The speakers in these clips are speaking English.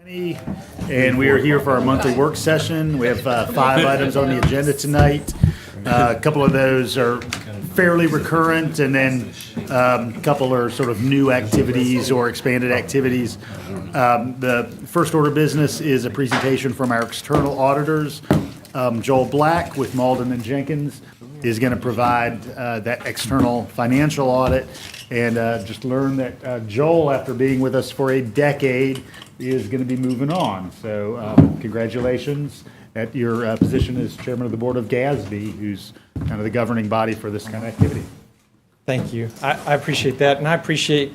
And we are here for our monthly work session. We have 5 items on the agenda tonight. A couple of those are fairly recurrent, and then a couple are sort of new activities or expanded activities. The first order of business is a presentation from our external auditors. Joel Black with Malden and Jenkins is going to provide that external financial audit, and just learn that Joel, after being with us for a decade, is going to be moving on. So congratulations at your position as chairman of the board of GASB, who's kind of the governing body for this kind of activity. Thank you. I appreciate that, and I appreciate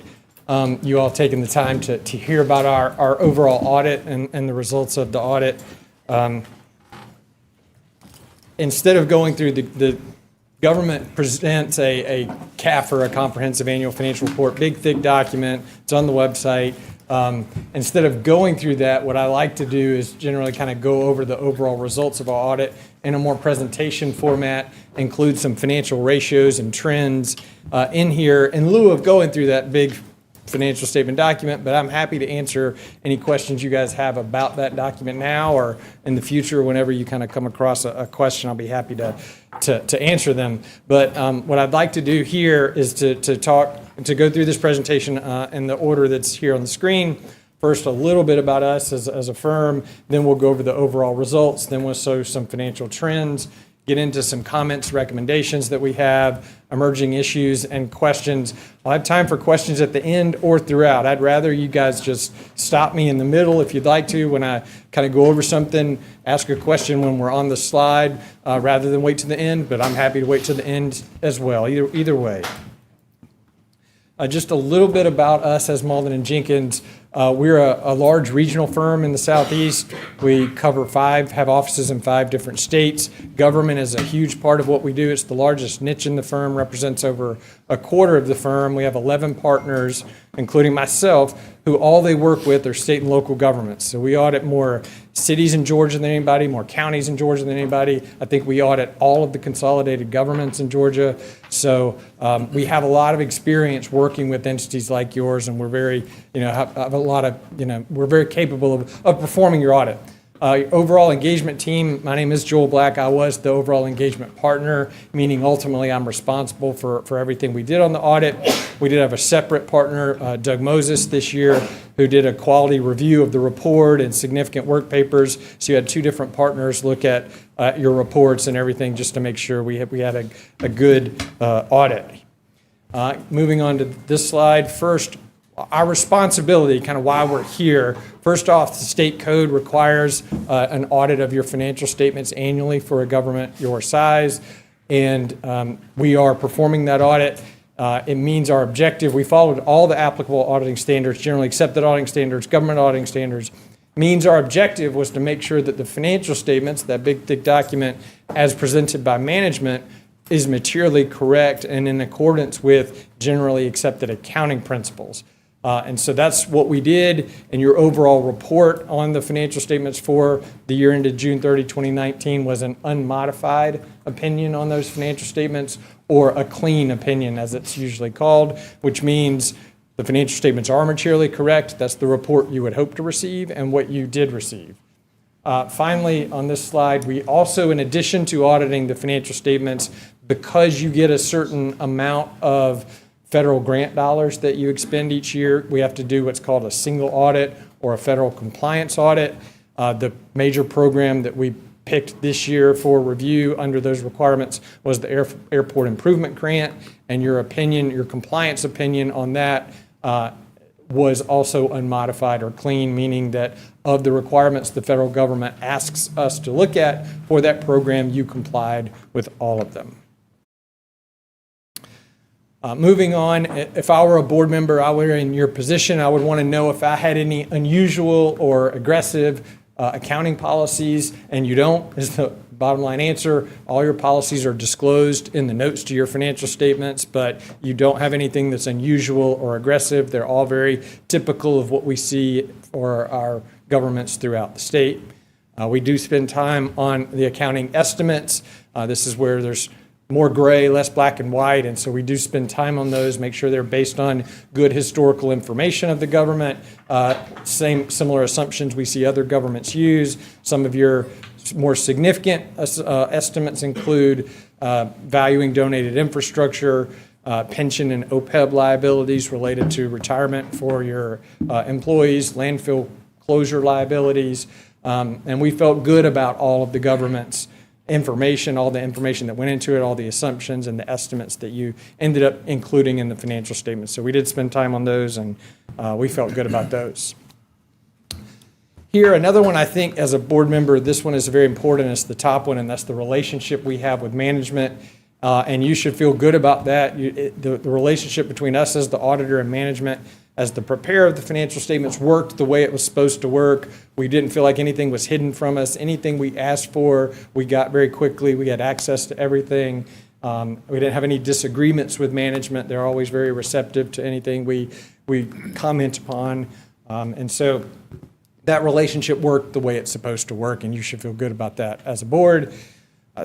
you all taking the time to hear about our overall audit and the results of the audit. Instead of going through the government presents a CAF, or a comprehensive annual financial report, big thick document. It's on the website. Instead of going through that, what I like to do is generally kind of go over the overall results of our audit in a more presentation format, include some financial ratios and trends in here in lieu of going through that big financial statement document. But I'm happy to answer any questions you guys have about that document now or in the future. Whenever you kind of come across a question, I'll be happy to answer them. But what I'd like to do here is to go through this presentation in the order that's here on the screen. First, a little bit about us as a firm, then we'll go over the overall results, then we'll show some financial trends, get into some comments, recommendations that we have, emerging issues, and questions. I'll have time for questions at the end or throughout. I'd rather you guys just stop me in the middle if you'd like to when I kind of go over something, ask a question when we're on the slide rather than wait to the end, but I'm happy to wait to the end as well, either way. Just a little bit about us as Malden and Jenkins. We're a large regional firm in the Southeast. We have offices in 5 different states. Government is a huge part of what we do. It's the largest niche in the firm, represents over a quarter of the firm. We have 11 partners, including myself, who all they work with are state and local governments. So we audit more cities in Georgia than anybody, more counties in Georgia than anybody. I think we audit all of the consolidated governments in Georgia. So we have a lot of experience working with entities like yours, and we're very, we're very capable of performing your audit. Overall engagement team, my name is Joel Black. I was the overall engagement partner, meaning ultimately I'm responsible for everything we did on the audit. We did have a separate partner, Doug Moses, this year, who did a quality review of the report and significant work papers. So you had 2 different partners look at your reports and everything just to make sure we had a good audit. Moving on to this slide. First, our responsibility, kind of why we're here. First off, the state code requires an audit of your financial statements annually for a government your size, and we are performing that audit. It means our objective, we followed all the applicable auditing standards, generally accepted auditing standards, government auditing standards. Means our objective was to make sure that the financial statements, that big thick document as presented by management, is materially correct and in accordance with generally accepted accounting principles. And so that's what we did, and your overall report on the financial statements for the year ended June 30, 2019 was an unmodified opinion on those financial statements, or a clean opinion as it's usually called, which means the financial statements are materially correct. That's the report you would hope to receive and what you did receive. Finally, on this slide, we also, in addition to auditing the financial statements, because you get a certain amount of federal grant dollars that you expend each year, we have to do what's called a single audit or a federal compliance audit. The major program that we picked this year for review under those requirements was the Airport Improvement Grant, and your compliance opinion on that was also unmodified or clean, meaning that of the requirements the federal government asks us to look at for that program, you complied with all of them. Moving on, if I were a board member, I were in your position, I would want to know if I had any unusual or aggressive accounting policies, and you don't, is the bottom line answer. All your policies are disclosed in the notes to your financial statements, but you don't have anything that's unusual or aggressive. They're all very typical of what we see for our governments throughout the state. We do spend time on the accounting estimates. This is where there's more gray, less black and white, and so we do spend time on those, make sure they're based on good historical information of the government, similar assumptions we see other governments use. Some of your more significant estimates include valuing donated infrastructure, pension and OPEB liabilities related to retirement for your employees, landfill closure liabilities, and we felt good about all of the government's information, all the information that went into it, all the assumptions and the estimates that you ended up including in the financial statements. So we did spend time on those, and we felt good about those. Here, another one I think as a board member, this one is very important. It's the top one, and that's the relationship we have with management. And you should feel good about that. The relationship between us as the auditor and management as the preparer of the financial statements worked the way it was supposed to work. We didn't feel like anything was hidden from us. Anything we asked for, we got very quickly. We had access to everything. We didn't have any disagreements with management. They're always very receptive to anything we comment upon. And so that relationship worked the way it's supposed to work, and you should feel good about that as a board.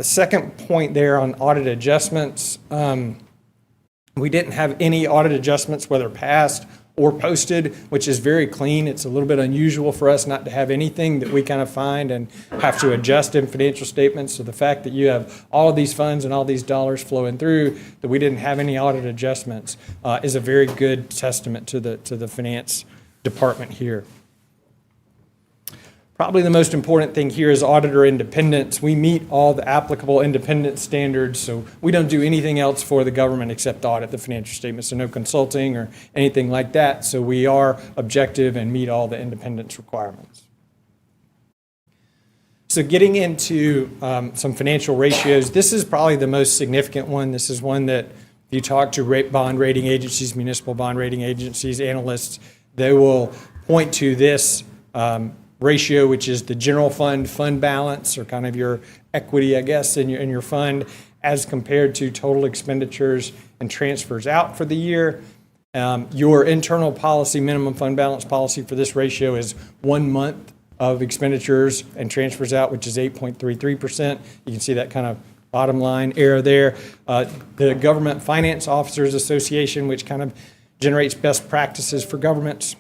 Second point there on audit adjustments, we didn't have any audit adjustments, whether passed or posted, which is very clean. It's a little bit unusual for us not to have anything that we kind of find and have to adjust in financial statements. So the fact that you have all of these funds and all these dollars flowing through, that we didn't have any audit adjustments, is a very good testament to the finance department here. Probably the most important thing here is auditor independence. We meet all the applicable independence standards, so we don't do anything else for the government except audit the financial statements, so no consulting or anything like that. So we are objective and meet all the independence requirements. So getting into some financial ratios, this is probably the most significant one. This is one that you talk to bond rating agencies, municipal bond rating agencies, analysts, they will point to this ratio, which is the general fund balance, or kind of your equity, I guess, in your fund, as compared to total expenditures and transfers out for the year. Your internal policy, minimum fund balance policy for this ratio is 1 month of expenditures and transfers out, which is 8.33%. You can see that kind of bottom line error there. The Government Finance Officers Association, which kind of generates best practices for governments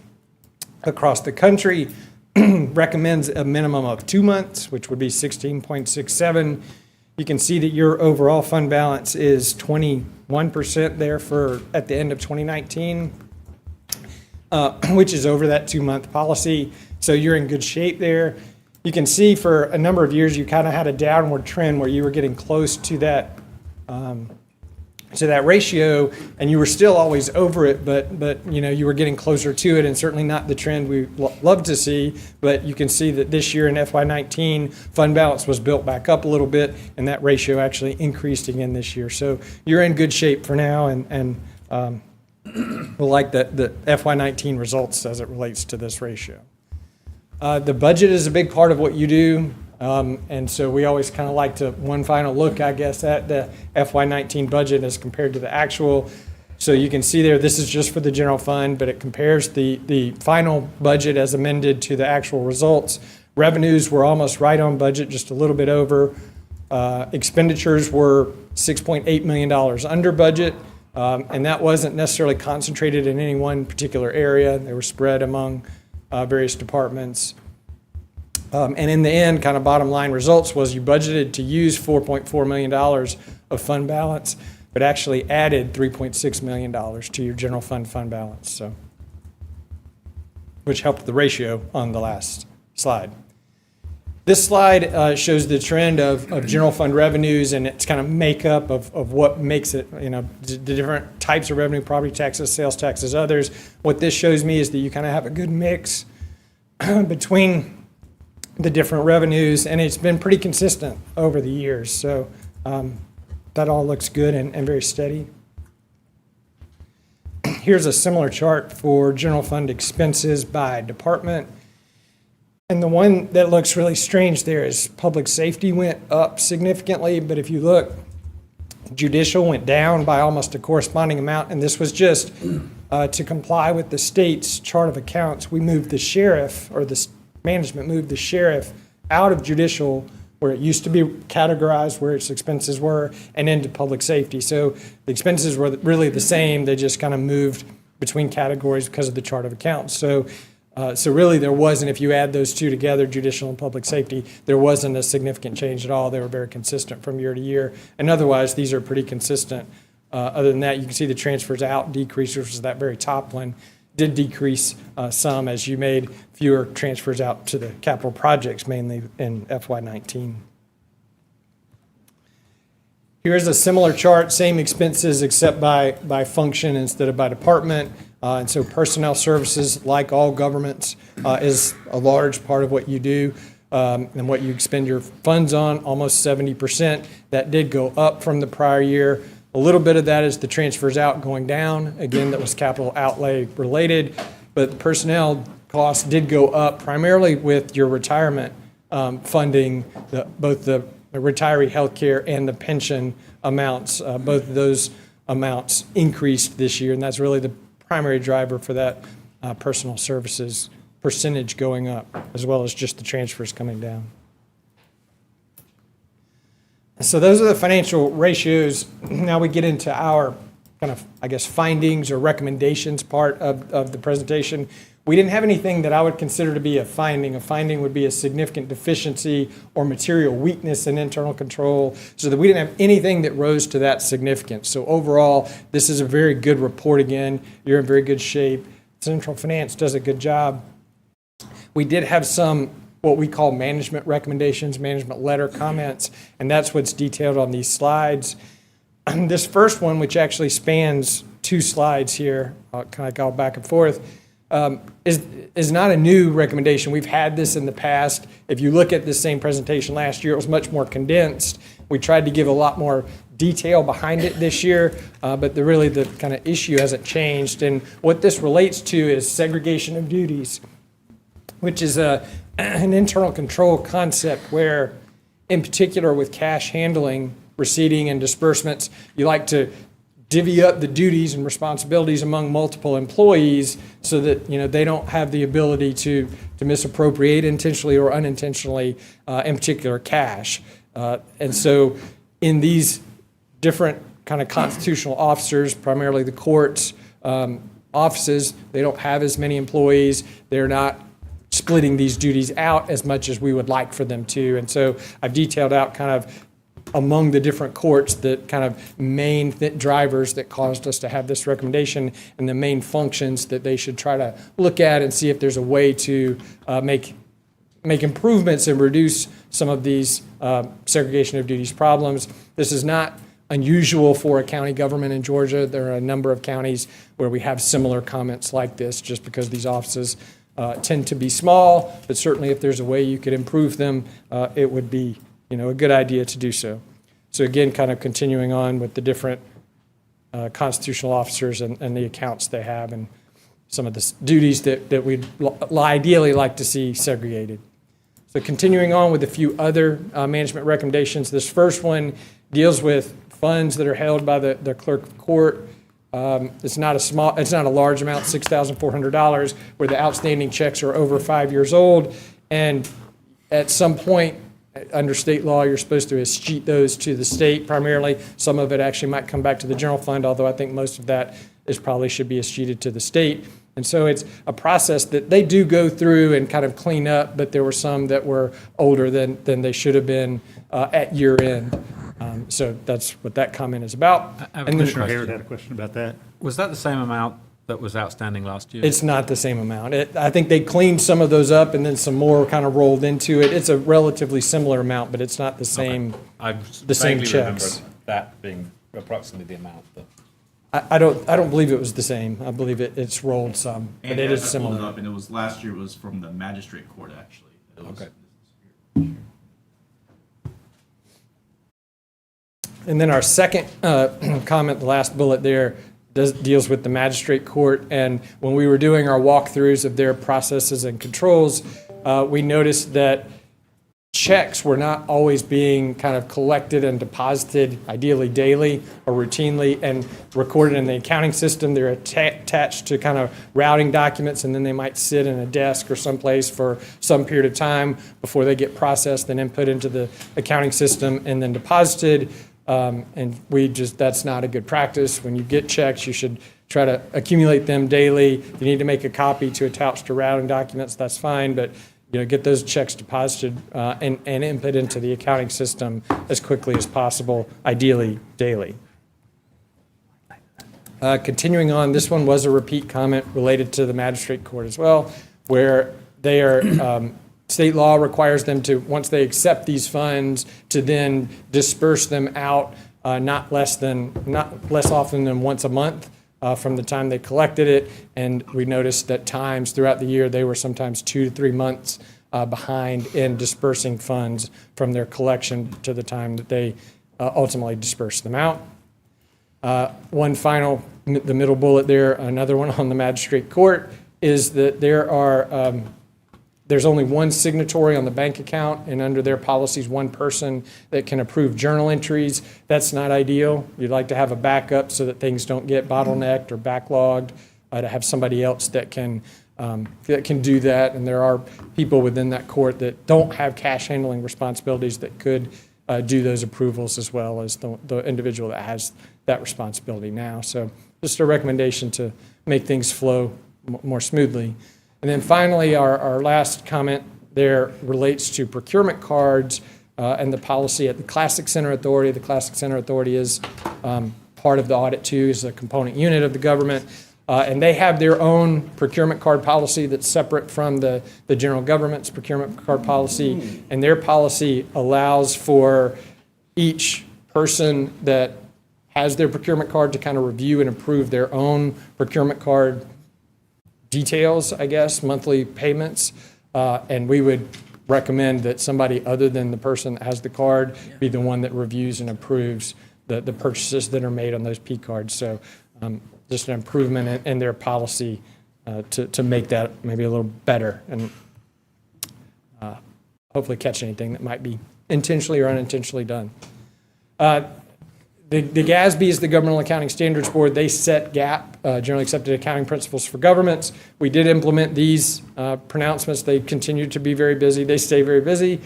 across the country, recommends a minimum of 2 months, which would be 16.67. You can see that your overall fund balance is 21% there at the end of 2019, which is over that 2-month policy. So you're in good shape there. You can see for a number of years you kind of had a downward trend where you were getting close to that ratio, and you were still always over it, but you were getting closer to it, and certainly not the trend we love to see. But you can see that this year in FY19, fund balance was built back up a little bit, and that ratio actually increased again this year. So you're in good shape for now, and we'll like the FY19 results as it relates to this ratio. The budget is a big part of what you do. And so we always kind of like to one final look, I guess, at the FY19 budget as compared to the actual. So you can see there, this is just for the general fund, but it compares the final budget as amended to the actual results. Revenues were almost right on budget, just a little bit over. Expenditures were $6.8 million under budget, and that wasn't necessarily concentrated in any one particular area. They were spread among various departments. And in the end, kind of bottom line results was you budgeted to use $4.4 million of fund balance, but actually added $3.6 million to your general fund balance, so, which helped the ratio on the last slide. This slide shows the trend of general fund revenues and its kind of makeup of what makes it, the different types of revenue, property taxes, sales taxes, others. What this shows me is that you kind of have a good mix between the different revenues, and it's been pretty consistent over the years. So that all looks good and very steady. Here's a similar chart for general fund expenses by department. And the one that looks really strange there is public safety went up significantly, but if you look, judicial went down by almost a corresponding amount, and this was just to comply with the state's chart of accounts. We moved the sheriff, or the management moved the sheriff out of judicial where it used to be categorized, where its expenses were, and into public safety. So the expenses were really the same. They just kind of moved between categories because of the chart of accounts. So really there wasn't, if you add those two together, judicial and public safety, there wasn't a significant change at all. They were very consistent from year to year. And otherwise, these are pretty consistent. Other than that, you can see the transfers out decrease, which is that very top one, did decrease some as you made fewer transfers out to the capital projects, mainly in FY19. Here's a similar chart, same expenses except by function instead of by department. And so personnel services, like all governments, is a large part of what you do and what you expend your funds on, almost 70%. That did go up from the prior year. A little bit of that is the transfers out going down. Again, that was capital outlay related, but the personnel costs did go up primarily with your retirement funding, both the retiree health care and the pension amounts. Both of those amounts increased this year, and that's really the primary driver for that personal services percentage going up, as well as just the transfers coming down. So those are the financial ratios. Now we get into our kind of, I guess, findings or recommendations part of the presentation. We didn't have anything that I would consider to be a finding. A finding would be a significant deficiency or material weakness in internal control, so that we didn't have anything that rose to that significance. So overall, this is a very good report again. You're in very good shape. Central Finance does a good job. We did have some what we call management recommendations, management letter comments, and that's what's detailed on these slides. This first one, which actually spans 2 slides here, I'll kind of go back and forth, is not a new recommendation. We've had this in the past. If you look at the same presentation last year, it was much more condensed. We tried to give a lot more detail behind it this year, but really the kind of issue hasn't changed. And what this relates to is segregation of duties, which is an internal control concept where, in particular with cash handling, receipting, and disbursements, you like to divvy up the duties and responsibilities among multiple employees so that they don't have the ability to misappropriate intentionally or unintentionally, in particular cash. And so in these different kind of constitutional officers, primarily the courts, offices, they don't have as many employees. They're not splitting these duties out as much as we would like for them to. And so I've detailed out kind of among the different courts the kind of main drivers that caused us to have this recommendation and the main functions that they should try to look at and see if there's a way to make improvements and reduce some of these segregation of duties problems. This is not unusual for a county government in Georgia. There are a number of counties where we have similar comments like this just because these offices tend to be small, but certainly if there's a way you could improve them, it would be a good idea to do so. So again, kind of continuing on with the different constitutional officers and the accounts they have and some of the duties that we'd ideally like to see segregated. So continuing on with a few other management recommendations. This first one deals with funds that are held by the clerk of court. It's not a large amount, $6,400, where the outstanding checks are over 5 years old. And at some point, under state law, you're supposed to escheat those to the state primarily. Some of it actually might come back to the general fund, although I think most of that probably should be escheated to the state. And so it's a process that they do go through and kind of clean up, but there were some that were older than they should have been at year end. So that's what that comment is about. Commissioner Hayward had a question about that. Was that the same amount that was outstanding last year? It's not the same amount. I think they cleaned some of those up and then some more kind of rolled into it. It's a relatively similar amount, but it's not the same. I the same vaguely checks. remember that being approximately the amount. But I don't believe it was the same. I believe it's rolled some, but And it is I pulled similar. it up, and it was last year. It was from the magistrate court, actually. It was, Okay. And then our second comment, the last bullet there, deals with the magistrate court. And when we were doing our walkthroughs of their processes and controls, we noticed that checks were not always being kind of collected and deposited, ideally daily or routinely, and recorded in the accounting system. They're attached to kind of routing documents, and then they might sit in a desk or someplace for some period of time before they get processed and input into the accounting system and then deposited. And that's not a good practice. When you get checks, you should try to accumulate them daily. If you need to make a copy to attach to routing documents, that's fine, but get those checks deposited and input into the accounting system as quickly as possible, ideally daily. Continuing on, this one was a repeat comment related to the magistrate court as well, where they are, state law requires them to, once they accept these funds, to then disperse them out not less often than once a month. From the time they collected it, and we noticed that times throughout the year they were sometimes 2 to 3 months behind in dispersing funds from their collection to the time that they ultimately dispersed them out. One final, the middle bullet there, another one on the magistrate court, is that there's only one signatory on the bank account, and under their policies, one person that can approve journal entries. That's not ideal. You'd like to have a backup so that things don't get bottlenecked or backlogged, to have somebody else that can do that. And there are people within that court that don't have cash handling responsibilities that could do those approvals as well as the individual that has that responsibility now. So just a recommendation to make things flow more smoothly. And then finally, our last comment there relates to procurement cards and the policy at the Classic Center Authority. The Classic Center Authority is part of the audit too, is a component unit of the government. And they have their own procurement card policy that's separate from the general government's procurement card policy. And their policy allows for each person that has their procurement card to kind of review and approve their own procurement card details, I guess, monthly payments, and we would recommend that somebody other than the person that has the card be the one that reviews and approves the purchases that are made on those P cards. So just an improvement in their policy to make that maybe a little better and hopefully catch anything that might be intentionally or unintentionally done. The GASB is the Governmental Accounting Standards Board. They set GAAP, Generally Accepted Accounting Principles for Governments. We did implement these pronouncements. They continue to be very busy. They stay very busy.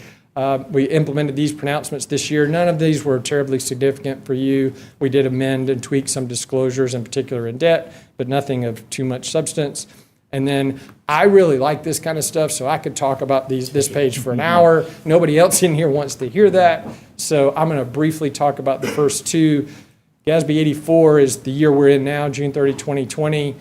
We implemented these pronouncements this year. None of these were terribly significant for you. We did amend and tweak some disclosures, in particular in debt, but nothing of too much substance. And then I really like this kind of stuff, so I could talk about this page for an hour. Nobody else in here wants to hear that, so I'm going to briefly talk about the first two. GASB 84 is the year we're in now, June 30, 2020.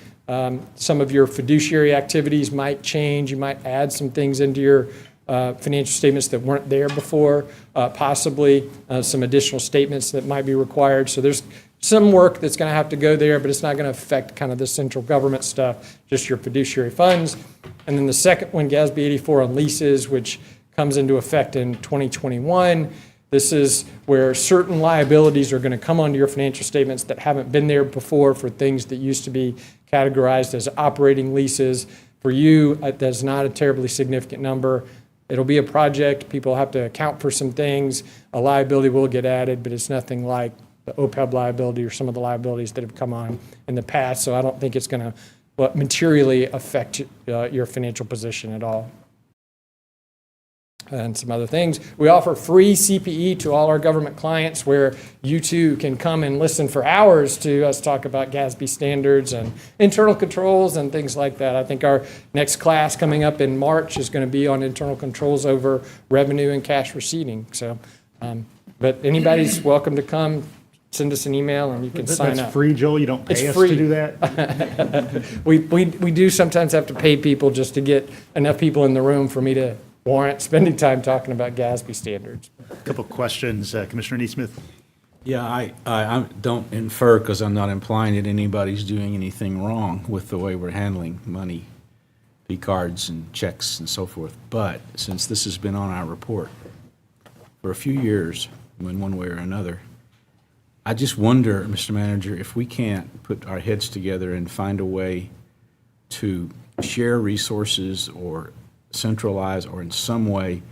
Some of your fiduciary activities might change. You might add some things into your financial statements that weren't there before, possibly some additional statements that might be required. So there's some work that's going to have to go there, but it's not going to affect kind of the central government stuff, just your fiduciary funds. And then the second one, GASB 84 on leases, which comes into effect in 2021. This is where certain liabilities are going to come onto your financial statements that haven't been there before for things that used to be categorized as operating leases. For you, that's not a terribly significant number. It'll be a project. People have to account for some things. A liability will get added, but it's nothing like the OPEB liability or some of the liabilities that have come on in the past. So I don't think it's going to materially affect your financial position at all. And some other things. We offer free CPE to all our government clients where you too can come and listen for hours to us talk about GASB standards and internal controls and things like that. I think our next class coming up in March is going to be on internal controls over revenue and cash receipting. So, but anybody's welcome to come. Send us an email and you can sign up. That's free, Joel? You don't pay us free to do that? We do sometimes have to pay people just to get enough people in the room for me to warrant spending time talking about GASB standards. A couple of questions. Commissioner Neesmith? Yeah, I don't infer, because I'm not implying that anybody's doing anything wrong with the way we're handling money, P cards and checks and so forth. But since this has been on our report for a few years, in one way or another, I just wonder, Mr. Manager, if we can't put our heads together and find a way to share resources or centralize or in some way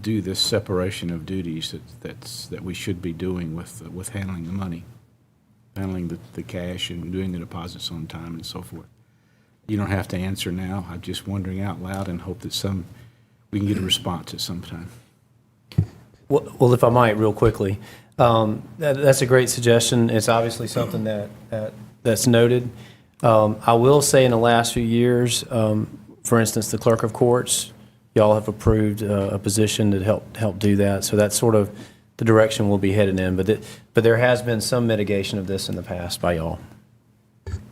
do this separation of duties that we should be doing with handling the money, handling the cash and doing the deposits on time and so forth. You don't have to answer now. I'm just wondering out loud and hope that we can get a response at some time. Well, if I might, real quickly, that's a great suggestion. It's obviously something that's noted. I will say in the last few years, for instance, the clerk of courts, y'all have approved a position to help do that. So that's sort of the direction we'll be headed in. But there has been some mitigation of this in the past by y'all.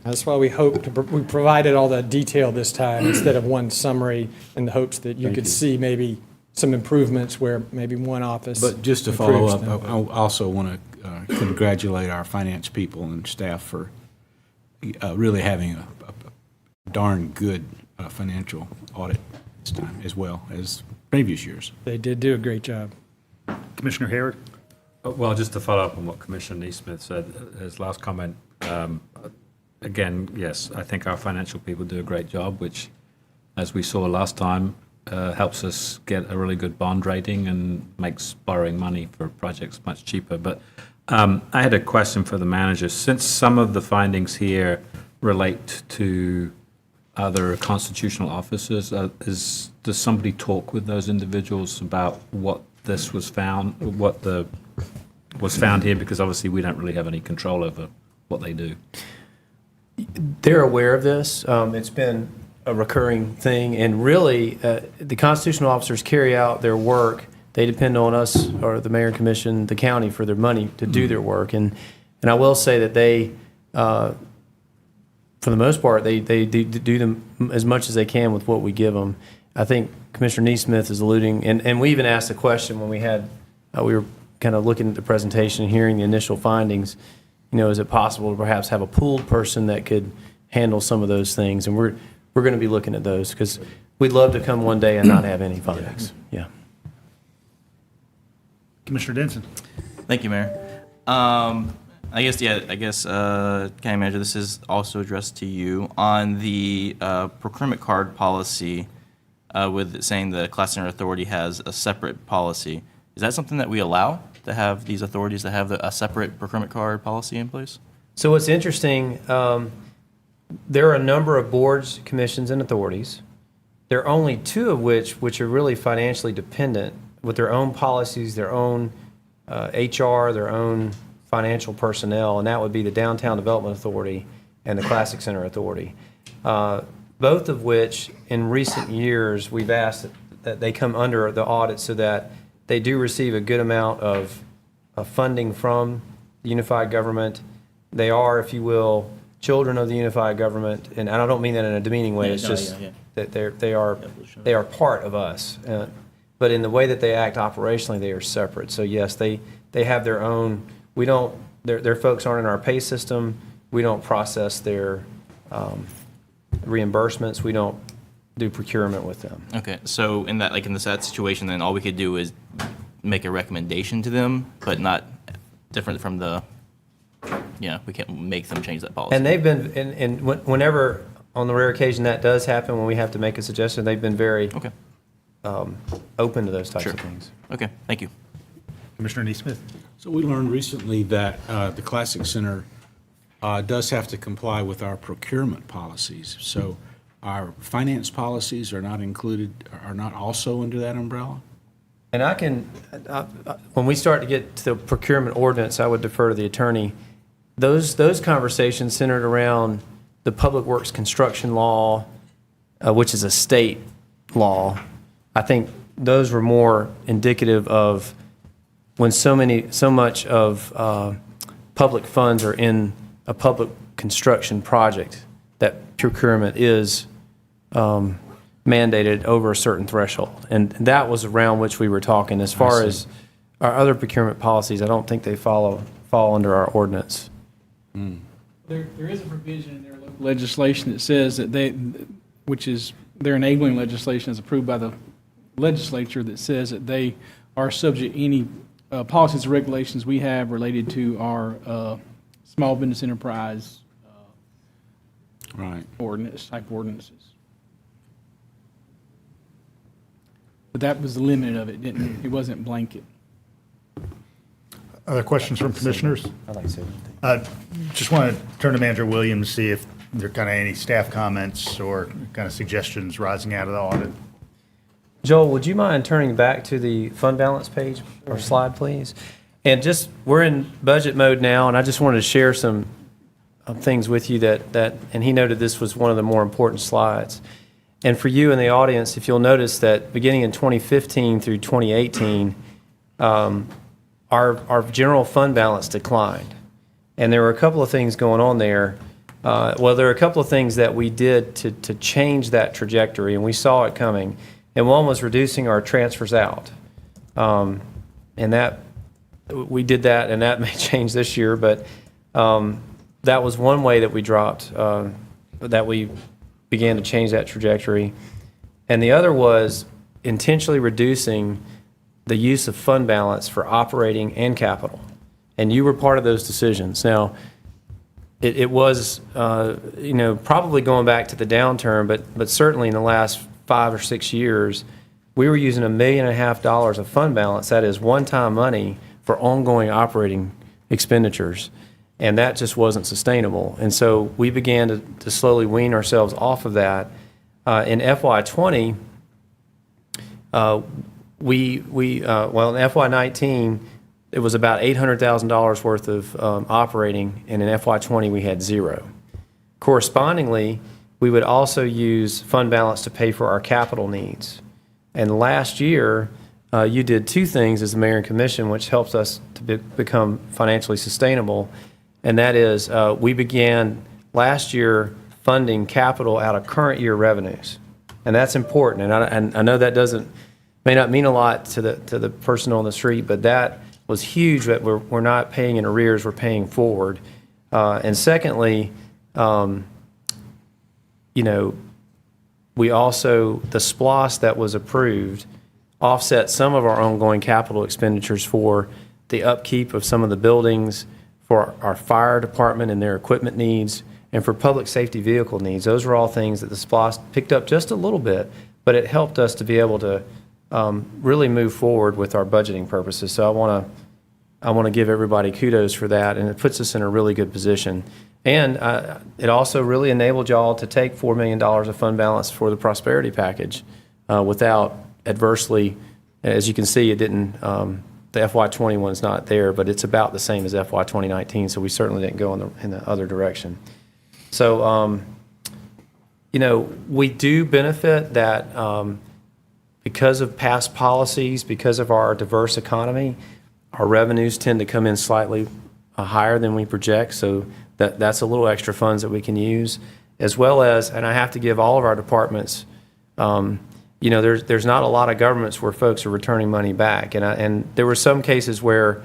That's why we provided all the detail this time instead of one summary in the hopes that you could see maybe some improvements where maybe one office. But just to follow improves up, them. I also want to congratulate our finance people and staff for really having a darn good financial audit this time, as well as previous years. They did do a great job. Commissioner Hayward? Well, just to follow up on what Commissioner Neesmith said, his last comment, again, yes, I think our financial people do a great job, which, as we saw last time, helps us get a really good bond rating and makes borrowing money for projects much cheaper. But I had a question for the manager. Since some of the findings here relate to other constitutional officers, does somebody talk with those individuals about what this was found, was found here? Because obviously we don't really have any control over what they do. They're aware of this. It's been a recurring thing, and really, the constitutional officers carry out their work. They depend on us, or the mayor and commission, the county, for their money to do their work. And I will say that they, for the most part, they do them as much as they can with what we give them. I think Commissioner Neesmith is alluding, and we even asked the question when we were kind of looking at the presentation, hearing the initial findings. Is it possible to perhaps have a pooled person that could handle some of those things? And we're going to be looking at those, because we'd love to come one day and not have any findings. Yeah. Commissioner Denson? Thank you, Mayor. I guess, County Manager, this is also addressed to you. On the procurement card policy, with it saying the Class Center Authority has a separate policy, is that something that we allow, to have these authorities to have a separate procurement card policy in place? So what's interesting, there are a number of boards, commissions, and authorities. There are only two of which are really financially dependent, with their own policies, their own HR, their own financial personnel, and that would be the Downtown Development Authority and the Classic Center Authority. Both of which, in recent years, we've asked that they come under the audit so that they do receive a good amount of funding from the unified government. They are, if you will, children of the unified government, and I don't mean that in a demeaning way. That they are part of us. But in the way that they act operationally, they are separate. So yes, they have their own. We don't. Their folks aren't in our pay system. We don't process their reimbursements. We don't do procurement with them. Okay, so in that situation, then all we could do is make a recommendation to them, but not different from we can't make them change that policy. And they've been, and whenever, on the rare occasion that does happen, when we have to make a suggestion, they've been very open to those types of things. Okay, thank you. Commissioner Neesmith? So we learned recently that the Classic Center does have to comply with our procurement policies. So our finance policies are not included, are not also under that umbrella? And when we start to get to the procurement ordinance, I would defer to the attorney. Those conversations centered around the Public Works Construction Law, which is a state law. I think those were more indicative of when so much of public funds are in a public construction project, that procurement is mandated over a certain threshold. And that was around which we were talking. As far as our other procurement policies, I don't think they fall under our ordinance. There is a provision in their local legislation that says that which is their enabling legislation is approved by the legislature, that says that they are subject to any policies or regulations we have related to our small business enterprise type ordinances. But that was the limit of it, it wasn't blanket. Other questions from commissioners? I'd like to say Just want to turn to Manager Williams, see if there are kind of any staff comments or kind of suggestions rising out of the audit. Joel, would you mind turning back to the fund balance page or slide, please? And just, we're in budget mode now, and I just wanted to share some things with you that, and he noted this was one of the more important slides. And for you in the audience, if you'll notice that beginning in 2015 through 2018, our general fund balance declined. And there were a couple of things going on there. Well, there are a couple of things that we did to change that trajectory, and we saw it coming. And one was reducing our transfers out. And that, we did that, and that may change this year, but that was one way that we dropped, that we began to change that trajectory. And the other was intentionally reducing the use of fund balance for operating and capital. And you were part of those decisions. Now, it was, probably going back to the downturn, but certainly in the last 5 or 6 years, we were using $1.5 million of fund balance, that is one-time money, for ongoing operating expenditures. And that just wasn't sustainable. And so we began to slowly wean ourselves off of that. In FY20, in FY19, it was about $800,000 worth of operating, and in FY20 we had zero. Correspondingly, we would also use fund balance to pay for our capital needs. And last year, you did two things as the mayor and commission, which helps us to become financially sustainable. And that is, we began last year funding capital out of current year revenues. And that's important. And I know that may not mean a lot to the person on the street, but that was huge, that we're not paying in arrears, we're paying forward. And secondly, we also, the SPLOS that was approved offset some of our ongoing capital expenditures for the upkeep of some of the buildings, for our fire department and their equipment needs, and for public safety vehicle needs. Those are all things that the SPLOS picked up just a little bit, but it helped us to be able to really move forward with our budgeting purposes. So I want to give everybody kudos for that, and it puts us in a really good position. And it also really enabled y'all to take $4 million of fund balance for the prosperity package without adversely, as you can see, it didn't, the FY20 one's not there, but it's about the same as FY 2019, so we certainly didn't go in the other direction. So, we do benefit that because of past policies, because of our diverse economy, our revenues tend to come in slightly higher than we project, so that's a little extra funds that we can use, as well as, and I have to give all of our departments, there's not a lot of governments where folks are returning money back, and there were some cases where,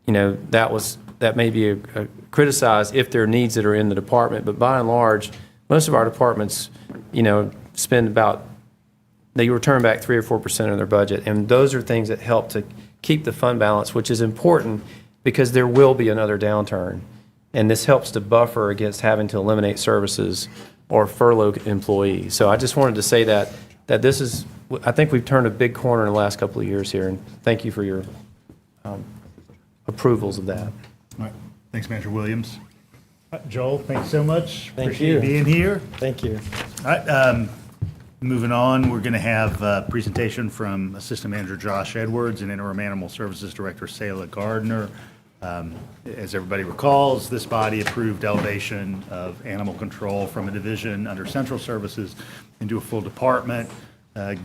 that may be criticized if there are needs that are in the department, but by and large, most of our departments, spend they return back 3 or 4% of their budget, and those are things that help to keep the fund balance, which is important because there will be another downturn. And this helps to buffer against having to eliminate services or furlough employees. So I just wanted to say that this is, I think we've turned a big corner in the last couple of years here, and thank you for your approvals of that. All right. Thanks, Manager Williams. Joel, thanks so much. Thank Appreciate you. being here. Thank you. All right, moving on, we're going to have a presentation from Assistant Manager Josh Edwards and Interim Animal Services Director Selah Gardner. As everybody recalls, this body approved elevation of animal control from a division under central services into a full department,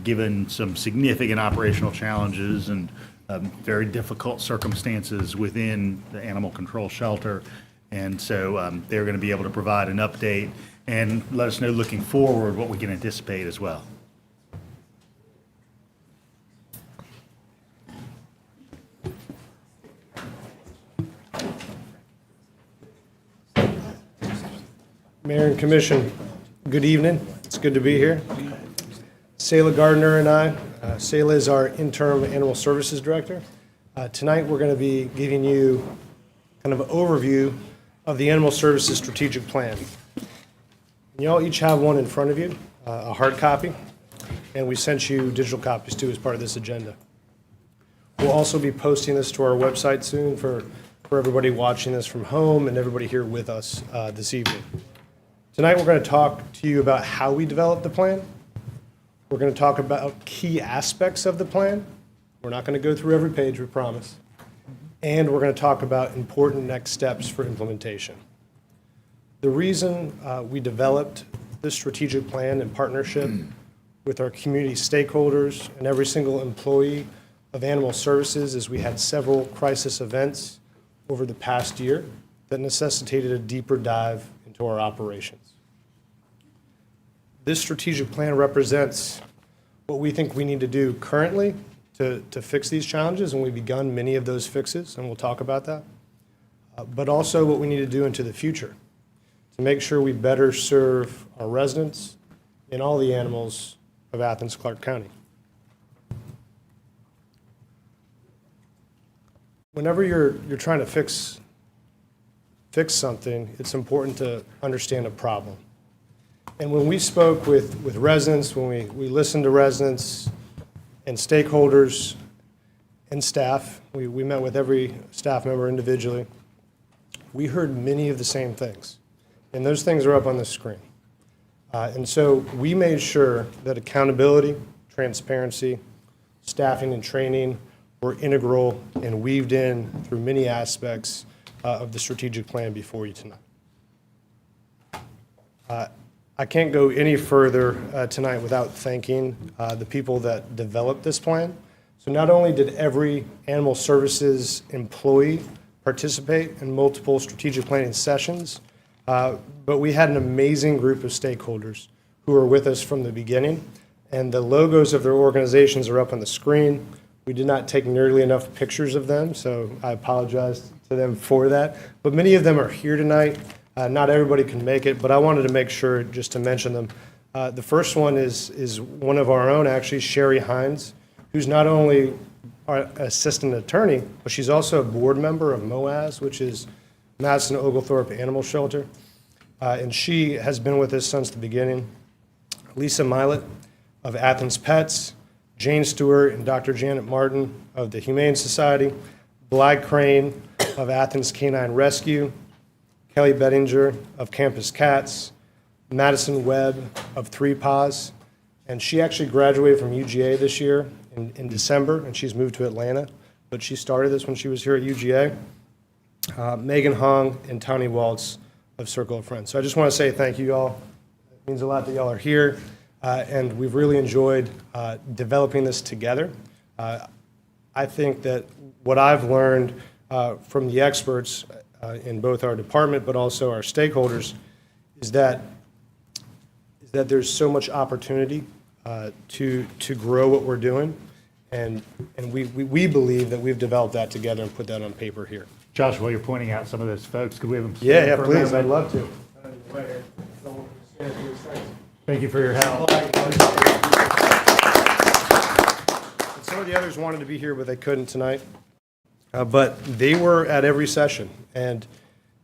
given some significant operational challenges and very difficult circumstances within the animal control shelter. And so they're going to be able to provide an update and let us know looking forward what we can anticipate as well. Mayor and Commission, good evening. It's good to be here. Selah Gardner and I. Selah is our Interim Animal Services Director. Tonight we're going to be giving you kind of an overview of the Animal Services Strategic Plan. You all each have one in front of you, a hard copy. and we sent you digital copies too as part of this agenda. We'll also be posting this to our website soon for everybody watching this from home and everybody here with us this evening. Tonight, we're going to talk to you about how we developed the plan. We're going to talk about key aspects of the plan. We're not going to go through every page, we promise. And we're going to talk about important next steps for implementation. The reason we developed this strategic plan in partnership with our community stakeholders and every single employee of Animal Services is we had several crisis events over the past year that necessitated a deeper dive into our operations. This strategic plan represents what we think we need to do currently to fix these challenges, and we've begun many of those fixes, and we'll talk about that, but also what we need to do into the future to make sure we better serve our residents and all the animals of Athens-Clarke County. Whenever you're trying to fix something, it's important to understand a problem. And when we spoke with residents, when we listened to residents and stakeholders and staff, we met with every staff member individually, we heard many of the same things. And those things are up on the screen. And so we made sure that accountability, transparency, staffing and training were integral and weaved in through many aspects of the strategic plan before you tonight. I can't go any further tonight without thanking the people that developed this plan. So not only did every Animal Services employee participate in multiple strategic planning sessions, but we had an amazing group of stakeholders who were with us from the beginning. And the logos of their organizations are up on the screen. We did not take nearly enough pictures of them, so I apologize to them for that. But many of them are here tonight. Not everybody can make it, but I wanted to make sure just to mention them. The first one is one of our own, actually, Sherry Hines, who's not only our assistant attorney, but she's also a board member of MOAS, which is Madison Oglethorpe Animal Shelter. And she has been with us since the beginning. Lisa Milet of Athens Pets, Jane Stewart and Dr. Janet Martin of the Humane Society, Bly Crane of Athens Canine Rescue, Kelly Bettinger of Campus Cats, Madison Webb of Three Paws, and she actually graduated from UGA this year in December, and she's moved to Atlanta, but she started this when she was here at UGA. Megan Hong and Tony Waltz of Circle of Friends. So I just want to say thank you all. It means a lot that y'all are here, and we've really enjoyed developing this together. I think that what I've learned from the experts in both our department but also our stakeholders is that there's so much opportunity to grow what we're doing, and we believe that we've developed that together and put that on paper here. Josh, while you're pointing out some of those folks, could we have them stand Yeah, for a please, moment? I'd love to. Thank you for your help. And some of the others wanted to be here, but they couldn't tonight. But they were at every session, and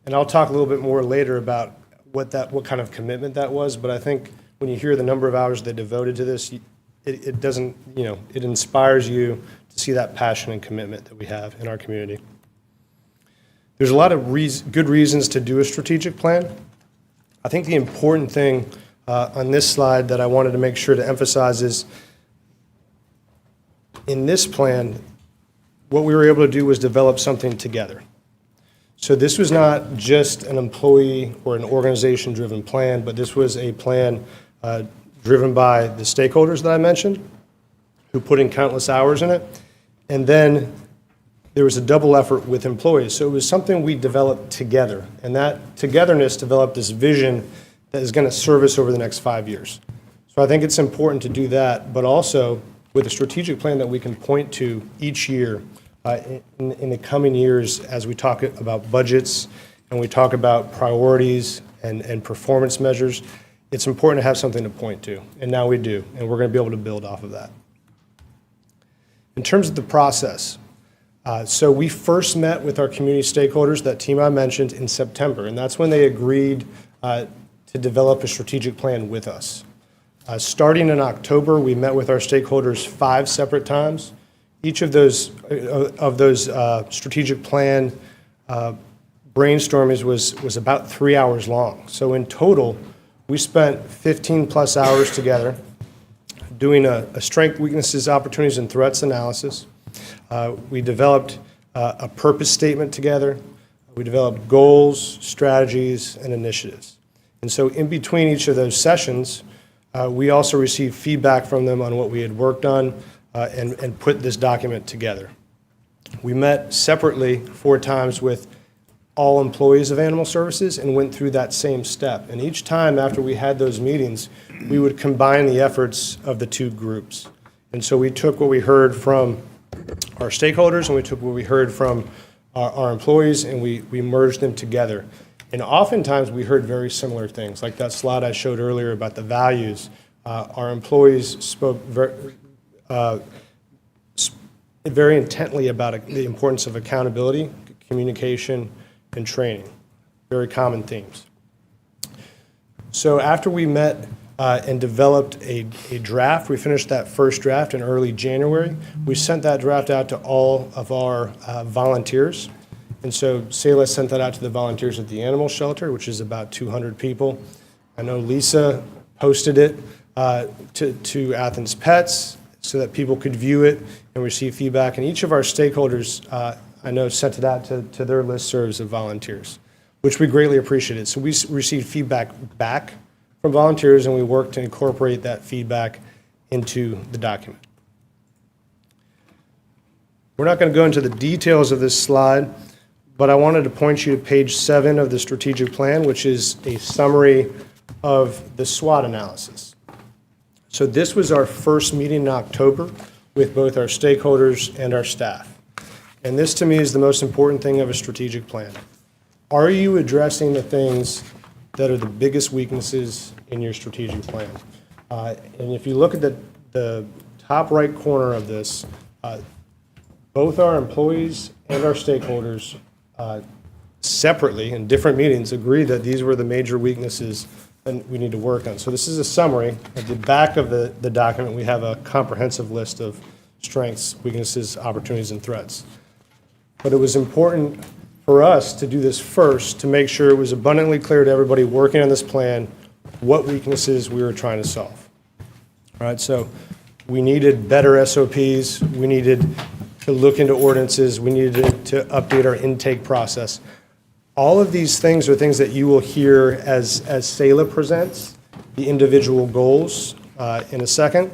I'll talk a little bit more later about what kind of commitment that was. But I think when you hear the number of hours they devoted to this, it doesn't, it inspires you to see that passion and commitment that we have in our community. There's a lot of good reasons to do a strategic plan. I think the important thing on this slide that I wanted to make sure to emphasize is in this plan, what we were able to do was develop something together. So this was not just an employee or an organization-driven plan, but this was a plan driven by the stakeholders that I mentioned, who put in countless hours in it. And then there was a double effort with employees. So it was something we developed together. And that togetherness developed this vision that is going to serve us over the next 5 years. So I think it's important to do that, but also with a strategic plan that we can point to each year in the coming years as we talk about budgets and we talk about priorities and performance measures. It's important to have something to point to, and now we do, and we're going to be able to build off of that. In terms of the process, so we first met with our community stakeholders, that team I mentioned, in September, and that's when they agreed to develop a strategic plan with us. Starting in October, we met with our stakeholders 5 separate times. Each of those strategic plan brainstormings was about 3 hours long. So in total, we spent 15+ hours together doing a strength, weaknesses, opportunities, and threats analysis. We developed a purpose statement together. We developed goals, strategies, and initiatives. And so in between each of those sessions, we also received feedback from them on what we had worked on and put this document together. We met separately 4 times with all employees of Animal Services and went through that same step. And each time after we had those meetings, we would combine the efforts of the 2 groups. And so we took what we heard from our stakeholders and we took what we heard from our employees and we merged them together. And oftentimes we heard very similar things, like that slide I showed earlier about the values. Our employees spoke very intently about the importance of accountability, communication, and training. Very common themes. So after we met and developed a draft, we finished that first draft in early January. We sent that draft out to all of our volunteers. And so Selah sent that out to the volunteers at the animal shelter, which is about 200 people. I know Lisa posted it to Athens Pets so that people could view it and receive feedback. And each of our stakeholders, I know, sent it out to their listservs of volunteers, which we greatly appreciated. So we received feedback back from volunteers, and we worked to incorporate that feedback into the document. We're not going to go into the details of this slide, but I wanted to point you to page 7 of the strategic plan, which is a summary of the SWOT analysis. So this was our first meeting in October with both our stakeholders and our staff. And this, to me, is the most important thing of a strategic plan. Are you addressing the things that are the biggest weaknesses in your strategic plan? And if you look at the top right corner of this, both our employees and our stakeholders separately in different meetings agree that these were the major weaknesses that we need to work on. So this is a summary. At the back of the document, we have a comprehensive list of strengths, weaknesses, opportunities, and threats. But it was important for us to do this first to make sure it was abundantly clear to everybody working on this plan what weaknesses we were trying to solve. All right, so we needed better SOPs. We needed to look into ordinances. We needed to update our intake process. All of these things are things that you will hear as Selah presents the individual goals in a second.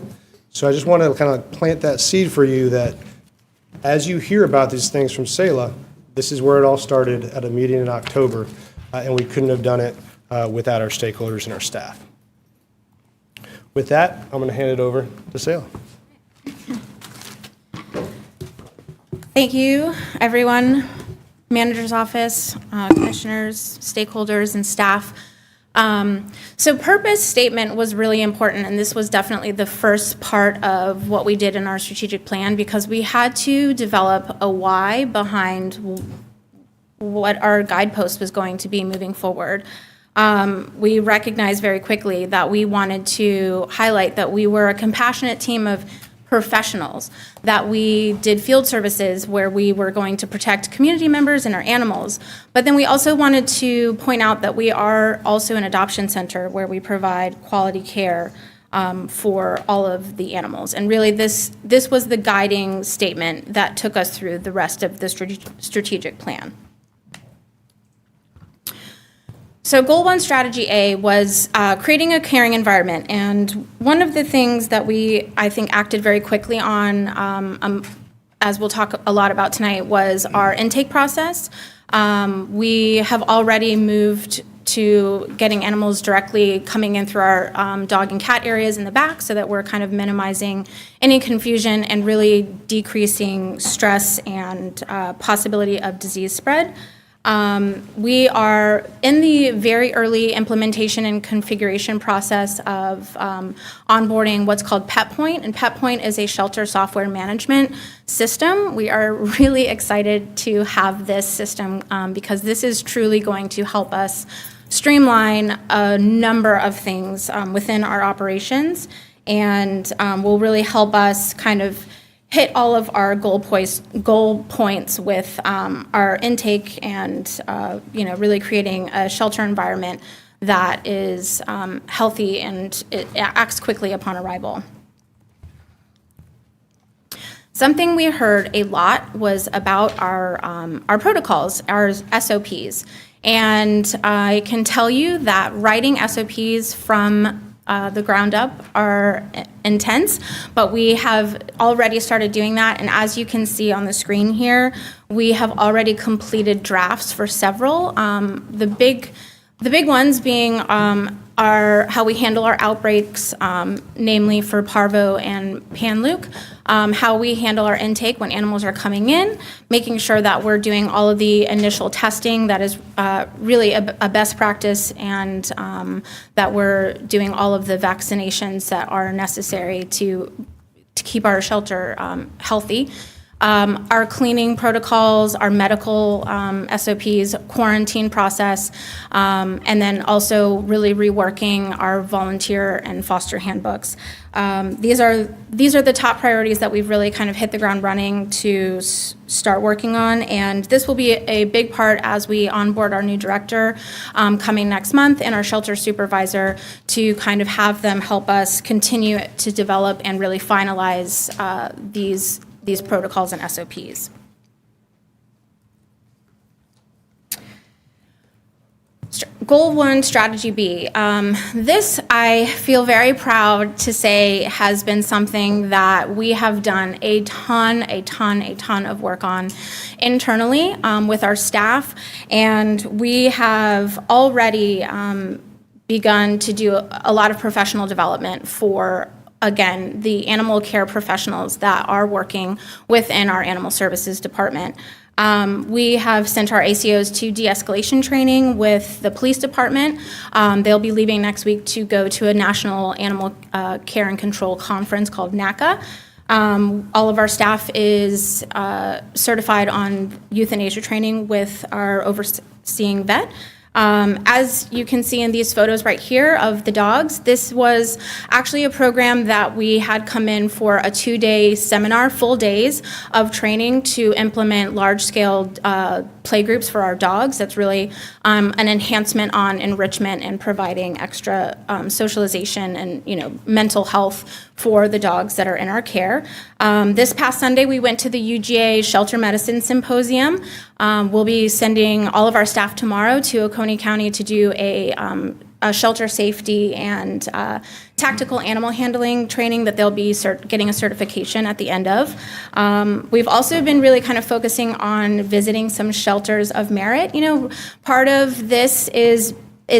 So I just want to kind of plant that seed for you that as you hear about these things from Selah, this is where it all started at a meeting in October, and we couldn't have done it without our stakeholders and our staff. With that, I'm going to hand it over to Selah. Thank you, everyone, manager's office, commissioners, stakeholders, and staff. So purpose statement was really important, and this was definitely the first part of what we did in our strategic plan because we had to develop a why behind what our guidepost was going to be moving forward. We recognized very quickly that we wanted to highlight that we were a compassionate team of professionals, that we did field services where we were going to protect community members and our animals. But then we also wanted to point out that we are also an adoption center where we provide quality care for all of the animals. And really this was the guiding statement that took us through the rest of the strategic plan. So goal 1, strategy A, was creating a caring environment. And one of the things that we, I think, acted very quickly on, as we'll talk a lot about tonight, was our intake process. We have already moved to getting animals directly coming in through our dog and cat areas in the back so that we're kind of minimizing any confusion and really decreasing stress and possibility of disease spread. We are in the very early implementation and configuration process of onboarding what's called PetPoint, and PetPoint is a shelter software management system. We are really excited to have this system because this is truly going to help us streamline a number of things within our operations, and will really help us kind of hit all of our goal points with our intake and really creating a shelter environment that is healthy and it acts quickly upon arrival. Something we heard a lot was about our protocols, our SOPs. And I can tell you that writing SOPs from the ground up are intense, but we have already started doing that. And as you can see on the screen here, we have already completed drafts for several. The big ones being how we handle our outbreaks, namely for parvo and panluke, how we handle our intake when animals are coming in, making sure that we're doing all of the initial testing that is really a best practice, and that we're doing all of the vaccinations that are necessary to keep our shelter healthy. Our cleaning protocols, our medical SOPs, quarantine process, and then also really reworking our volunteer and foster handbooks. These are the top priorities that we've really kind of hit the ground running to start working on, and this will be a big part as we onboard our new director coming next month, and our shelter supervisor, to kind of have them help us continue to develop and really finalize these protocols and SOPs. Goal 1, Strategy B. This, I feel very proud to say, has been something that we have done a ton of work on internally with our staff, and we have already begun to do a lot of professional development for, again, the animal care professionals that are working within our animal services department. We have sent our ACOs to de-escalation training with the police department. They'll be leaving next week to go to a national animal care and control conference called NACA. All of our staff is certified on euthanasia training with our overseeing vet. As you can see in these photos right here of the dogs, this was actually a program that we had come in for a 2-day seminar, full days of training to implement large-scale play groups for our dogs. That's really an enhancement on enrichment and providing extra socialization and mental health for the dogs that are in our care. This past Sunday, we went to the UGA Shelter Medicine Symposium. We'll be sending all of our staff tomorrow to Oconee County to do a shelter safety and tactical animal handling training that they'll be getting a certification at the end of. We've also been really kind of focusing on visiting some shelters of merit. Part of this is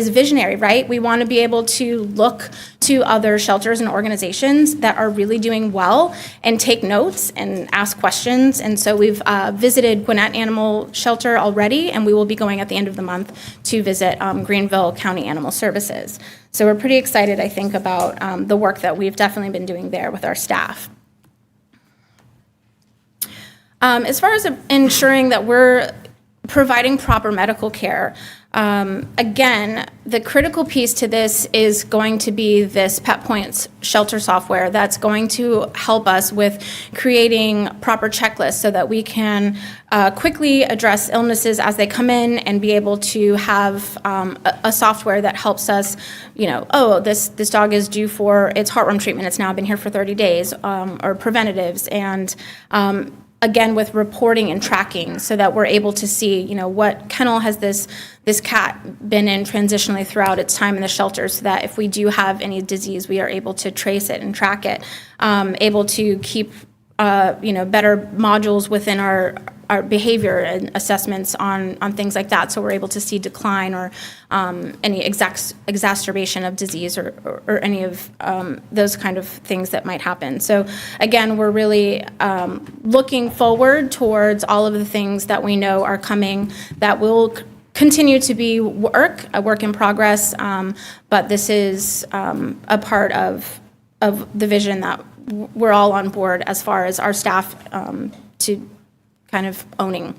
visionary, right? We want to be able to look to other shelters and organizations that are really doing well and take notes and ask questions. And so we've visited Gwinnett Animal Shelter already, and we will be going at the end of the month to visit Greenville County Animal Services. So we're pretty excited, I think, about the work that we've definitely been doing there with our staff. As far as ensuring that we're providing proper medical care, again, the critical piece to this is going to be this Pet Points shelter software that's going to help us with creating proper checklists so that we can quickly address illnesses as they come in and be able to have a software that helps us, this dog is due for its heartworm treatment. It's now been here for 30 days, or preventatives, and again, with reporting and tracking so that we're able to see, what kennel has this cat been in transitionally throughout its time in the shelter, so that if we do have any disease, we are able to trace it and track it, able to keep, better modules within our behavior and assessments on things like that, so we're able to see decline or any exacerbation of disease or any of those kind of things that might happen. So again, we're really looking forward towards all of the things that we know are coming that will continue to be a work in progress, but this is a part of the vision that we're all on board as far as our staff to kind of owning.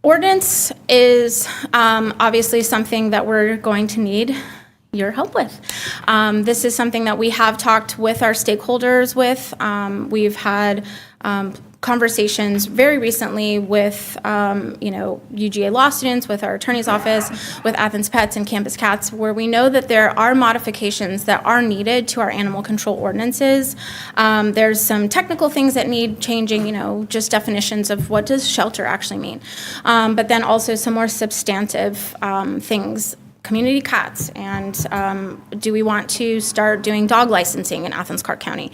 Ordinance is obviously something that we're going to need your help with. This is something that we have talked with our stakeholders with. We've had conversations very recently with, UGA law students, with our attorney's office, with Athens Pets and Campus Cats, where we know that there are modifications that are needed to our animal control ordinances. There's some technical things that need changing, just definitions of what does shelter actually mean. But then also some more substantive things, community cats, and do we want to start doing dog licensing in Athens-Clarke County?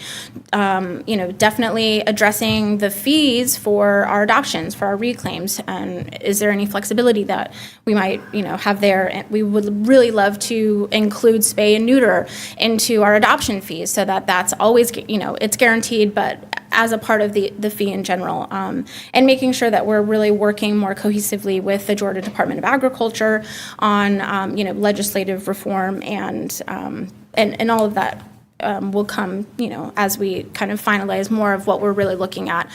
Definitely addressing the fees for our adoptions, for our reclaims, and is there any flexibility that we might, have there? And we would really love to include spay and neuter into our adoption fees so that that's always, it's guaranteed, but as a part of the fee in general, and making sure that we're really working more cohesively with the Georgia Department of Agriculture on, legislative reform and all of that will come, as we kind of finalize more of what we're really looking at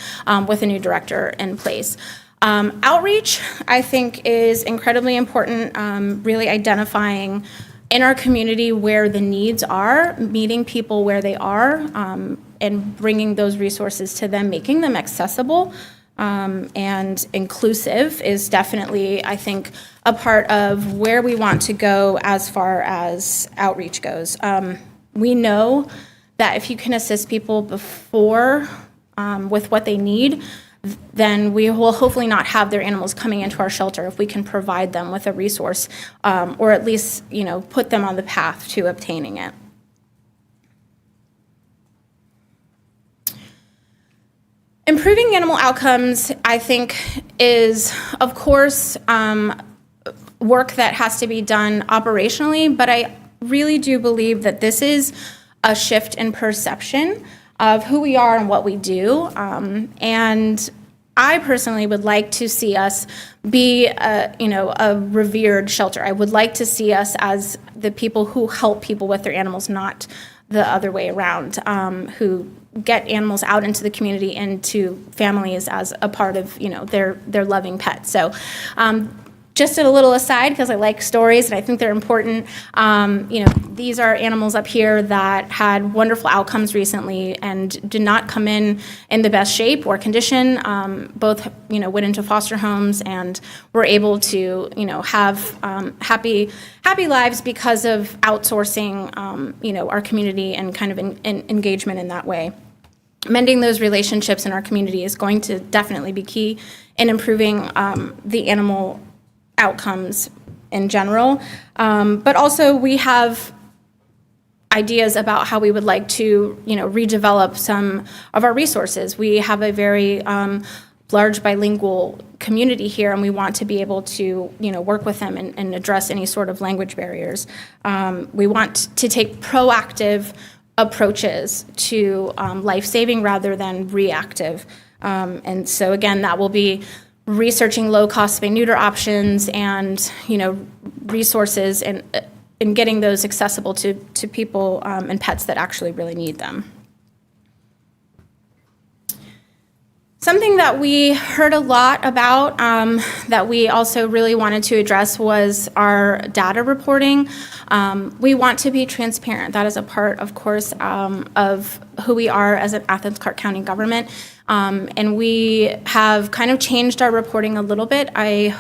with a new director in place. Outreach, I think, is incredibly important, really identifying in our community where the needs are, meeting people where they are, and bringing those resources to them, making them accessible and inclusive is definitely, I think, a part of where we want to go as far as outreach goes. We know that if you can assist people before with what they need, then we will hopefully not have their animals coming into our shelter if we can provide them with a resource or at least, put them on the path to obtaining it. Improving animal outcomes, I think, is, of course, work that has to be done operationally, but I really do believe that this is a shift in perception of who we are and what we do. And I personally would like to see us be a revered shelter. I would like to see us as the people who help people with their animals, not the other way around, who get animals out into the community and to families as a part of their loving pets. So just a little aside, because I like stories and I think they're important, these are animals up here that had wonderful outcomes recently and did not come in the best shape or condition. Both went into foster homes and were able to have happy lives because of outsourcing our community and kind of engagement in that way. Mending those relationships in our community is going to definitely be key in improving the animal outcomes in general. But also we have ideas about how we would like to, redevelop some of our resources. We have a very large bilingual community here, and we want to be able to, work with them and address any sort of language barriers. We want to take proactive approaches to life-saving rather than reactive. And so again, that will be researching low-cost spay-neuter options and, resources and getting those accessible to people and pets that actually really need them. Something that we heard a lot about that we also really wanted to address was our data reporting. We want to be transparent. That is a part, of course, of who we are as an Athens-Clarke County government. And we have kind of changed our reporting a little bit. I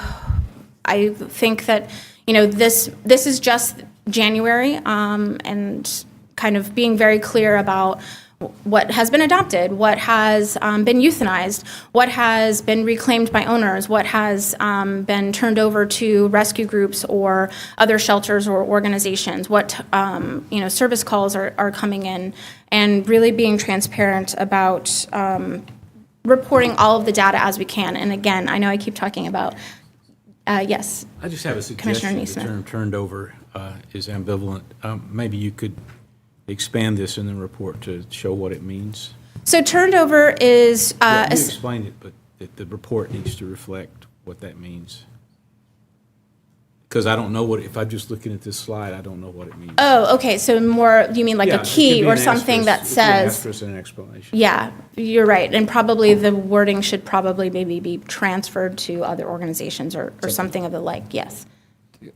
think that, this is just January and kind of being very clear about what has been adopted, what has been euthanized, what has been reclaimed by owners, what has been turned over to rescue groups or other shelters or organizations, what service calls are coming in, and really being transparent about reporting all of the data as we can. And again, I know I keep talking about, yes. I just have a Commissioner suggestion. The Neesmith. term turned over is ambivalent. Maybe you could expand this in the report to show what it means. So turned over is, You explained it, but the report needs to reflect what that means. Because I don't know what, if I'm just looking at this slide, I don't know what it means. Oh, okay, so more, you mean like Yeah, a it could key be or an something that asterisk. It could be an says, asterisk and an explanation. yeah, you're right. And probably the wording should probably maybe be transferred to other organizations or something of the like, yes.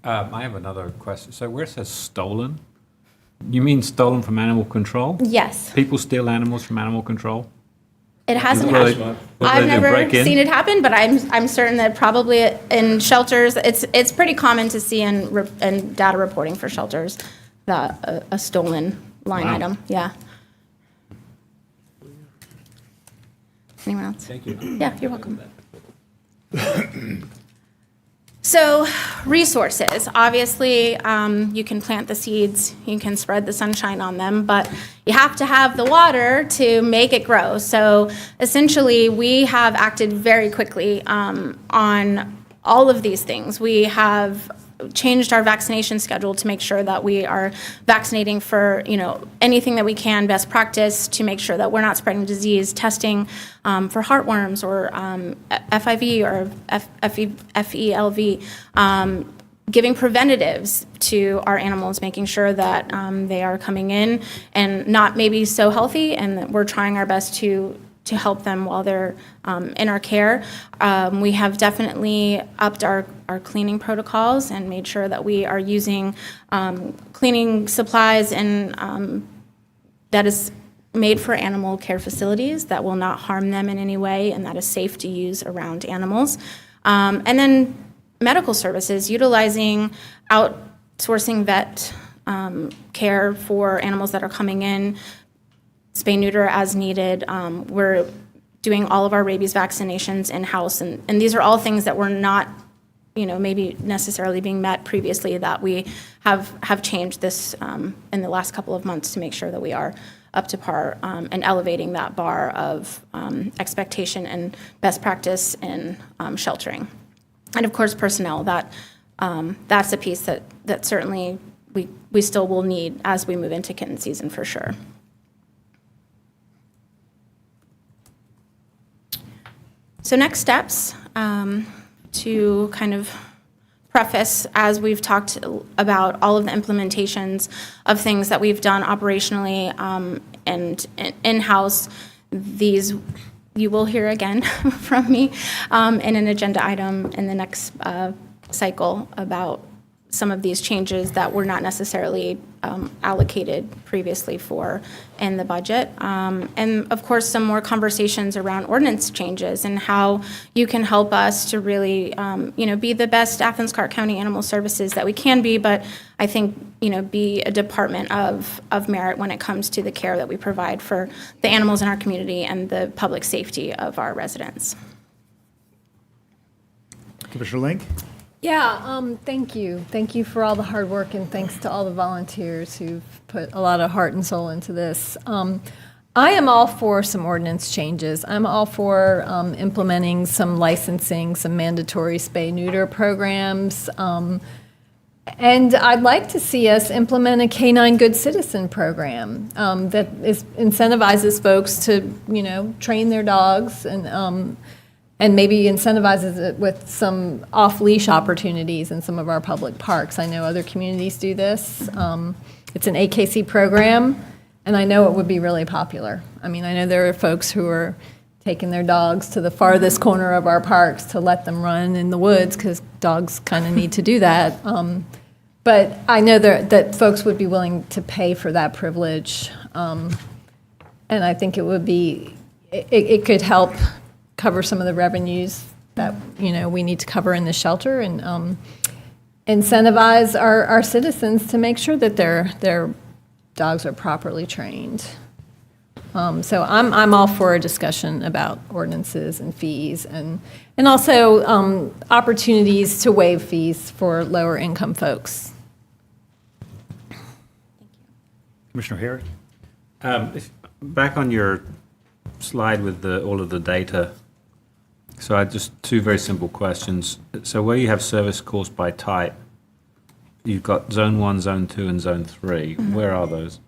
I have another question. So where it says stolen, you mean stolen from animal control? Yes, People steal animals from animal control? it hasn't Will they- happened. will I've they never break in? seen it happen, but I'm certain that probably in shelters, it's pretty common to see in data reporting for shelters that a stolen line Wow. item, yeah. Anyone else? Thank you. Yeah, you're welcome. So, resources. Obviously, you can plant the seeds, you can spread the sunshine on them, but you have to have the water to make it grow. So, essentially, we have acted very quickly on all of these things. We have changed our vaccination schedule to make sure that we are vaccinating for, anything that we can, best practice, to make sure that we're not spreading disease, testing for heartworms or FIV or FELV, giving preventatives to our animals, making sure that they are coming in and not maybe so healthy, and that we're trying our best to help them while they're in our care. We have definitely upped our cleaning protocols and made sure that we are using cleaning supplies and that is made for animal care facilities that will not harm them in any way and that is safe to use around animals. And then medical services, utilizing outsourcing vet care for animals that are coming in, spay neuter as needed. We're doing all of our rabies vaccinations in-house, and these are all things that were not, maybe necessarily being met previously, that we have changed this in the last couple of months to make sure that we are up to par and elevating that bar of expectation and best practice in sheltering. And of course, personnel, that's a piece that certainly we still will need as we move into kitten season for sure. So next steps, to kind of preface, as we've talked about all of the implementations of things that we've done operationally and in-house, these you will hear again from me in an agenda item in the next cycle about some of these changes that were not necessarily allocated previously for in the budget. And of course, some more conversations around ordinance changes and how you can help us to really, be the best Athens-Clarke County Animal Services that we can be, but I think, be a department of merit when it comes to the care that we provide for the animals in our community and the public safety of our residents. Commissioner Link? Yeah, thank you. Thank you for all the hard work, and thanks to all the volunteers who've put a lot of heart and soul into this. I am all for some ordinance changes. I'm all for implementing some licensing, some mandatory spay-neuter programs. And I'd like to see us implement a Canine Good Citizen program that incentivizes folks to, train their dogs and maybe incentivizes it with some off-leash opportunities in some of our public parks. I know other communities do this. It's an AKC program, and I know it would be really popular. I mean, I know there are folks who are taking their dogs to the farthest corner of our parks to let them run in the woods, because dogs kind of need to do that. But I know that folks would be willing to pay for that privilege, and I think it would be, it could help cover some of the revenues that we need to cover in the shelter, and incentivize our citizens to make sure that their dogs are properly trained. So I'm all for a discussion about ordinances and fees, and also opportunities to waive fees for lower income folks. Commissioner Herrick? Back on your slide with all of the data, so I just two very simple questions. So where you have service calls by type, you've got Zone 1, Zone 2, and Zone 3. Where are those?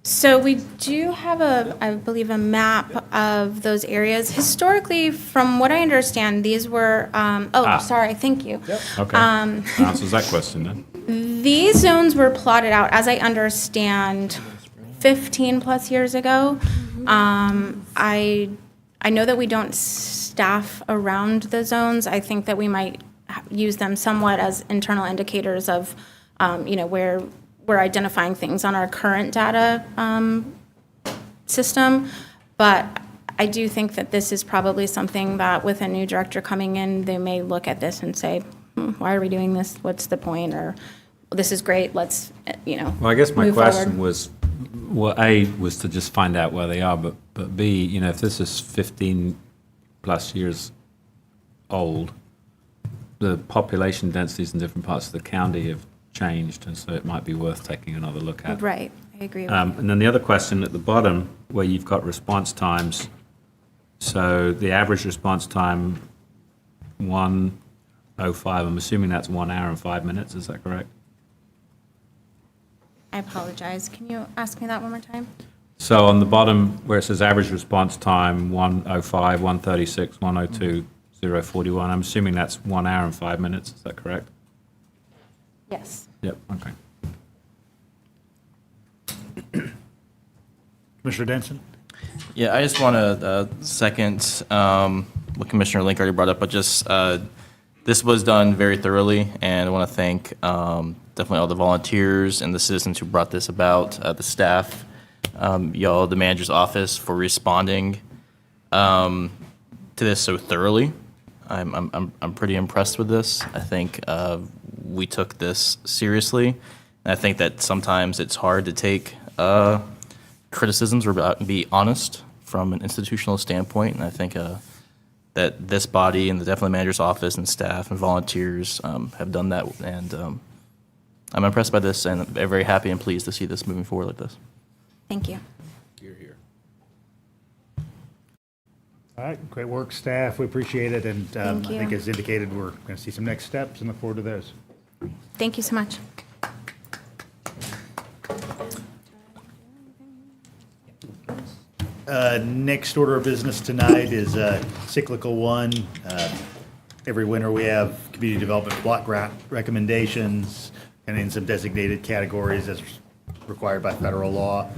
So we do have I believe, a map of those areas. Historically, from what I understand, these were, sorry, thank you. Okay. Answers that question then. These zones were plotted out, as I understand, 15-plus years ago. I know that we don't staff around the zones. I think that we might use them somewhat as internal indicators of, where we're identifying things on our current data system. But I do think that this is probably something that with a new director coming in, they may look at this and say, why are we doing this? What's the point? Or this is great, let's, Well, I guess my move question forward. was, well, A, was to just find out where they are, but B, if this is 15-plus years old, the population densities in different parts of the county have changed, and so it might be worth taking another look at. Right, I agree with And then the other question at the bottom, where you've got response times, so the average response time, 1:05, I'm assuming that's 1 hour and 5 minutes, is that correct? I apologize. Can you ask me that one more time? So on the bottom, where it says average response time, 1:05, 1:36, 1:02, 0:41, I'm assuming that's 1 hour and 5 minutes, is that correct? Yes. Yep, okay. Commissioner Denson? Yeah, I just want to second what Commissioner Link already brought up, but just this was done very thoroughly, and I want to thank definitely all the volunteers and the citizens who brought this about, the staff, y'all, the manager's office for responding to this so thoroughly. I'm pretty impressed with this. I think we took this seriously, and I think that sometimes it's hard to take criticisms or be honest from an institutional standpoint, and I think that this body and the definitely manager's office and staff and volunteers have done that, and I'm impressed by this, and I'm very happy and pleased to see this moving forward like this. Thank you. You're here. All right, great work, staff. We appreciate it, and Thank I think you. as indicated, we're going to see some next steps and look forward to those. Thank you so much. Next order of business tonight is cyclical one. Every winter, we have community development block grant recommendations and in some designated categories as required by federal law.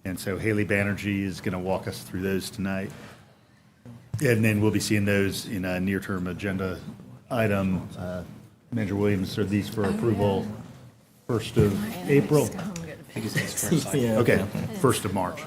And so Haley Banerjee is going to walk us through those tonight. And then we'll be seeing those in a near-term agenda item. Manager Williams, are these for approval 1st of April? Okay, 1st of March.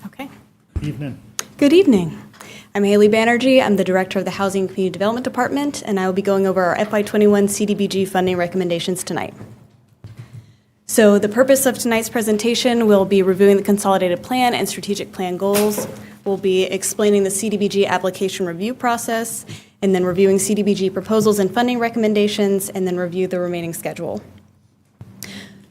Okay. Evening. Good evening. I'm Haley Banerjee. I'm the Director of the Housing and Community Development Department, and I will be going over our FY21 CDBG funding recommendations tonight. So the purpose of tonight's presentation will be reviewing the consolidated plan and strategic plan goals. We'll be explaining the CDBG application review process, and then reviewing CDBG proposals and funding recommendations, and then review the remaining schedule.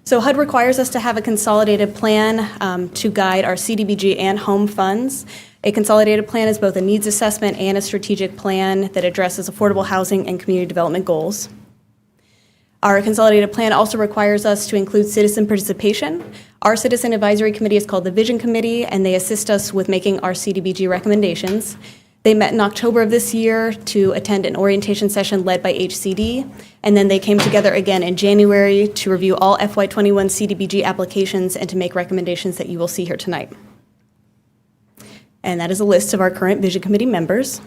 So HUD requires us to have a consolidated plan to guide our CDBG and home funds. A consolidated plan is both a needs assessment and a strategic plan that addresses affordable housing and community development goals. Our consolidated plan also requires us to include citizen participation. Our citizen advisory committee is called the Vision Committee, and they assist us with making our CDBG recommendations. They met in October of this year to attend an orientation session led by HCD, and then they came together again in January to review all FY21 CDBG applications and to make recommendations that you will see here tonight. And that is a list of our current Vision Committee members.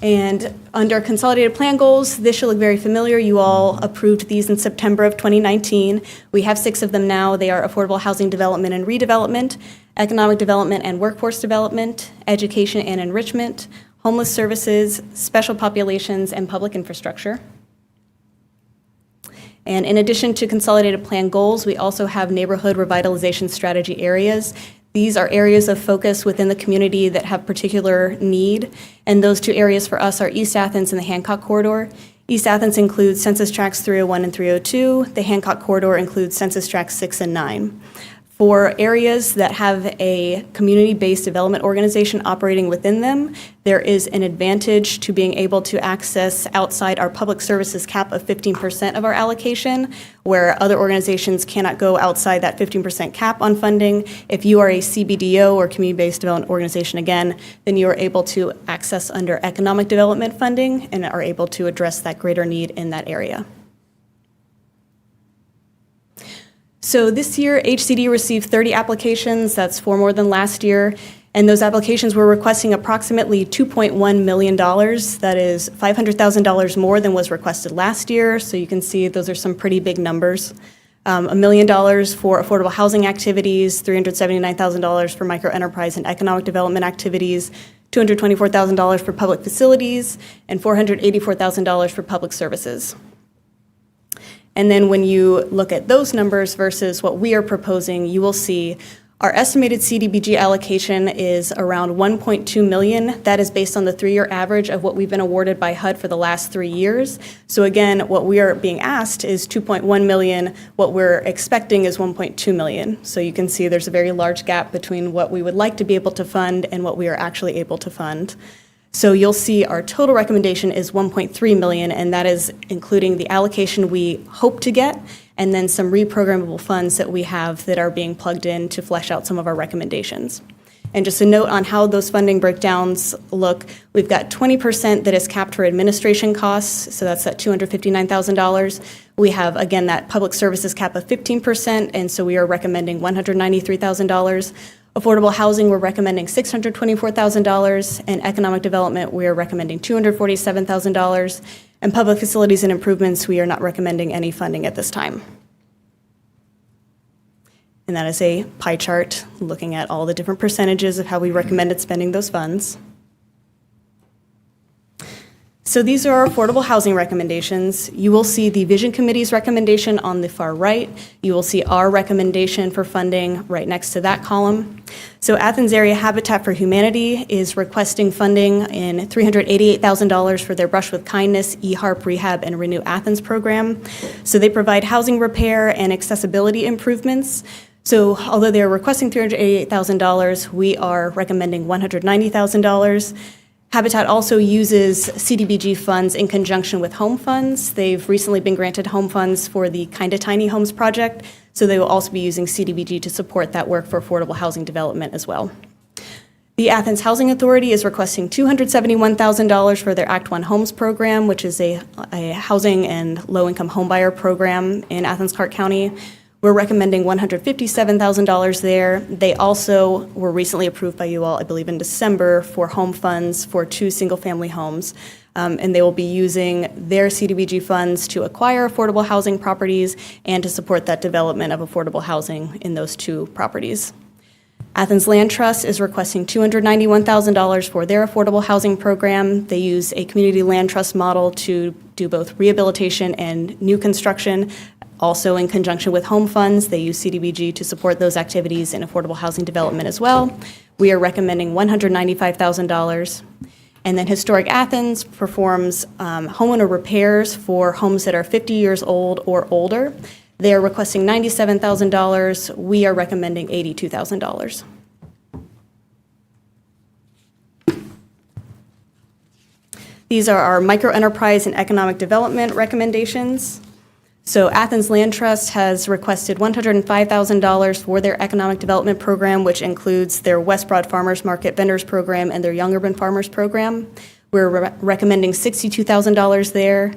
And under consolidated plan goals, this should look very familiar. You all approved these in September of 2019. We have 6 of them now. They are affordable housing development and redevelopment, economic development and workforce development, education and enrichment, homeless services, special populations, and public infrastructure. And in addition to consolidated plan goals, we also have neighborhood revitalization strategy areas. These are areas of focus within the community that have particular need, and those two areas for us are East Athens and the Hancock Corridor. East Athens includes Census Tracts 301 and 302. The Hancock Corridor includes Census Tracts 6 and 9. For areas that have a community-based development organization operating within them, there is an advantage to being able to access outside our public services cap of 15% of our allocation, where other organizations cannot go outside that 15% cap on funding. If you are a CBDO or community-based development organization again, then you are able to access under economic development funding and are able to address that greater need in that area. So this year, HCD received 30 applications. That's 4 more than last year. And those applications were requesting approximately $2.1 million. That is $500,000 more than was requested last year. So you can see those are some pretty big numbers. $1 million for affordable housing activities, $379,000 for microenterprise and economic development activities, $224,000 for public facilities, and $484,000 for public services. And then when you look at those numbers versus what we are proposing, you will see our estimated CDBG allocation is around $1.2 million. That is based on the 3-year average of what we've been awarded by HUD for the last 3 years. So again, what we are being asked is $2.1 million. What we're expecting is $1.2 million. So you can see there's a very large gap between what we would like to be able to fund and what we are actually able to fund. So you'll see our total recommendation is $1.3 million, and that is including the allocation we hope to get, and then some reprogrammable funds that we have that are being plugged in to flesh out some of our recommendations. And just a note on how those funding breakdowns look, we've got 20% that is capped for administration costs, so that's at $259,000. We have, again, that public services cap of 15%, and so we are recommending $193,000. Affordable housing, we're recommending $624,000, and economic development, we are recommending $247,000, and public facilities and improvements, we are not recommending any funding at this time. And that is a pie chart looking at all the different percentages of how we recommended spending those funds. So these are our affordable housing recommendations. You will see the Vision Committee's recommendation on the far right. You will see our recommendation for funding right next to that column. So Athens Area Habitat for Humanity is requesting funding in $388,000 for their Brush with Kindness, eHARP Rehab, and Renew Athens program. So they provide housing repair and accessibility improvements. So although they're requesting $388,000, we are recommending $190,000. Habitat also uses CDBG funds in conjunction with home funds. They've recently been granted home funds for the Kinda Tiny Homes project, so they will also be using CDBG to support that work for affordable housing development as well. The Athens Housing Authority is requesting $271,000 for their Act 1 Homes program, which is a housing and low-income homebuyer program in Athens-Clarke County. We're recommending $157,000 there. They also were recently approved by you all, I believe in December, for home funds for 2 single-family homes. And they will be using their CDBG funds to acquire affordable housing properties and to support that development of affordable housing in those 2 properties. Athens Land Trust is requesting $291,000 for their affordable housing program. They use a community land trust model to do both rehabilitation and new construction. Also, in conjunction with home funds, they use CDBG to support those activities in affordable housing development as well. We are recommending $195,000. And then Historic Athens performs homeowner repairs for homes that are 50 years old or older. They are requesting $97,000. We are recommending $82,000. These are our microenterprise and economic development recommendations. So Athens Land Trust has requested $105,000 for their economic development program, which includes their West Broad Farmers Market Vendors Program and their Young Urban Farmers Program. We're recommending $62,000 there.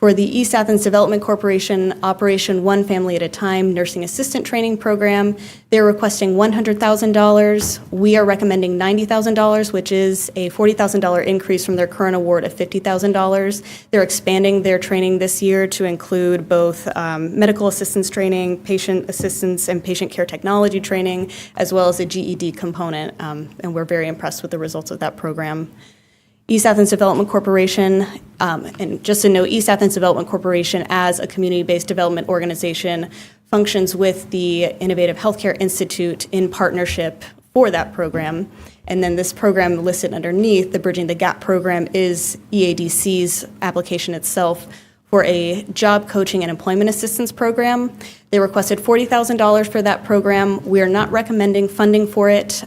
For the East Athens Development Corporation Operation One Family at a Time Nursing Assistant Training Program, they're requesting $100,000. We are recommending $90,000, which is a $40,000 increase from their current award of $50,000. They're expanding their training this year to include both medical assistance training, patient assistance, and patient care technology training, as well as a GED component, and we're very impressed with the results of that program. East Athens Development Corporation, and just to note, East Athens Development Corporation as a community-based development organization functions with the Innovative Healthcare Institute in partnership for that program. And then this program listed underneath, the Bridging the Gap program, is EADC's application itself for a job coaching and employment assistance program. They requested $40,000 for that program. We are not recommending funding for it.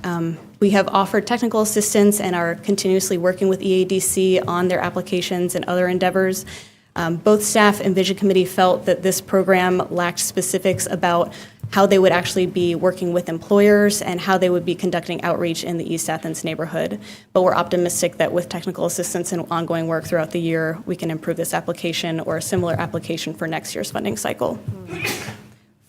We have offered technical assistance and are continuously working with EADC on their applications and other endeavors. Both staff and Vision Committee felt that this program lacked specifics about how they would actually be working with employers and how they would be conducting outreach in the East Athens neighborhood. But we're optimistic that with technical assistance and ongoing work throughout the year, we can improve this application or a similar application for next year's funding cycle.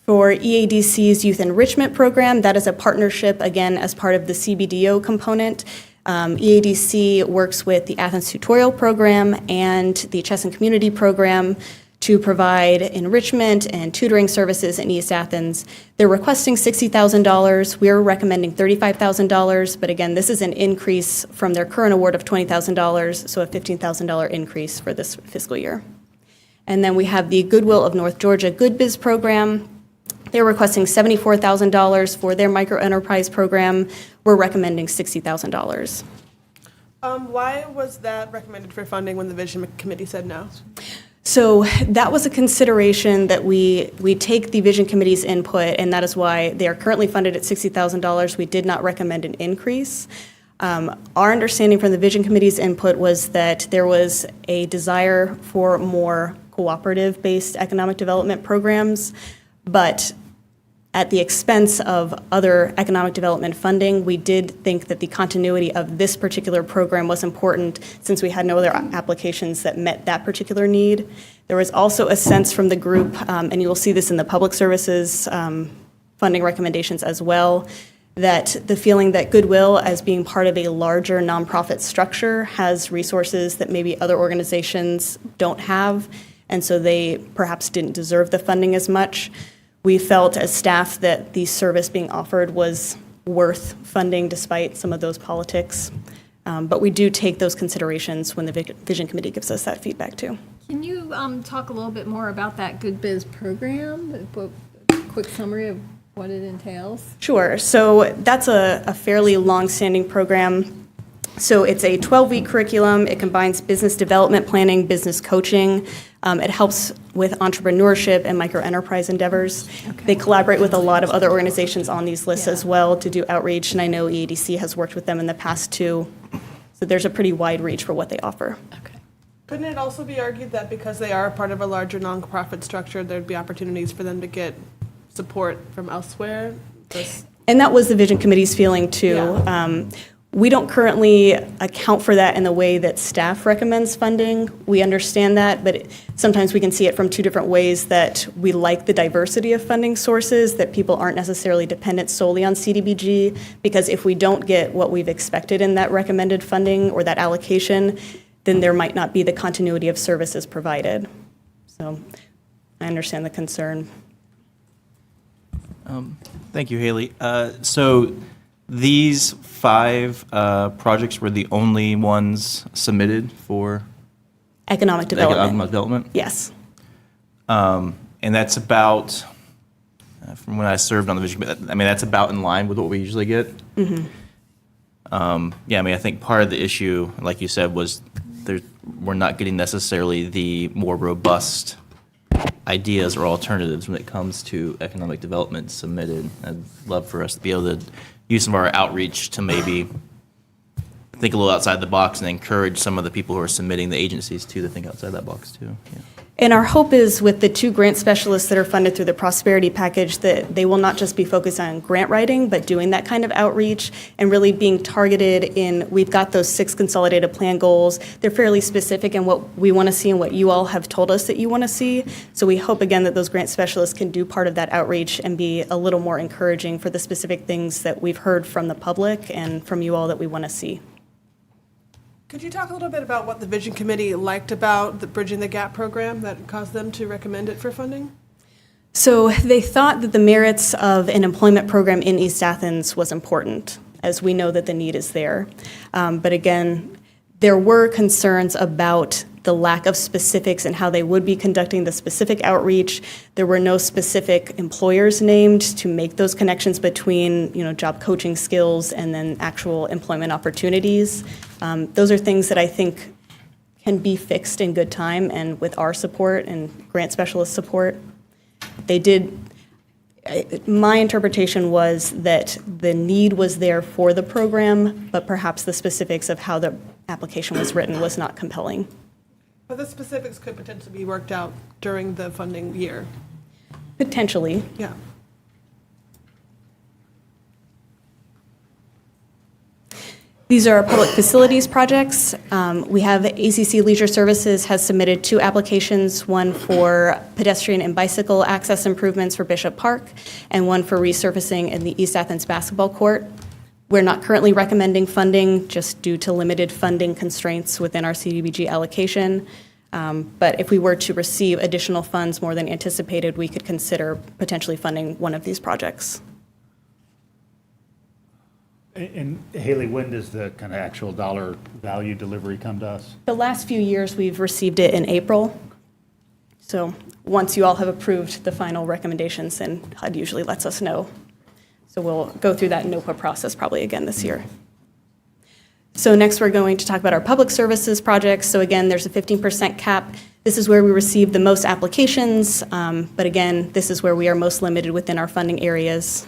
For EADC's Youth Enrichment Program, that is a partnership, again, as part of the CBDO component. EADC works with the Athens Tutorial Program and the Chesson Community Program to provide enrichment and tutoring services in East Athens. They're requesting $60,000. We're recommending $35,000, but again, this is an increase from their current award of $20,000, so a $15,000 increase for this fiscal year. And then we have the Goodwill of North Georgia Good Biz Program. They're requesting $74,000 for their microenterprise program. We're recommending $60,000. Why was that recommended for funding when the Vision Committee said no? So that was a consideration that we take the Vision Committee's input, and that is why they are currently funded at $60,000. We did not recommend an increase. Our understanding from the Vision Committee's input was that there was a desire for more cooperative-based economic development programs, but at the expense of other economic development funding. We did think that the continuity of this particular program was important since we had no other applications that met that particular need. There was also a sense from the group, and you will see this in the public services funding recommendations as well, that the feeling that Goodwill, as being part of a larger nonprofit structure, has resources that maybe other organizations don't have, and so they perhaps didn't deserve the funding as much. We felt as staff that the service being offered was worth funding despite some of those politics. But we do take those considerations when the Vision Committee gives us that feedback too. Can you talk a little bit more about that Good Biz program? A quick summary of what it entails? Sure. So that's a fairly long-standing program. So it's a 12-week curriculum. It combines business development planning, business coaching. It helps with entrepreneurship and microenterprise endeavors. Okay. They collaborate with a lot of other organizations on these lists as well to do outreach, and I know EADC has worked with them in the past too. So there's a pretty wide reach for what they offer. Okay. Couldn't it also be argued that because they are part of a larger nonprofit structure, there'd be opportunities for them to get support from elsewhere? And that was the Vision Committee's feeling too. Yeah. We don't currently account for that in the way that staff recommends funding. We understand that, but sometimes we can see it from two different ways, that we like the diversity of funding sources, that people aren't necessarily dependent solely on CDBG, because if we don't get what we've expected in that recommended funding or that allocation, then there might not be the continuity of services provided. So I understand the concern. Thank you, Haley. So these 5 projects were the only ones submitted for Economic development. economic development? Yes. And that's about, from when I served on the Vision Committee, I mean, that's about in line with what we usually get. Yeah, I mean, I think part of the issue, like you said, was we're not getting necessarily the more robust ideas or alternatives when it comes to economic development submitted. I'd love for us to be able to use some of our outreach to maybe think a little outside the box and encourage some of the people who are submitting, the agencies too, to think outside that box too. Yeah. And our hope is with the 2 grant specialists that are funded through the Prosperity Package that they will not just be focused on grant writing, but doing that kind of outreach and really being targeted in, we've got those 6 consolidated plan goals. They're fairly specific in what we want to see and what you all have told us that you want to see. So we hope again that those grant specialists can do part of that outreach and be a little more encouraging for the specific things that we've heard from the public and from you all that we want to see. Could you talk a little bit about what the Vision Committee liked about the Bridging the Gap program that caused them to recommend it for funding? So they thought that the merits of an employment program in East Athens was important, as we know that the need is there. But again, There were concerns about the lack of specifics and how they would be conducting the specific outreach. There were no specific employers named to make those connections between, job coaching skills and then actual employment opportunities. Those are things that I think can be fixed in good time and with our support and grant specialist support. My interpretation was that the need was there for the program, but perhaps the specifics of how the application was written was not compelling. But the specifics could potentially be worked out during the funding year. Potentially. Yeah. These are our public facilities projects. We have ACC Leisure Services has submitted 2 applications, one for pedestrian and bicycle access improvements for Bishop Park, and one for resurfacing in the East Athens basketball court. We're not currently recommending funding just due to limited funding constraints within our CDBG allocation. But if we were to receive additional funds more than anticipated, we could consider potentially funding one of these projects. And Haley, when does the kind of actual dollar value delivery come to us? The last few years, we've received it in April. So once you all have approved the final recommendations, then HUD usually lets us know. So we'll go through that NOPA process probably again this year. So next, we're going to talk about our public services projects. So again, there's a 15% cap. This is where we receive the most applications, but again, this is where we are most limited within our funding areas.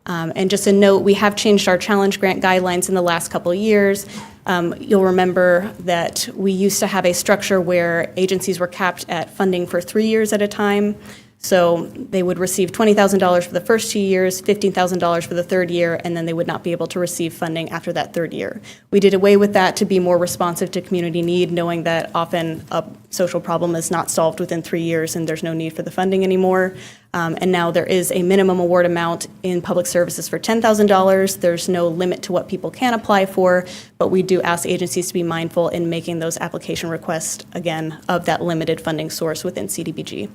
And just a note, we have changed our challenge grant guidelines in the last couple of years. You'll remember that we used to have a structure where agencies were capped at funding for 3 years at a time. So they would receive $20,000 for the first 2 years, $15,000 for the third year, and then they would not be able to receive funding after that third year. We did away with that to be more responsive to community need, knowing that often a social problem is not solved within 3 years and there's no need for the funding anymore. And now there is a minimum award amount in public services for $10,000. There's no limit to what people can apply for, but we do ask agencies to be mindful in making those application requests, again, of that limited funding source within CDBG.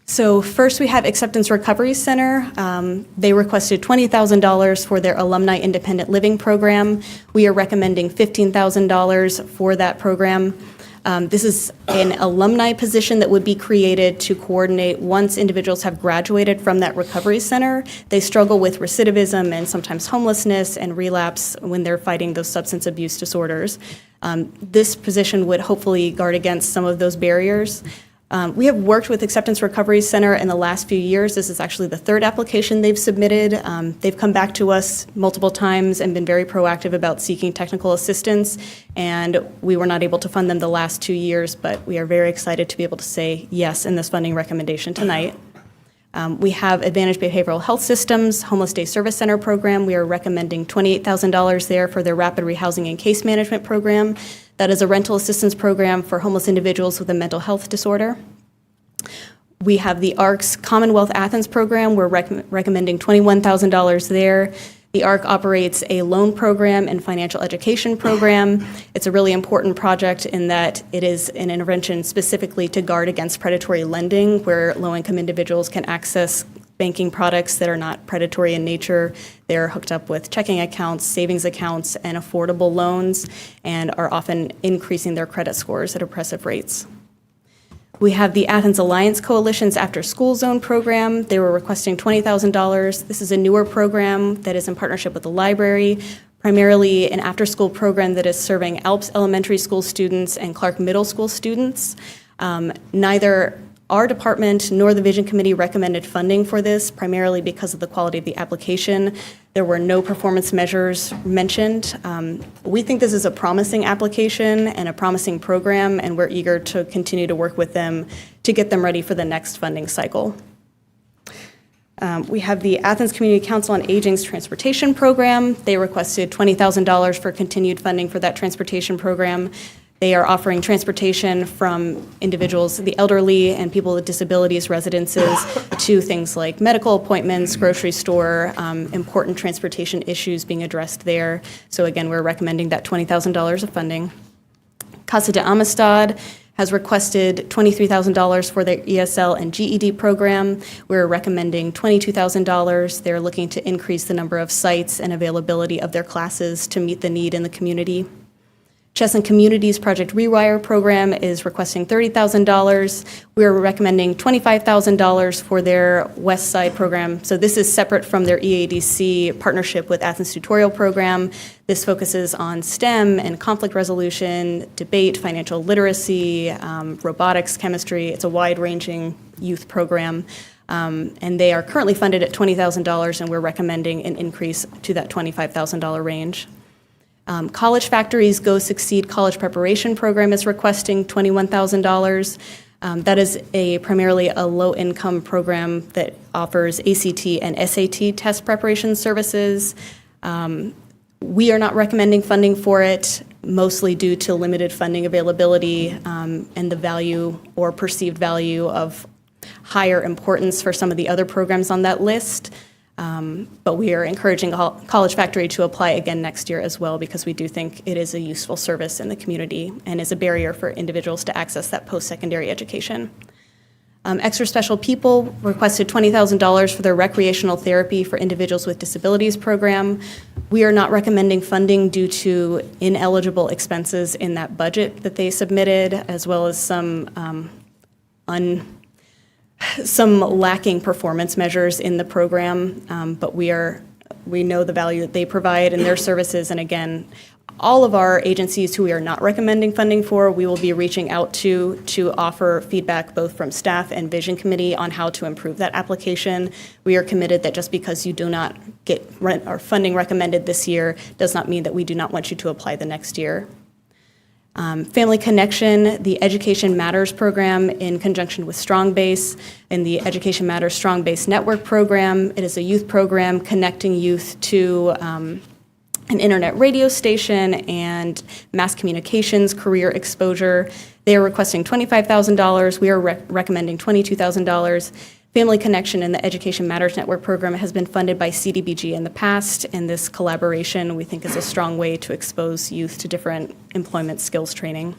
So first, we have Acceptance Recovery Center. They requested $20,000 for their Alumni Independent Living Program. We are recommending $15,000 for that program. This is an alumni position that would be created to coordinate once individuals have graduated from that recovery center. They struggle with recidivism and sometimes homelessness and relapse when they're fighting those substance abuse disorders. This position would hopefully guard against some of those barriers. We have worked with Acceptance Recovery Center in the last few years. This is actually the third application they've submitted. They've come back to us multiple times and been very proactive about seeking technical assistance, and we were not able to fund them the last 2 years, but we are very excited to be able to say yes in this funding recommendation tonight. We have Advantage Behavioral Health Systems Homeless Day Service Center program. We are recommending $28,000 there for their Rapid Rehousing and Case Management program. That is a rental assistance program for homeless individuals with a mental health disorder. We have the ARC's Commonwealth Athens program. We're recommending $21,000 there. The ARC operates a loan program and financial education program. It's a really important project in that it is an intervention specifically to guard against predatory lending, where low-income individuals can access banking products that are not predatory in nature. They're hooked up with checking accounts, savings accounts, and affordable loans, and are often increasing their credit scores at oppressive rates. We have the Athens Alliance Coalition's After School Zone program. They were requesting $20,000. This is a newer program that is in partnership with the library, primarily an after-school program that is serving Alps Elementary School students and Clarke Middle School students. Neither our department nor the Vision Committee recommended funding for this, primarily because of the quality of the application. There were no performance measures mentioned. We think this is a promising application and a promising program, and we're eager to continue to work with them to get them ready for the next funding cycle. We have the Athens Community Council on Aging's transportation program. They requested $20,000 for continued funding for that transportation program. They are offering transportation from individuals, the elderly and people with disabilities residences, to things like medical appointments, grocery store, important transportation issues being addressed there. So again, we're recommending that $20,000 of funding. Casa de Amistad has requested $23,000 for their ESL and GED program. We're recommending $22,000. They're looking to increase the number of sites and availability of their classes to meet the need in the community. Chestnut Communities Project Rewire program is requesting $30,000. We're recommending $25,000 for their West Side program. So this is separate from their EADC partnership with Athens Tutorial Program. This focuses on STEM and conflict resolution, debate, financial literacy, robotics, chemistry. It's a wide-ranging youth program. And they are currently funded at $20,000, and we're recommending an increase to that $25,000 range. College Factory's Go Succeed College Preparation Program is requesting $21,000. That is primarily a low-income program that offers ACT and SAT test preparation services. We are not recommending funding for it, mostly due to limited funding availability and the value or perceived value of higher importance for some of the other programs on that list. But we are encouraging College Factory to apply again next year as well, because we do think it is a useful service in the community and is a barrier for individuals to access that post-secondary education. Extra Special People requested $20,000 for their recreational therapy for individuals with disabilities program. We are not recommending funding due to ineligible expenses in that budget that they submitted, as well as some lacking performance measures in the program, but we know the value that they provide in their services. And again, all of our agencies who we are not recommending funding for, we will be reaching out to offer feedback both from staff and Vision Committee on how to improve that application. We are committed that just because you do not get rent or funding recommended this year does not mean that we do not want you to apply the next year. Family Connection, the Education Matters program in conjunction with Strong Base, and the Education Matters Strong Base Network program. It is a youth program connecting youth to an internet radio station and mass communications career exposure. They are requesting $25,000. We are recommending $22,000. Family Connection and the Education Matters Network program has been funded by CDBG in the past, and this collaboration we think is a strong way to expose youth to different employment skills training.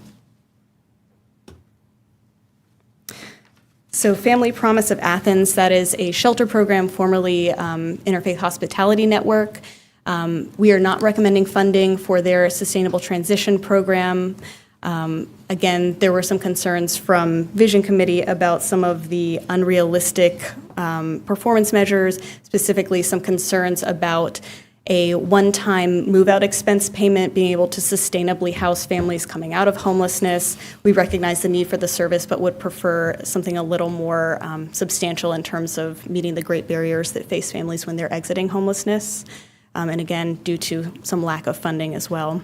So Family Promise of Athens, that is a shelter program, formerly Interfaith Hospitality Network. We are not recommending funding for their Sustainable Transition program. Again, there were some concerns from Vision Committee about some of the unrealistic performance measures, specifically some concerns about a one-time move-out expense payment being able to sustainably house families coming out of homelessness. We recognize the need for the service, but would prefer something a little more substantial in terms of meeting the great barriers that face families when they're exiting homelessness. And again, due to some lack of funding as well.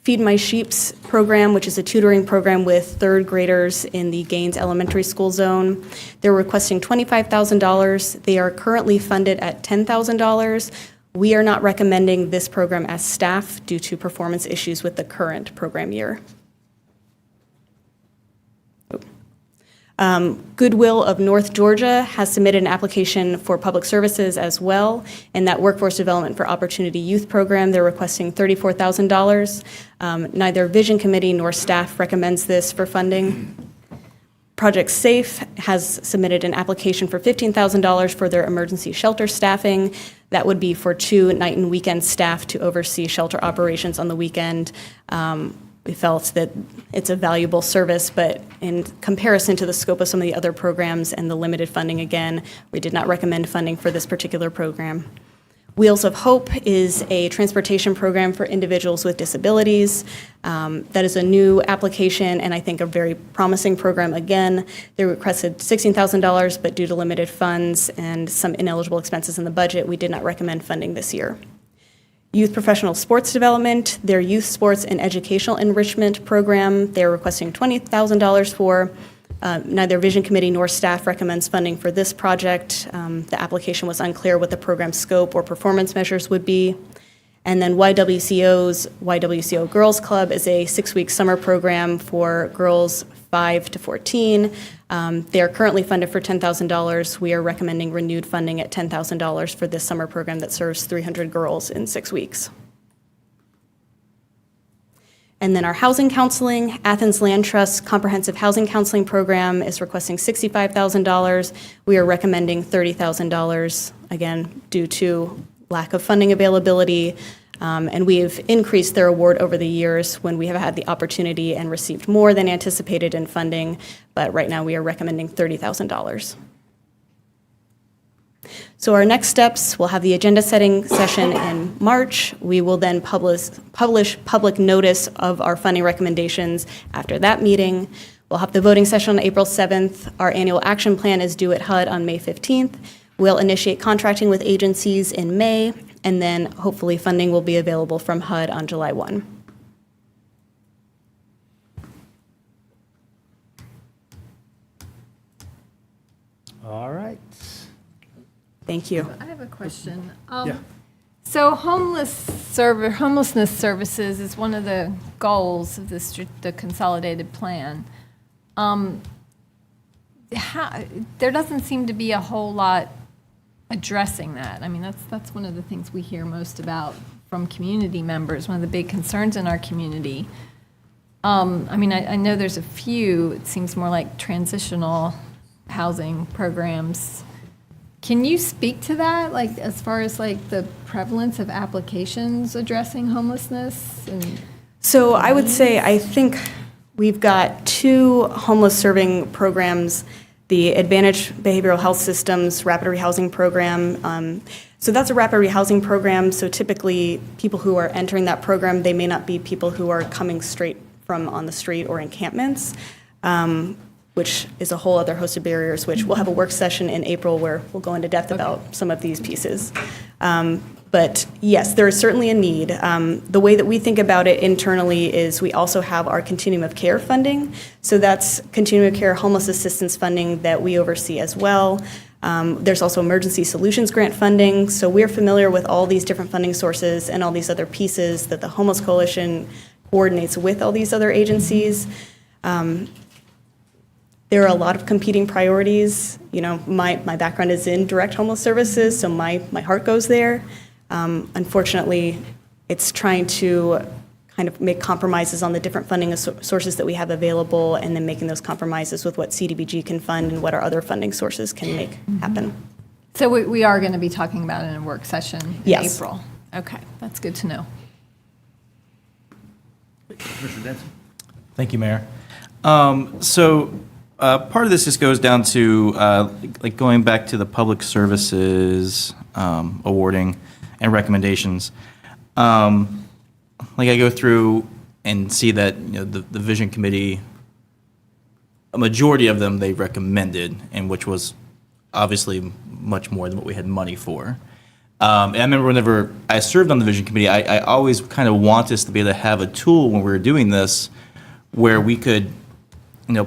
Feed My Sheep's program, which is a tutoring program with third graders in the Gaines Elementary School zone. They're requesting $25,000. They are currently funded at $10,000. We are not recommending this program as staff due to performance issues with the current program year. Goodwill of North Georgia has submitted an application for public services as well, and that Workforce Development for Opportunity Youth program, they're requesting $34,000. Neither Vision Committee nor staff recommends this for funding. Project SAFE has submitted an application for $15,000 for their emergency shelter staffing. That would be for 2 night and weekend staff to oversee shelter operations on the weekend. We felt that it's a valuable service, but in comparison to the scope of some of the other programs and the limited funding, again, we did not recommend funding for this particular program. Wheels of Hope is a transportation program for individuals with disabilities. That is a new application and I think a very promising program. Again, they requested $16,000, but due to limited funds and some ineligible expenses in the budget, we did not recommend funding this year. Youth Professional Sports Development, their Youth Sports and Educational Enrichment Program, they're requesting $20,000 for. Neither Vision Committee nor staff recommends funding for this project. The application was unclear what the program scope or performance measures would be. And then YWCO's YWCO Girls Club is a 6-week summer program for girls 5 to 14. They are currently funded for $10,000. We are recommending renewed funding at $10,000 for this summer program that serves 300 girls in 6 weeks. And then our housing counseling, Athens Land Trust Comprehensive Housing Counseling Program is requesting $65,000. We are recommending $30,000, again, due to lack of funding availability. And we have increased their award over the years when we have had the opportunity and received more than anticipated in funding. But right now, we are recommending $30,000. So our next steps, we'll have the agenda setting session in March. We will then publish public notice of our funding recommendations after that meeting. We'll have the voting session on April 7th. Our annual action plan is due at HUD on May 15th. We'll initiate contracting with agencies in May, and then hopefully funding will be available from HUD on July 1. All right. Thank you. I have a question. Yeah. So homelessness services is one of the goals of the consolidated plan. There doesn't seem to be a whole lot addressing that. I mean, that's one of the things we hear most about from community members, one of the big concerns in our community. I mean, I know there's a few, it seems more like transitional housing programs. Can you speak to that, like, as far as, like, the prevalence of applications addressing homelessness? So I would say, I think we've got 2 homeless serving programs, the Advantage Behavioral Health Systems Rapid Rehousing Program. So that's a rapid rehousing program, so typically people who are entering that program, they may not be people who are coming straight from on the street or encampments, which is a whole other host of barriers, which we'll have a work session in April where we'll go into depth about some of these pieces. But yes, there is certainly a need. The way that we think about it internally is we also have our continuum of care funding. So that's continuum of care homeless assistance funding that we oversee as well. There's also emergency solutions grant funding. So we're familiar with all these different funding sources and all these other pieces that the Homeless Coalition coordinates with all these other agencies. There are a lot of competing priorities. You know, my background is in direct homeless services, so my heart goes there. Unfortunately, it's trying to kind of make compromises on the different funding sources that we have available and then making those compromises with what CDBG can fund and what our other funding sources can make happen. So we are going to be talking about it in a work session in Yes. April. Okay, that's good to know. Commissioner Denson? Thank you, Mayor. Part of this just goes down to like going back to the public services awarding and recommendations. Like I go through and see that the Vision Committee, a majority of them they recommended, and which was obviously much more than what we had money for. And I remember whenever I served on the Vision Committee, I always kind of want us to be able to have a tool when we were doing this where we could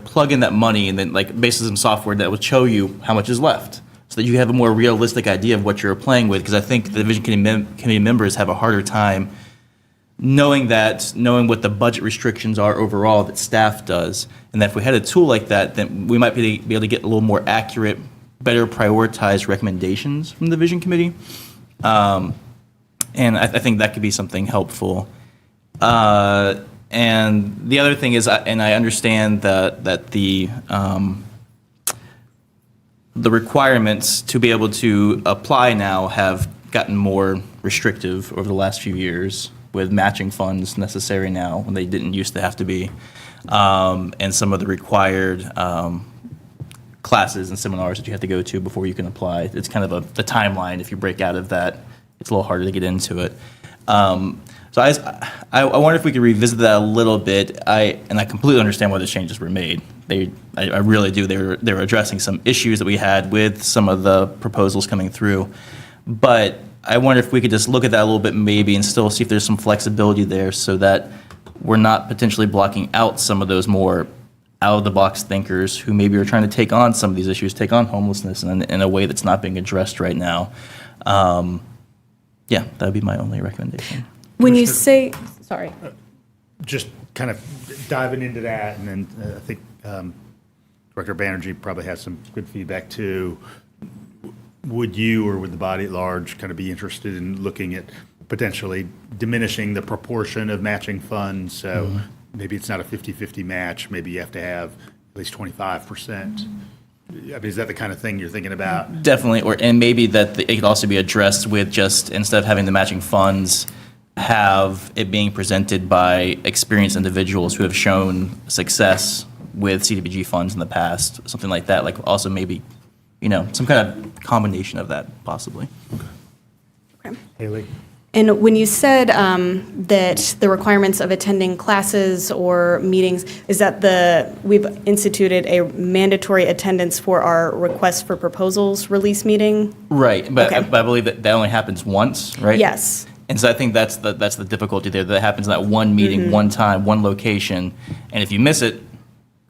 plug in that money and then like basically some software that would show you how much is left so that you have a more realistic idea of what you're playing with. Because I think the Vision Committee members have a harder time knowing what the budget restrictions are overall that staff does. And that if we had a tool like that, then we might be able to get a little more accurate, better prioritized recommendations from the Vision Committee. And I think that could be something helpful. And the other thing is, and I understand that the requirements to be able to apply now have gotten more restrictive over the last few years with matching funds necessary now when they didn't used to have to be, and some of the required classes and seminars that you have to go to before you can apply. It's kind of the timeline. If you break out of that, it's a little harder to get into it. So I wonder if we could revisit that a little bit. I completely understand why the changes were made. I really do. They were addressing some issues that we had with some of the proposals coming through. But I wonder if we could just look at that a little bit maybe and still see if there's some flexibility there so that we're not potentially blocking out some of those more out-of-the-box thinkers who maybe are trying to take on some of these issues, take on homelessness in a way that's not being addressed right now. Yeah, that would be my only recommendation. When you say, sorry. Just kind of diving into that, and then I think Director Banerjee probably has some good feedback too. Would you or would the body at large kind of be interested in looking at potentially diminishing the proportion of matching funds. So maybe it's not a 50-50 match. Maybe you have to have at least 25%. I mean, is that the kind of thing you're thinking about? Definitely, and maybe that it could also be addressed with just, instead of having the matching funds, have it being presented by experienced individuals who have shown success with CDBG funds in the past, something like that, like also maybe, some kind of combination of that, possibly. Haley? And when you said that the requirements of attending classes or meetings, is that we've instituted a mandatory attendance for our request for proposals release meeting? Right, but Okay. I believe that only happens once, right? Yes. And so I think that's the difficulty there. That happens in that one meeting, one time, one location, and if you miss it,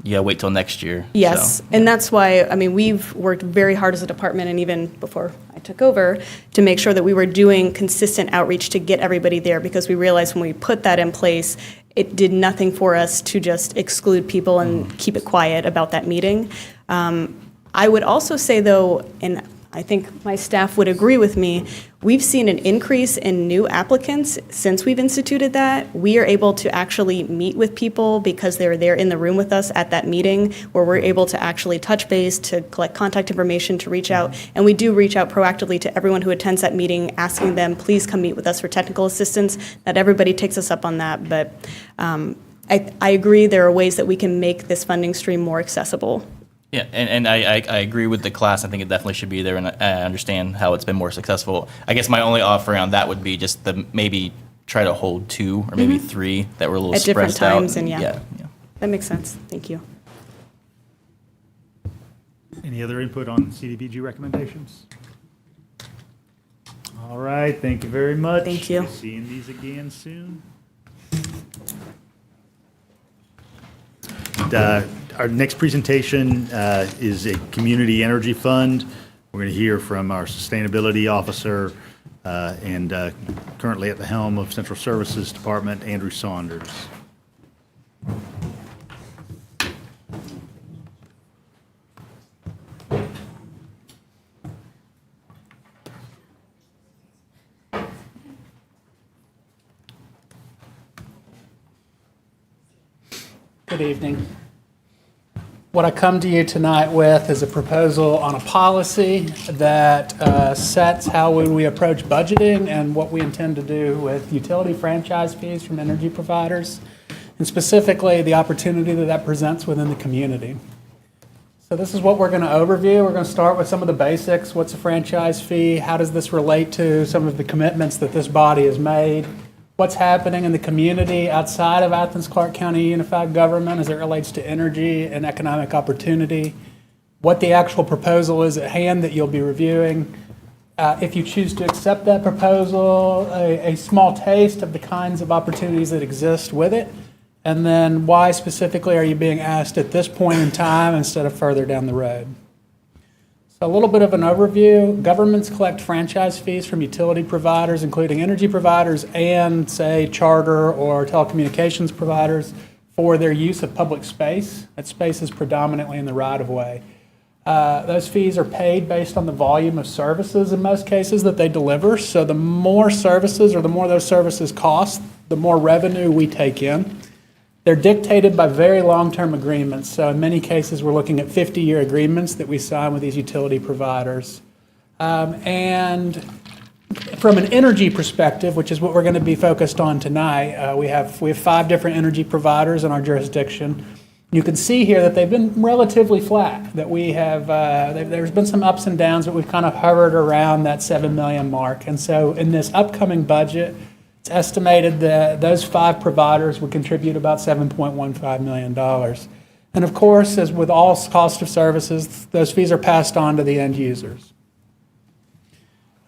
you gotta wait till next year. Yes, So, and that's why, I mean, we've worked very hard as a department, and even before I took over, to make sure that we were doing consistent outreach to get everybody there, because we realized when we put that in place, it did nothing for us to just exclude people and keep it quiet about that meeting. I would also say, though, and I think my staff would agree with me, we've seen an increase in new applicants since we've instituted that. We are able to actually meet with people because they're there in the room with us at that meeting, where we're able to actually touch base, to collect contact information, to reach out. And we do reach out proactively to everyone who attends that meeting, asking them, please come meet with us for technical assistance. Not everybody takes us up on that, but I agree there are ways that we can make this funding stream more accessible. Yeah, and I agree with the class. I think it definitely should be there, and I understand how it's been more successful. I guess my only offer on that would be just maybe try to hold 2 or maybe 3 that were a little At different spread out. times, and yeah. Yeah. That makes sense. Thank you. Any other input on CDBG recommendations? All right, thank you very much. Thank you. Seeing these again soon. And, our next presentation is a community energy fund. We're going to hear from our sustainability officer and currently at the helm of Central Services Department, Andrew Saunders. Good evening. What I come to you tonight with is a proposal on a policy that sets how we approach budgeting and what we intend to do with utility franchise fees from energy providers, and specifically the opportunity that presents within the community. So this is what we're going to overview. We're going to start with some of the basics. What's a franchise fee? How does this relate to some of the commitments that this body has made? What's happening in the community outside of Athens-Clarke County Unified Government as it relates to energy and economic opportunity, what the actual proposal is at hand that you'll be reviewing. If you choose to accept that proposal, a small taste of the kinds of opportunities that exist with it, and then why specifically are you being asked at this point in time instead of further down the road. So a little bit of an overview. Governments collect franchise fees from utility providers, including energy providers and, say, charter or telecommunications providers, for their use of public space. That space is predominantly in the right-of-way. Those fees are paid based on the volume of services in most cases that they deliver. So the more services or the more those services cost, the more revenue we take in. They're dictated by very long-term agreements. So in many cases, we're looking at 50-year agreements that we sign with these utility providers. And from an energy perspective, which is what we're going to be focused on tonight, we have 5 different energy providers in our jurisdiction. You can see here that they've been relatively flat, that we have, there's been some ups and downs, but we've kind of hovered around that 7 million mark. And so in this upcoming budget, it's estimated that those 5 providers would contribute about $7.15 million. And of course, as with all cost of services, those fees are passed on to the end users.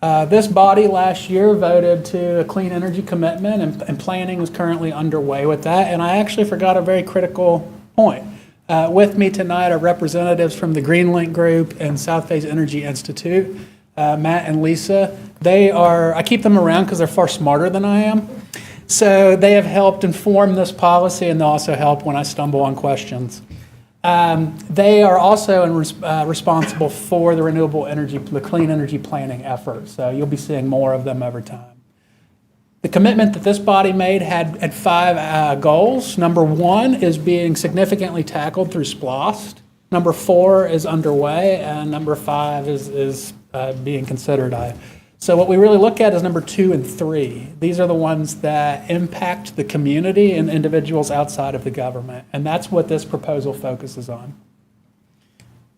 This body last year voted to a clean energy commitment, and planning is currently underway with that. And I actually forgot a very critical point. With me tonight are representatives from the GreenLink Group and South Phase Energy Institute, Matt and Lisa. I keep them around because they're far smarter than I am. So they have helped inform this policy, and they'll also help when I stumble on questions. They are also responsible for the renewable energy, the clean energy planning effort. So you'll be seeing more of them over time. The commitment that this body made had 5 goals. Number 1 is being significantly tackled through SPLOST. Number 4 is underway, and number 5 is being considered. So what we really look at is number 2 and 3. These are the ones that impact the community and individuals outside of the government, and that's what this proposal focuses on.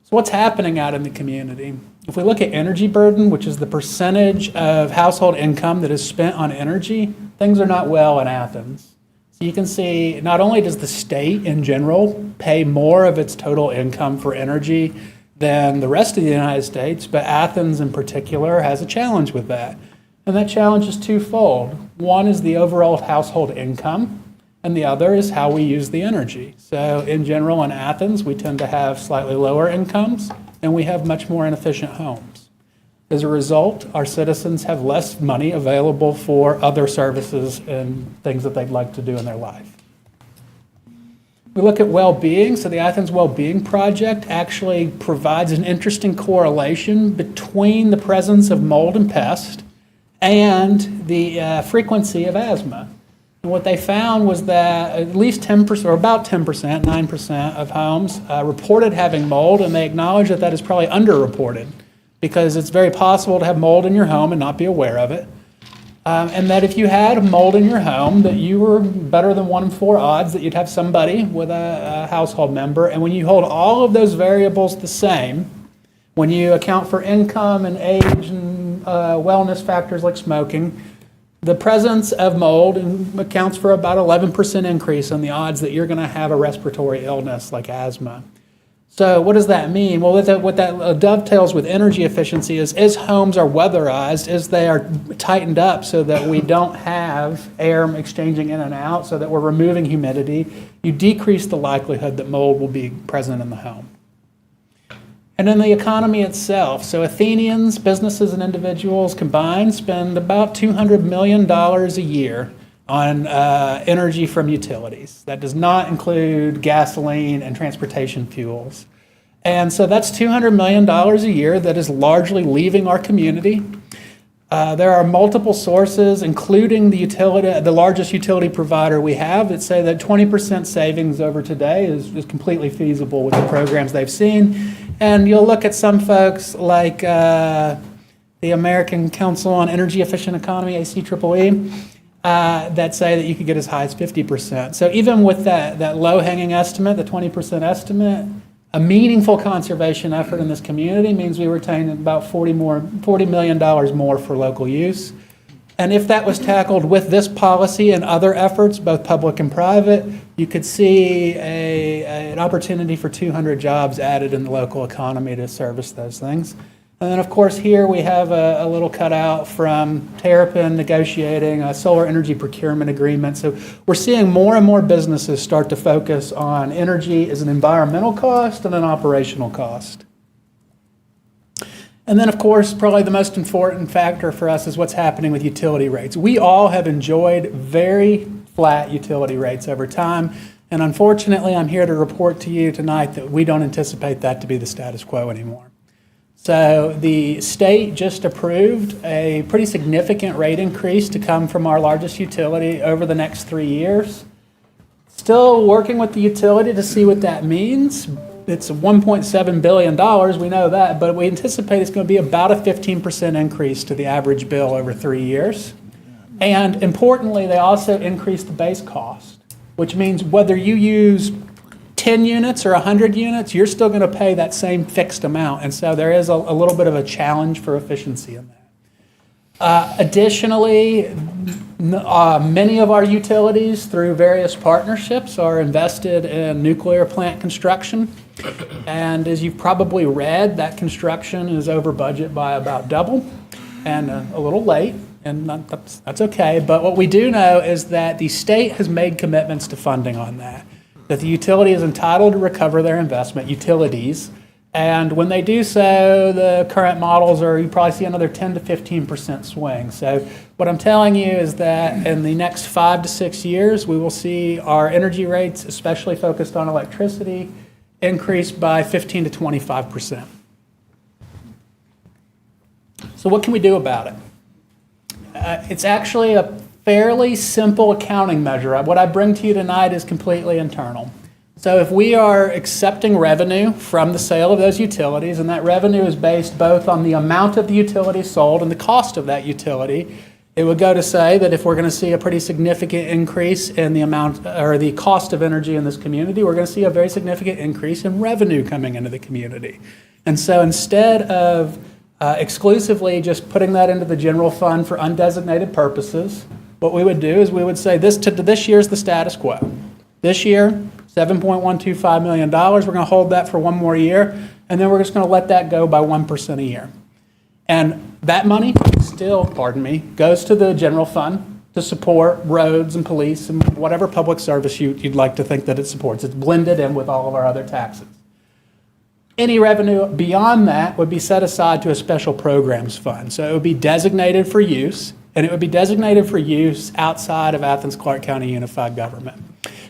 So what's happening out in the community? If we look at energy burden, which is the percentage of household income that is spent on energy, things are not well in Athens. So you can see not only does the state in general pay more of its total income for energy than the rest of the United States, but Athens in particular has a challenge with that. And that challenge is twofold. One is the overall household income, and the other is how we use the energy. So in general, in Athens, we tend to have slightly lower incomes, and we have much more inefficient homes. As a result, our citizens have less money available for other services and things that they'd like to do in their life. We look at well-being. So the Athens Well-Being Project actually provides an interesting correlation between the presence of mold and pest and the frequency of asthma. And what they found was that at least 10%, or about 10%, 9% of homes reported having mold, and they acknowledge that that is probably underreported because it's very possible to have mold in your home and not be aware of it. And that if you had mold in your home, that you were better than 1 in 4 odds that you'd have somebody with a household member. And when you hold all of those variables the same, when you account for income and age and wellness factors like smoking, the presence of mold accounts for about 11% increase in the odds that you're going to have a respiratory illness like asthma. So what does that mean? Well, what that dovetails with energy efficiency is as homes are weatherized, as they are tightened up so that we don't have air exchanging in and out, so that we're removing humidity, you decrease the likelihood that mold will be present in the home. And then the economy itself. So Athenians, businesses, and individuals combined spend about $200 million a year on energy from utilities. That does not include gasoline and transportation fuels. And so that's $200 million a year that is largely leaving our community. There are multiple sources, including the largest utility provider we have, that say that 20% savings over today is completely feasible with the programs they've seen. And you'll look at some folks like the American Council on Energy Efficient Economy, ACEEE, that say that you could get as high as 50%. So even with that low-hanging estimate, the 20% estimate, a meaningful conservation effort in this community means we retain about $40 million more for local use. And if that was tackled with this policy and other efforts, both public and private, you could see an opportunity for 200 jobs added in the local economy to service those things. And then, of course, here we have a little cutout from Terrapin negotiating a solar energy procurement agreement. So we're seeing more and more businesses start to focus on energy as an environmental cost and an operational cost. And then, of course, probably the most important factor for us is what's happening with utility rates. We all have enjoyed very flat utility rates over time. And unfortunately, I'm here to report to you tonight that we don't anticipate that to be the status quo anymore. So the state just approved a pretty significant rate increase to come from our largest utility over the next 3 years. Still working with the utility to see what that means. It's $1.7 billion, we know that, but we anticipate it's going to be about a 15% increase to the average bill over 3 years. And importantly, they also increased the base cost, which means whether you use 10 units or 100 units, you're still going to pay that same fixed amount. And so there is a little bit of a challenge for efficiency in that. Additionally, many of our utilities, through various partnerships, are invested in nuclear plant construction. And as you've probably read, that construction is over budget by about double and a little late. And that's okay. But what we do know is that the state has made commitments to funding on that the utility is entitled to recover their investment, utilities. And when they do so, the current models are, you probably see another 10 to 15% swing. So what I'm telling you is that in the next 5 to 6 years, we will see our energy rates, especially focused on electricity, increase by 15 to 25%. So what can we do about it? It's actually a fairly simple accounting measure. What I bring to you tonight is completely internal. So if we are accepting revenue from the sale of those utilities, and that revenue is based both on the amount of the utility sold and the cost of that utility, it would go to say that if we're going to see a pretty significant increase in the amount or the cost of energy in this community, we're going to see a very significant increase in revenue coming into the community. And so instead of exclusively just putting that into the general fund for undesignated purposes, what we would do is we would say this year is the status quo. This year, $7.125 million. We're going to hold that for one more year, and then we're just going to let that go by 1% a year. And that money still, goes to the general fund to support roads and police and whatever public service you'd like to think that it supports. It's blended in with all of our other taxes. Any revenue beyond that would be set aside to a special programs fund. So it would be designated for use, and it would be designated for use outside of Athens-Clarke County Unified Government.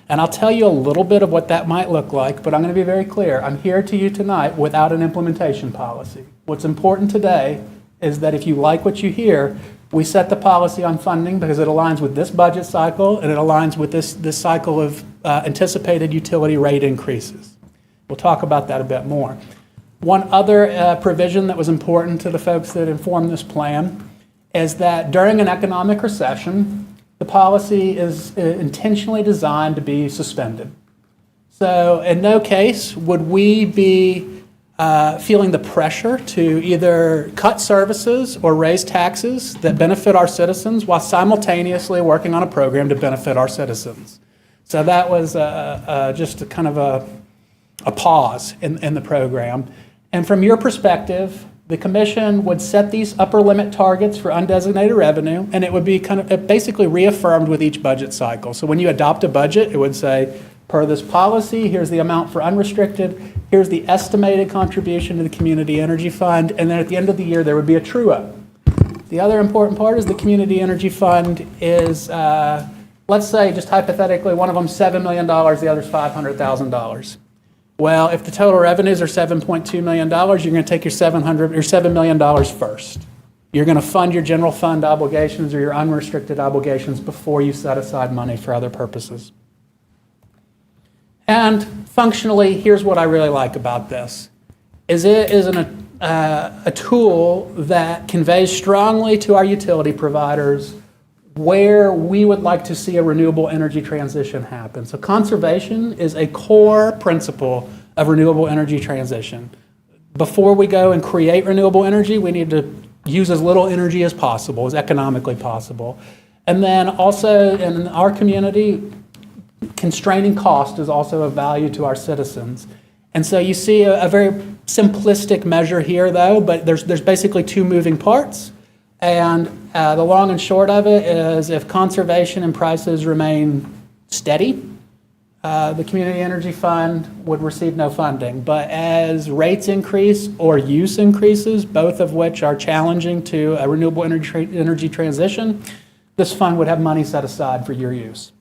And I'll tell you a little bit of what that might look like, but I'm going to be very clear. I'm here to you tonight without an implementation policy. What's important today is that if you like what you hear, we set the policy on funding because it aligns with this budget cycle and it aligns with this cycle of anticipated utility rate increases. We'll talk about that a bit more. One other provision that was important to the folks that informed this plan is that during an economic recession, the policy is intentionally designed to be suspended. So in no case would we be feeling the pressure to either cut services or raise taxes that benefit our citizens while simultaneously working on a program to benefit our citizens. So that was just a kind of a pause in the program. And from your perspective, the commission would set these upper limit targets for undesignated revenue, and it would be kind of basically reaffirmed with each budget cycle. So when you adopt a budget, it would say, per this policy, here's the amount for unrestricted, here's the estimated contribution to the Community Energy Fund, and then at the end of the year, there would be a true-up. The other important part is the Community Energy Fund is, let's say, just hypothetically, one of them $7 million, the other's $500,000. Well, if the total revenues are $7.2 million, you're going to take your $7 million first. You're going to fund your general fund obligations or your unrestricted obligations before you set aside money for other purposes. And functionally, here's what I really like about this, is it is a tool that conveys strongly to our utility providers where we would like to see a renewable energy transition happen. So conservation is a core principle of renewable energy transition. Before we go and create renewable energy, we need to use as little energy as possible, as economically possible. And then also in our community, constraining cost is also of value to our citizens. And so you see a very simplistic measure here, though, but there's basically two moving parts. And the long and short of it is if conservation and prices remain steady, the Community Energy Fund would receive no funding. But as rates increase or use increases, both of which are challenging to a renewable energy transition, this fund would have money set aside for your use.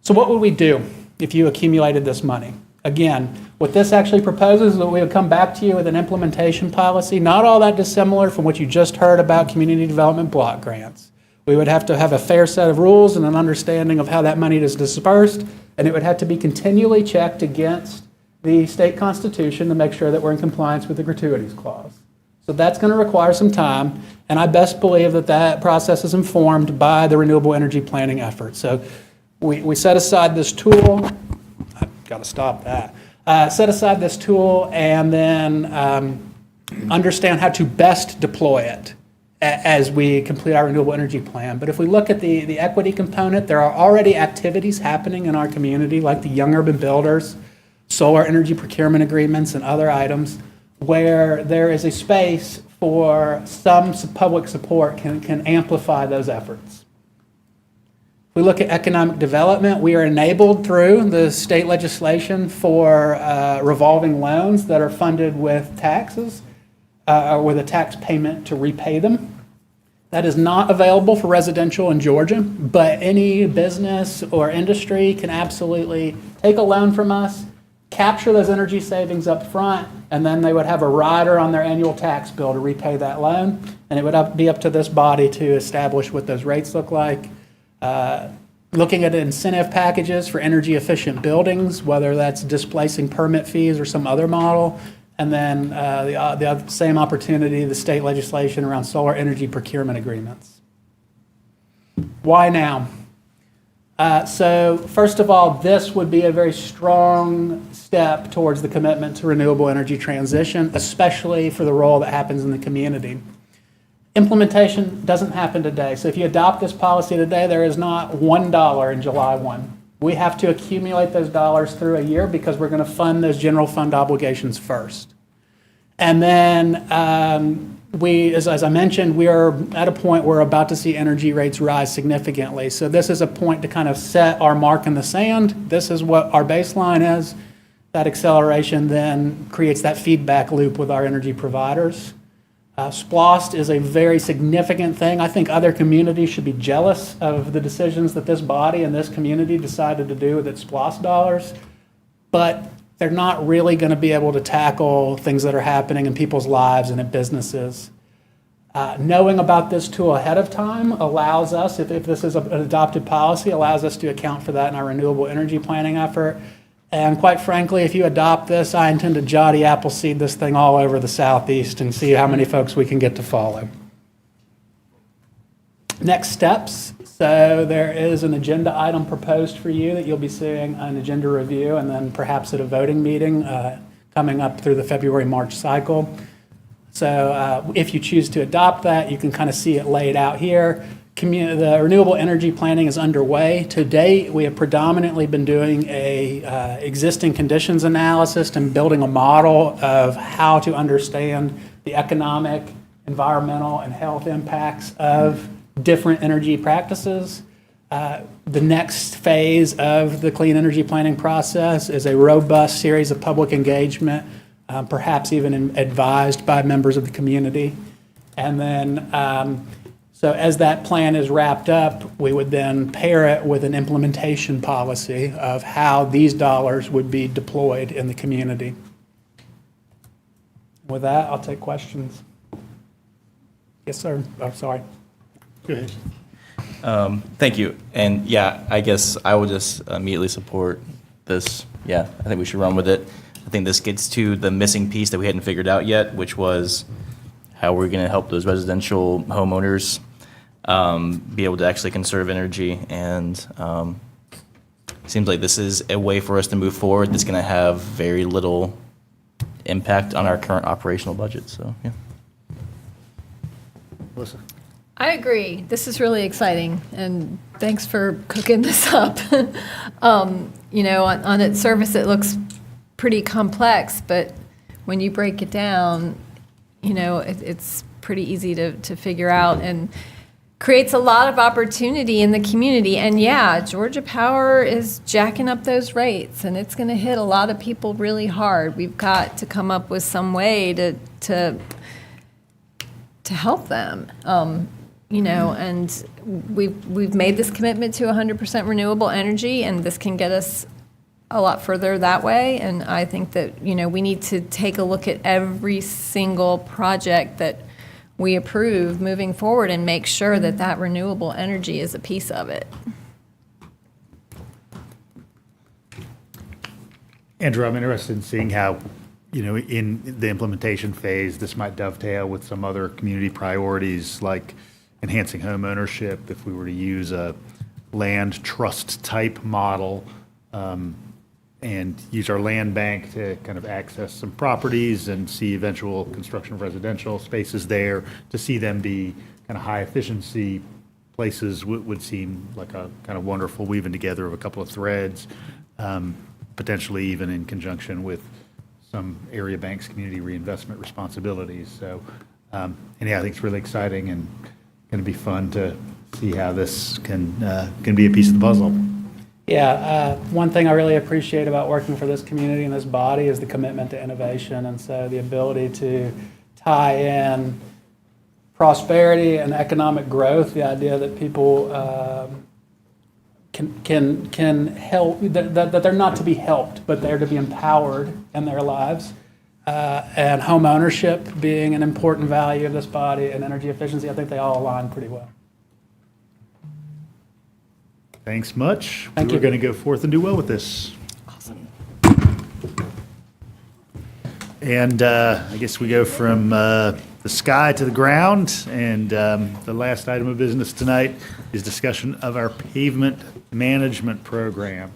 So what would we do if you accumulated this money? Again, what this actually proposes is that we would come back to you with an implementation policy, not all that dissimilar from what you just heard about community development block grants. We would have to have a fair set of rules and an understanding of how that money is dispersed, and it would have to be continually checked against the state constitution to make sure that we're in compliance with the gratuities clause. So that's going to require some time, and I best believe that that process is informed by the renewable energy planning effort. So we set aside this tool. I've got to stop that. Set aside this tool and then understand how to best deploy it as we complete our renewable energy plan. But if we look at the equity component, there are already activities happening in our community like the Young Urban Builders, solar energy procurement agreements, and other items where there is a space for some public support can amplify those efforts. We look at economic development. We are enabled through the state legislation for revolving loans that are funded with taxes or with a tax payment to repay them. That is not available for residential in Georgia, but any business or industry can absolutely take a loan from us, capture those energy savings up front, and then they would have a rider on their annual tax bill to repay that loan, and it would be up to this body to establish what those rates look like. Looking at incentive packages for energy efficient buildings, whether that's displacing permit fees or some other model, and then the same opportunity, the state legislation around solar energy procurement agreements. Why now? So first of all, this would be a very strong step towards the commitment to renewable energy transition, especially for the role that happens in the community. Implementation doesn't happen today. So if you adopt this policy today, there is not $1 in July 1. We have to accumulate those dollars through a year because we're going to fund those general fund obligations first. And then as I mentioned, we are at a point where we're about to see energy rates rise significantly. So this is a point to kind of set our mark in the sand. This is what our baseline is. That acceleration then creates that feedback loop with our energy providers. SPLOST is a very significant thing. I think other communities should be jealous of the decisions that this body and this community decided to do with its SPLOST dollars, but they're not really going to be able to tackle things that are happening in people's lives and in businesses. Knowing about this tool ahead of time allows us, if this is an adopted policy, allows us to account for that in our renewable energy planning effort. And quite frankly, if you adopt this, I intend to Jotty Appleseed this thing all over the Southeast and see how many folks we can get to follow. Next steps. So there is an agenda item proposed for you that you'll be seeing an agenda review and then perhaps at a voting meeting coming up through the February-March cycle. So if you choose to adopt that, you can kind of see it laid out here. The renewable energy planning is underway. To date, we have predominantly been doing a existing conditions analysis and building a model of how to understand the economic, environmental, and health impacts of different energy practices. The next phase of the clean energy planning process is a robust series of public engagement, perhaps even advised by members of the community. And then so as that plan is wrapped up, we would then pair it with an implementation policy of how these dollars would be deployed in the community. With that, I'll take questions. Yes, sir. Oh, sorry. Go ahead. Thank you. And yeah, I guess I will just immediately support this. Yeah, I think we should run with it. I think this gets to the missing piece that we hadn't figured out yet, which was how we're going to help those residential homeowners be able to actually conserve energy. And it seems like this is a way for us to move forward that's going to have very little impact on our current operational budget. So, yeah. Melissa? I agree. This is really exciting, and thanks for cooking this up. You know, on its surface, it looks pretty complex, but when you break it down, you know, it's pretty easy to figure out and creates a lot of opportunity in the community. And yeah, Georgia Power is jacking up those rates, and it's going to hit a lot of people really hard. We've got to come up with some way to help them. You know, and we've made this commitment to 100% renewable energy, and this can get us a lot further that way. And I think that, you know, we need to take a look at every single project that we approve moving forward and make sure that that renewable energy is a piece of it. Andrew, I'm interested in seeing how, you know, in the implementation phase, this might dovetail with some other community priorities like enhancing home ownership, if we were to use a land trust type model and use our land bank to kind of access some properties and see eventual construction of residential spaces there, to see them be kind of high efficiency places would seem like a kind of wonderful weaving together of a couple of threads, potentially even in conjunction with some area banks' community reinvestment responsibilities. So, and yeah, I think it's really exciting and going to be fun to see how this can be a piece of the puzzle. Yeah, one thing I really appreciate about working for this community and this body is the commitment to innovation, and so the ability to tie in prosperity and economic growth, the idea that people can help, that they're not to be helped, but they're to be empowered in their lives. And home ownership being an important value of this body, and energy efficiency, I think they all align pretty well. Thanks much. Thank We're you. going to go forth and do well with this. And I guess we go from the sky to the ground. And the last item of business tonight is discussion of our pavement management program.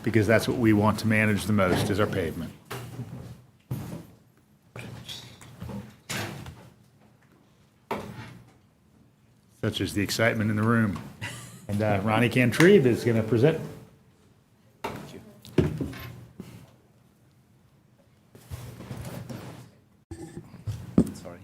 Because that's what we want to manage the most, is our pavement. Such is the excitement in the room. And Ronnie Cantreve is going to present. Sorry.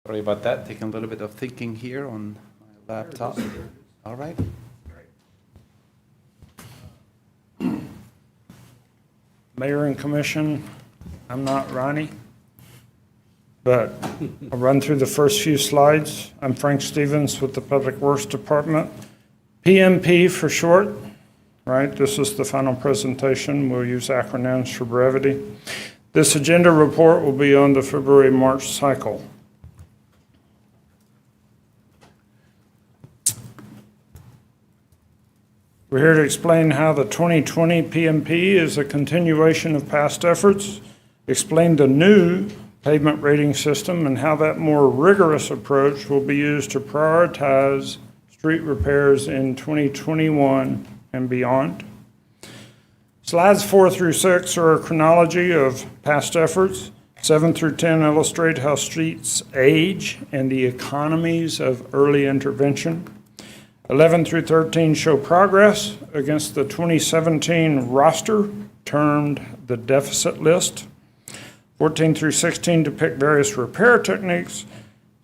Sorry about that. Taking a little bit of thinking here on my laptop. All right. Mayor and Commission, I'm not Ronnie, but I'll run through the first few slides. I'm Frank Stevens with the Public Works Department. PMP for short, right? This is the final presentation. We'll use acronyms for brevity. This agenda report will be on the February-March cycle. We're here to explain how the 2020 PMP is a continuation of past efforts, explain the new pavement rating system and how that more rigorous approach will be used to prioritize street repairs in 2021 and beyond. Slides 4 through 6 are a chronology of past efforts. 7 through 10 illustrate how streets age and the economies of early intervention. 11 through 13 show progress against the 2017 roster termed the deficit list. 14 through 16 depict various repair techniques.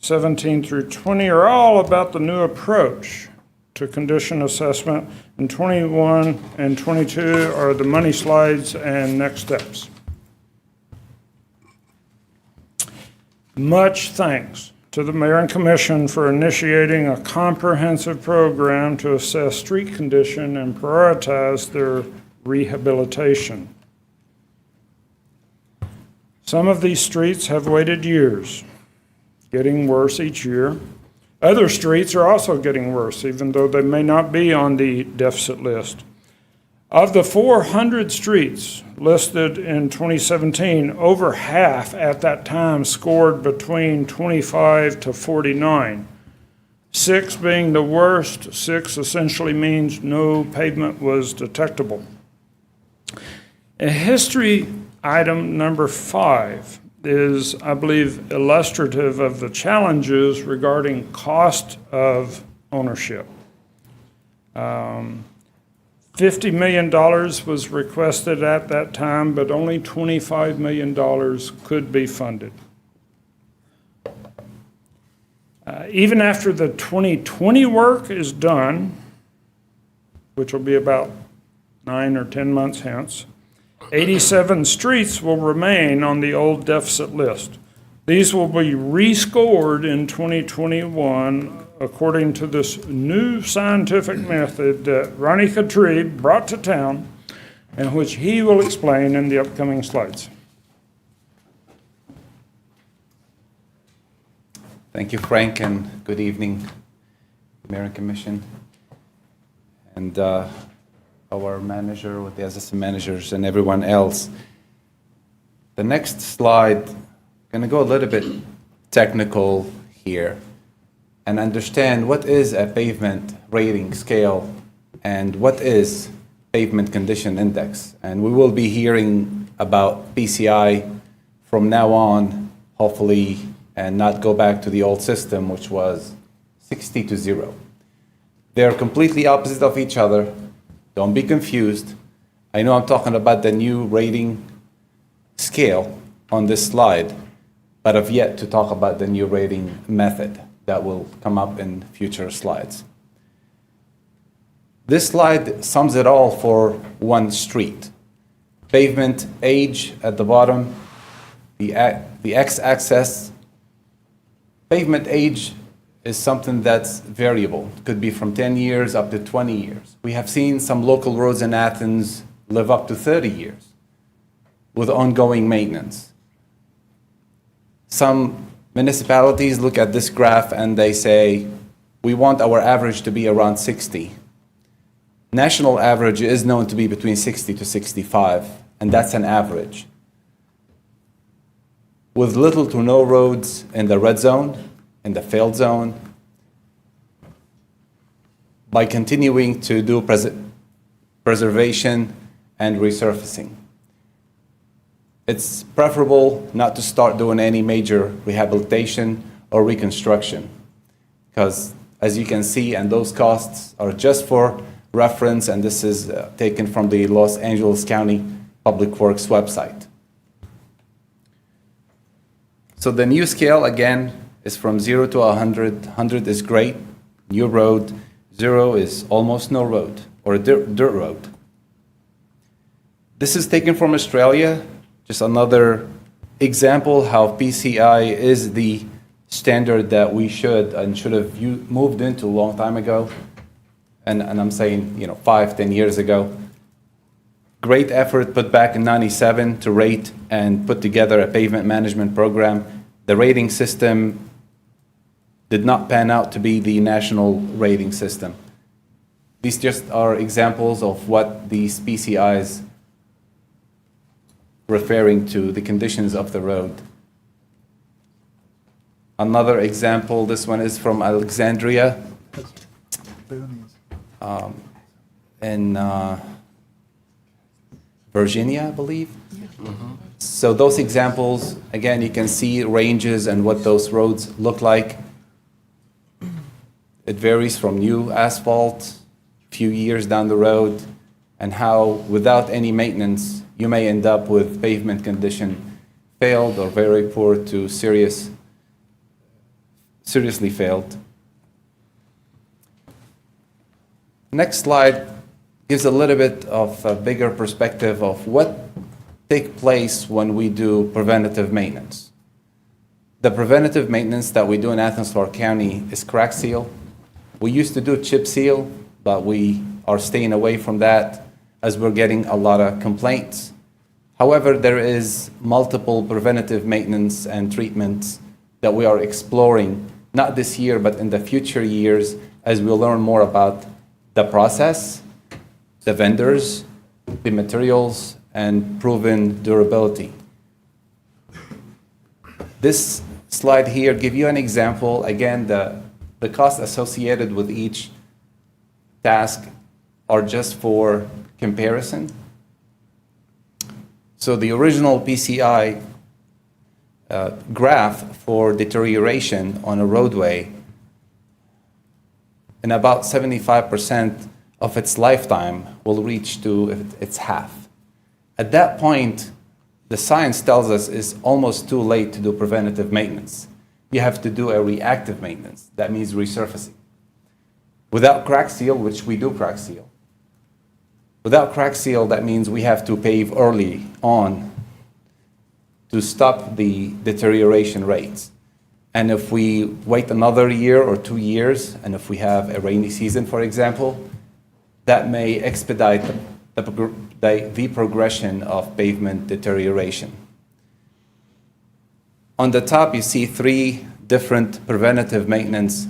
17 through 20 are all about the new approach to condition assessment. And 21 and 22 are the money slides and next steps. Much thanks to the Mayor and Commission for initiating a comprehensive program to assess street condition and prioritize their rehabilitation. Some of these streets have waited years, getting worse each year. Other streets are also getting worse, even though they may not be on the deficit list. Of the 400 streets listed in 2017, over half at that time scored between 25 to 49. 6 being the worst. 6 essentially means no pavement was detectable. A history item number 5 is, I believe, illustrative of the challenges regarding cost of ownership. $50 million was requested at that time, but only $25 million could be funded. Even after the 2020 work is done, which will be about 9 or 10 months hence, 87 streets will remain on the old deficit list. These will be rescored in 2021 according to this new scientific method that Ronnie Cantreve brought to town and which he will explain in the upcoming slides. Thank you, Frank, and good evening, Mayor and Commission. And our manager, with the assistant managers, and everyone else. The next slide, going to go a little bit technical here and understand what is a pavement rating scale and what is pavement condition index. And we will be hearing about PCI from now on, hopefully, and not go back to the old system, which was 60 to 0. They're completely opposite of each other. Don't be confused. I know I'm talking about the new rating scale on this slide, but I've yet to talk about the new rating method that will come up in future slides. This slide sums it all for one street. Pavement age at the bottom, the x-axis. Pavement age is something that's variable. It could be from 10 years up to 20 years. We have seen some local roads in Athens live up to 30 years with ongoing maintenance. Some municipalities look at this graph and they say, we want our average to be around 60. National average is known to be between 60 to 65, and that's an average. With little to no roads in the red zone, in the failed zone, by continuing to do preservation and resurfacing. It's preferable not to start doing any major rehabilitation or reconstruction, because as you can see, and those costs are just for reference, and this is taken from the Los Angeles County Public Works website. So the new scale, again, is from 0 to 100. 100 is great, new road. 0 is almost no road, or a dirt road. This is taken from Australia, just another example how PCI is the standard that we should have moved into a long time ago. And I'm saying, 5-10 years ago. Great effort put back in '97 to rate and put together a pavement management program. The rating system did not pan out to be the national rating system. These just are examples of what these PCIs referring to, the conditions of the road. Another example, this one is from Alexandria in Virginia, I believe. So those examples, again, you can see ranges and what those roads look like. It varies from new asphalt, few years down the road, and how without any maintenance, you may end up with pavement condition failed or very poor to seriously failed. Next slide gives a little bit of a bigger perspective of what takes place when we do preventative maintenance. The preventative maintenance that we do in Athens-Clarke County is crack seal. We used to do chip seal, but we are staying away from that as we're getting a lot of complaints. However, there is multiple preventative maintenance and treatments that we are exploring, not this year, but in the future years, as we learn more about the process, the vendors, the materials, and proven durability. This slide here gives you an example. Again, the costs associated with each task are just for comparison. So the original PCI graph for deterioration on a roadway, in about 75% of its lifetime, will reach to its half. At that point, the science tells us it's almost too late to do preventative maintenance. You have to do a reactive maintenance. That means resurfacing. Without crack seal, which we do crack seal. Without crack seal, that means we have to pave early on to stop the deterioration rates. And if we wait another year or 2 years, and if we have a rainy season, for example, that may expedite the progression of pavement deterioration. On the top, you see 3 different preventative maintenance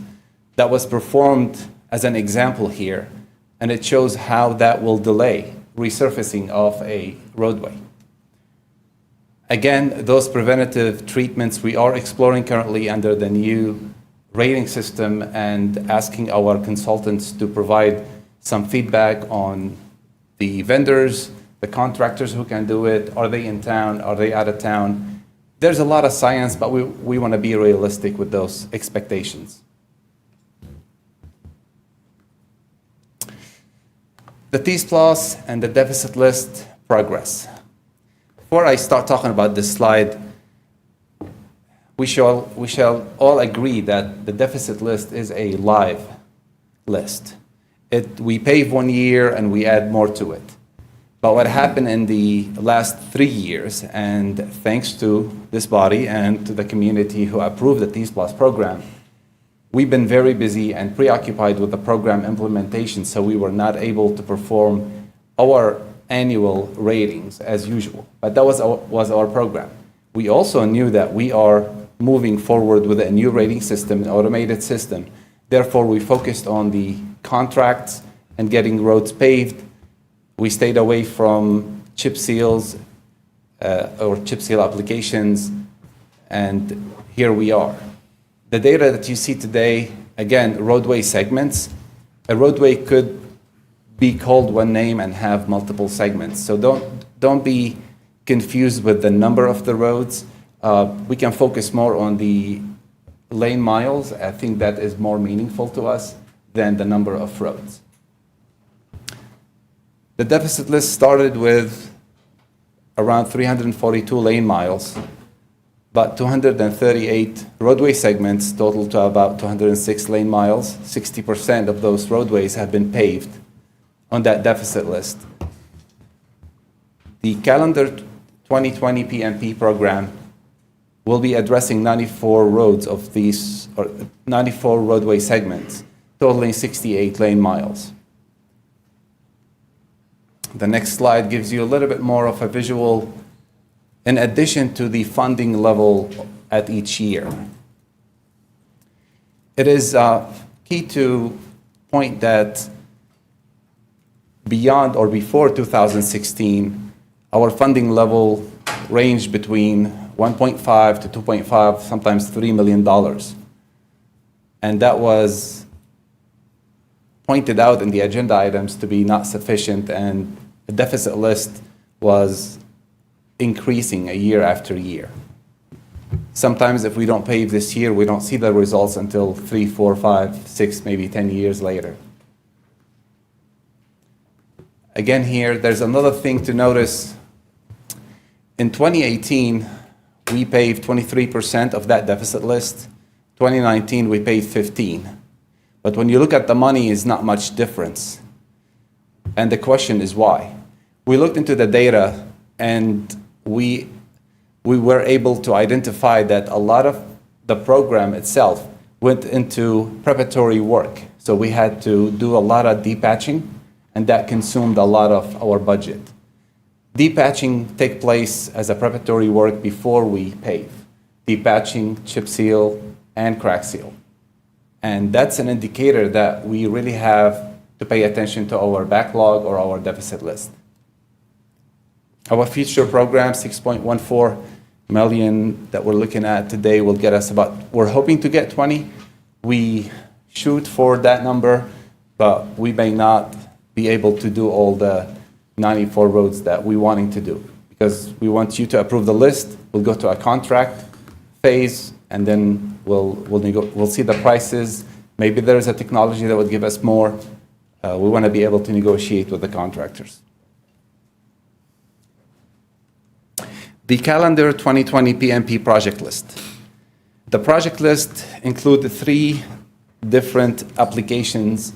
that was performed as an example here. and it shows how that will delay resurfacing of a roadway. Again, those preventative treatments we are exploring currently under the new rating system and asking our consultants to provide some feedback on the vendors, the contractors who can do it. Are they in town? Are they out of town? There's a lot of science, but we want to be realistic with those expectations. The T-SPLOS and the deficit list progress. Before I start talking about this slide, we shall all agree that the deficit list is a live list. We pave 1 year and we add more to it. But what happened in the last 3 years, and thanks to this body and to the community who approved the T-SPLOS program, we've been very busy and preoccupied with the program implementation, so we were not able to perform our annual ratings as usual. But that was our program. We also knew that we are moving forward with a new rating system, an automated system. Therefore, we focused on the contracts and getting roads paved. We stayed away from chip seals or chip seal applications, and here we are. The data that you see today, again, roadway segments. A roadway could be called one name and have multiple segments. So don't be confused with the number of the roads. We can focus more on the lane miles. I think that is more meaningful to us than the number of roads. The deficit list started with around 342 lane miles, but 238 roadway segments total to about 206 lane miles. 60% of those roadways have been paved on that deficit list. The calendar 2020 PMP program will be addressing 94 roads of these, or 94 roadway segments, totaling 68 lane miles. The next slide gives you a little bit more of a visual in addition to the funding level at each year. It is key to point that beyond or before 2016, our funding level ranged between 1.5 to 2.5, sometimes $3 million. And that was pointed out in the agenda items to be not sufficient, and the deficit list was increasing year after year. Sometimes if we don't pave this year, we don't see the results until 3, 4, 5, 6, maybe 10 years later. Again here, there's another thing to notice. In 2018, we paved 23% of that deficit list. 2019, we paved 15%. But when you look at the money, it's not much difference. And the question is why? We looked into the data, and we were able to identify that a lot of the program itself went into preparatory work. So we had to do a lot of depatching, and that consumed a lot of our budget. Depatching takes place as a preparatory work before we pave. Depatching, chip seal, and crack seal. And that's an indicator that we really have to pay attention to our backlog or our deficit list. Our future program, $6.14 million that we're looking at today, will get us we're hoping to get 20. We shoot for that number, but we may not be able to do all the 94 roads that we're wanting to do, because we want you to approve the list. We'll go to a contract phase, and then we'll see the prices. Maybe there is a technology that would give us more. We want to be able to negotiate with the contractors. The calendar 2020 PMP project list. The project list includes 3 different applications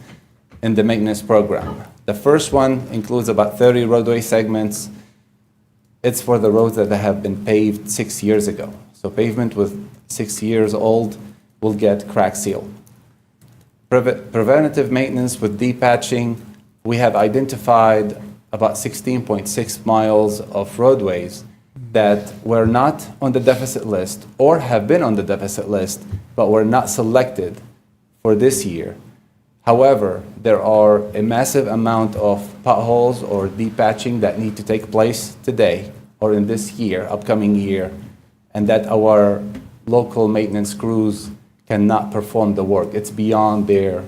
in the maintenance program. The first one includes about 30 roadway segments. It's for the roads that have been paved 6 years ago. So pavement with 6 years old will get crack seal. Preventative maintenance with depatching, we have identified about 16.6 miles of roadways that were not on the deficit list or have been on the deficit list, but were not selected for this year. However, there are a massive amount of potholes or deep patching that need to take place today or in this year, upcoming year, and that our local maintenance crews cannot perform the work. It's beyond their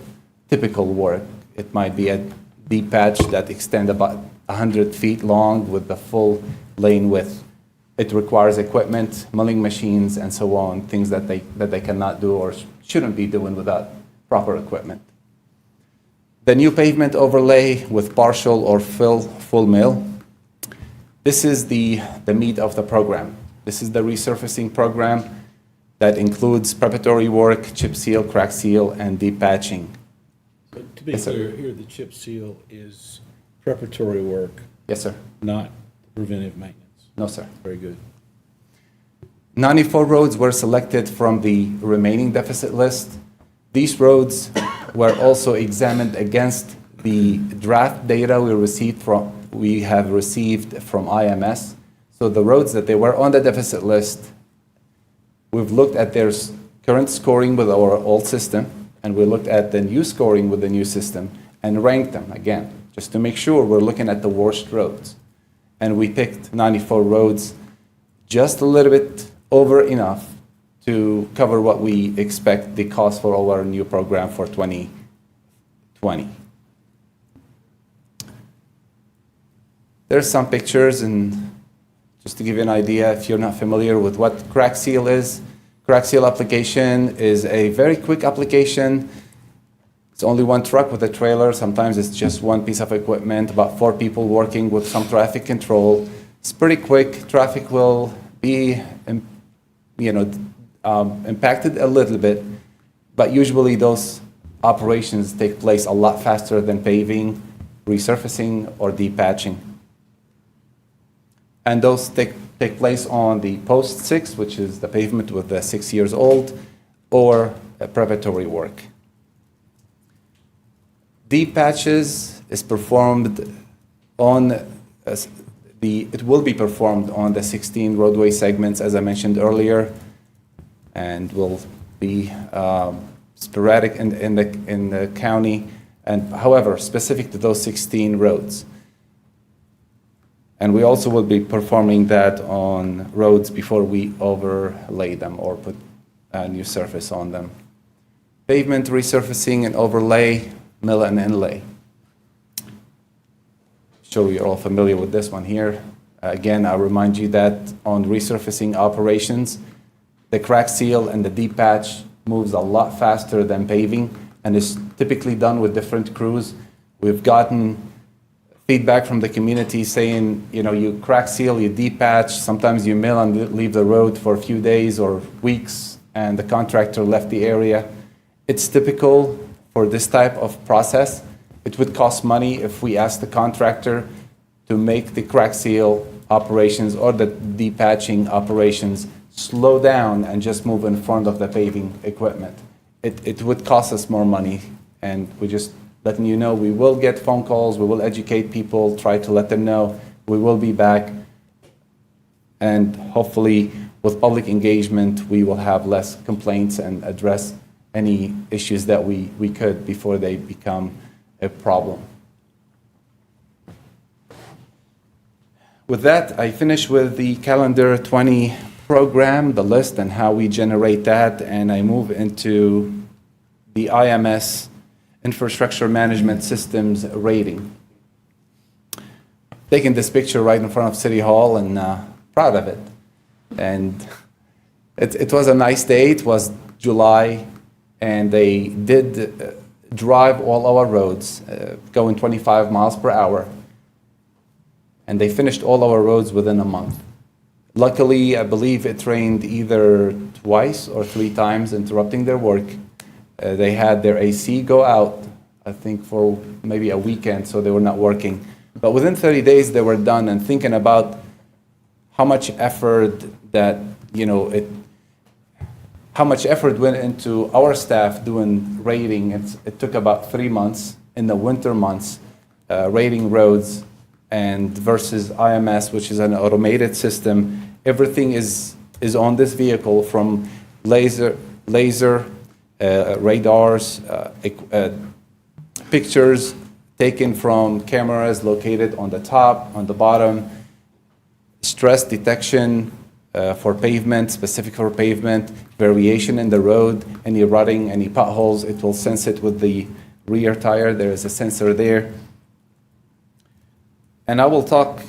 typical work. It might be a deep patch that extends about 100 feet long with the full lane width. It requires equipment, milling machines, and so on, things that they cannot do or shouldn't be doing without proper equipment. The new pavement overlay with partial or full mill. This is the meat of the program. This is the resurfacing program that includes preparatory work, chip seal, crack seal, and deep patching. So to be Yes, sir. clear, here the chip seal is preparatory work, Yes, sir. not preventive maintenance. No, sir. Very good. 94 roads were selected from the remaining deficit list. These roads were also examined against the draft data we have received from IMS. So the roads that they were on the deficit list, we've looked at their current scoring with our old system, and we looked at the new scoring with the new system and ranked them again, just to make sure we're looking at the worst roads. And we picked 94 roads, just a little bit over enough to cover what we expect the cost for our new program for 2020. There's some pictures, and just to give you an idea, if you're not familiar with what crack seal is, crack seal application is a very quick application. It's only one truck with a trailer. Sometimes it's just one piece of equipment, about 4 people working with some traffic control. It's pretty quick. Traffic will be, impacted a little bit, but usually those operations take place a lot faster than paving, resurfacing, or deep patching. And those take place on the post 6, which is the pavement with the 6 years old, or preparatory work. Deep patches is performed on it will be performed on the 16 roadway segments, as I mentioned earlier, and will be sporadic in the county, and however, specific to those 16 roads. And we also will be performing that on roads before we overlay them or put a new surface on them. Pavement resurfacing and overlay, mill and inlay. Sure, you're all familiar with this one here. Again, I remind you that on resurfacing operations, the crack seal and the deep patch moves a lot faster than paving and is typically done with different crews. We've gotten feedback from the community saying, you crack seal, you deep patch, sometimes you mill and leave the road for a few days or weeks, and the contractor left the area. It's typical for this type of process. It would cost money if we asked the contractor to make the crack seal operations or the deep patching operations slow down and just move in front of the paving equipment. It would cost us more money, and we just letting you know, we will get phone calls, we will educate people, try to let them know we will be back, and hopefully with public engagement, we will have less complaints and address any issues that we could before they become a problem. With that, I finish with the calendar 20 program, the list and how we generate that, and I move into the IMS Infrastructure Management Systems rating. Taking this picture right in front of City Hall and proud of it. And it was a nice day. It was July, and they did drive all our roads going 25 miles per hour. And they finished all our roads within a month. Luckily, I believe it rained either twice or 3 times, interrupting their work. They had their AC go out, I think, for maybe a weekend, so they were not working. But within 30 days, they were done, and thinking about how much effort that, how much effort went into our staff doing rating. It took about 3 months in the winter months, rating roads, and versus IMS, which is an automated system. Everything is on this vehicle, from laser radars, pictures taken from cameras located on the top, on the bottom, stress detection for pavement, specific for pavement, variation in the road, any rutting, any potholes, it will sense it with the rear tire. There is a sensor there. And I will talk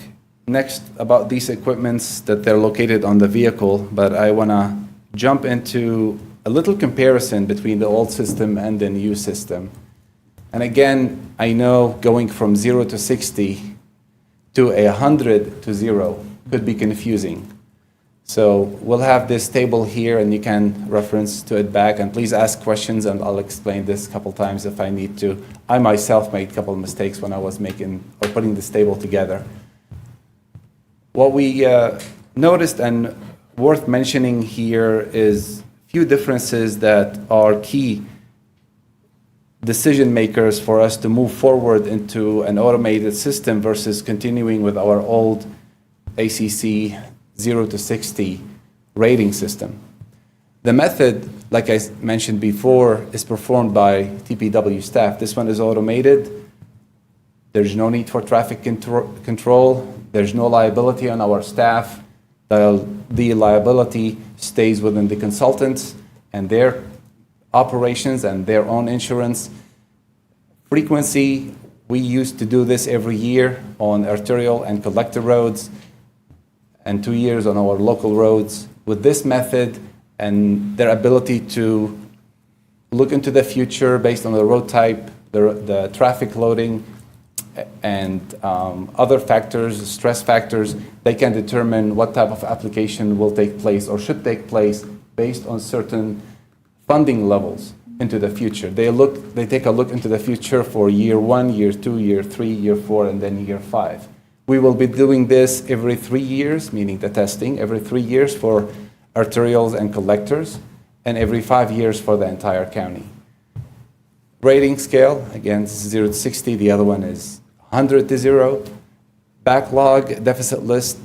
next about these equipments that they're located on the vehicle, but I want to jump into a little comparison between the old system and the new system. And again, I know going from 0 to 60 to 100 to 0 could be confusing. So we'll have this table here and you can reference to it back, and please ask questions and I'll explain this a couple times if I need to. I myself made a couple of mistakes when I was making or putting this table together. What we noticed and worth mentioning here is a few differences that are key decision makers for us to move forward into an automated system versus continuing with our old ACC 0 to 60 rating system. The method, like I mentioned before, is performed by TPW staff. This one is automated. There's no need for traffic control. There's no liability on our staff. The liability stays within the consultants and their operations and their own insurance. Frequency, we used to do this every year on arterial and collector roads, and 2 years on our local roads. With this method and their ability to look into the future based on the road type, the traffic loading, and other factors, stress factors, they can determine what type of application will take place or should take place based on certain funding levels into the future. They take a look into the future for year 1, year 2, year 3, year 4, and then year 5. We will be doing this every 3 years, meaning the testing, every 3 years for arterials and collectors, and every 5 years for the entire county. Rating scale, again, 0 to 60, the other one is 100 to 0. Backlog, deficit list,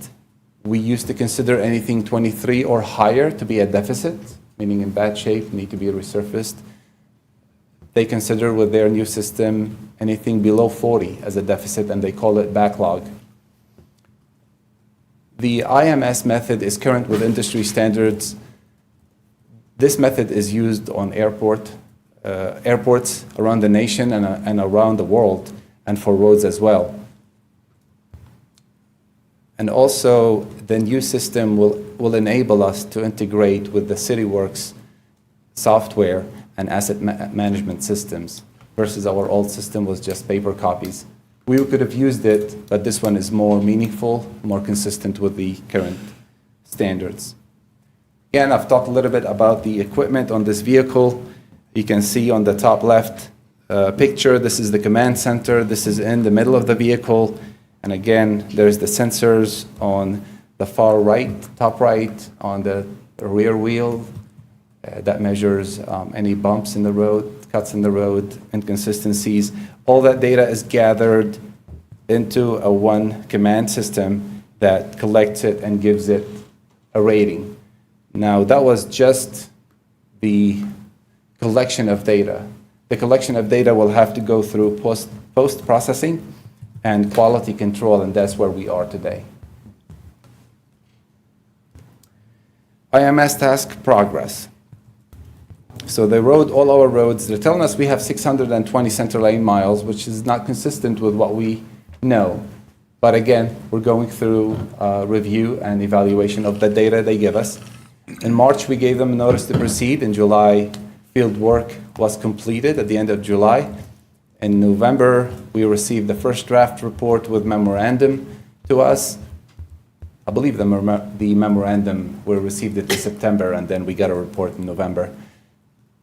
we used to consider anything 23 or higher to be a deficit, meaning in bad shape, need to be resurfaced. They consider with their new system anything below 40 as a deficit, and they call it backlog. The IMS method is current with industry standards. This method is used on airports around the nation and around the world, and for roads as well. And also, the new system will enable us to integrate with the CityWorks software and asset management systems, versus our old system was just paper copies. We could have used it, but this one is more meaningful, more consistent with the current standards. Again, I've talked a little bit about the equipment on this vehicle. You can see on the top left picture, this is the command center. This is in the middle of the vehicle. And again, there's the sensors on the far right, top right, on the rear wheel that measures any bumps in the road, cuts in the road, inconsistencies. All that data is gathered into a one command system that collects it and gives it a rating. Now, that was just the collection of data. The collection of data will have to go through post-processing and quality control, and that's where we are today. IMS task progress. So they rode all our roads. They're telling us we have 620 center lane miles, which is not consistent with what we know. But again, we're going through review and evaluation of the data they give us. In March, we gave them a notice to proceed. In July, field work was completed at the end of July. In November, we received the first draft report with memorandum to us. I believe the memorandum, we received it in September, and then we got a report in November.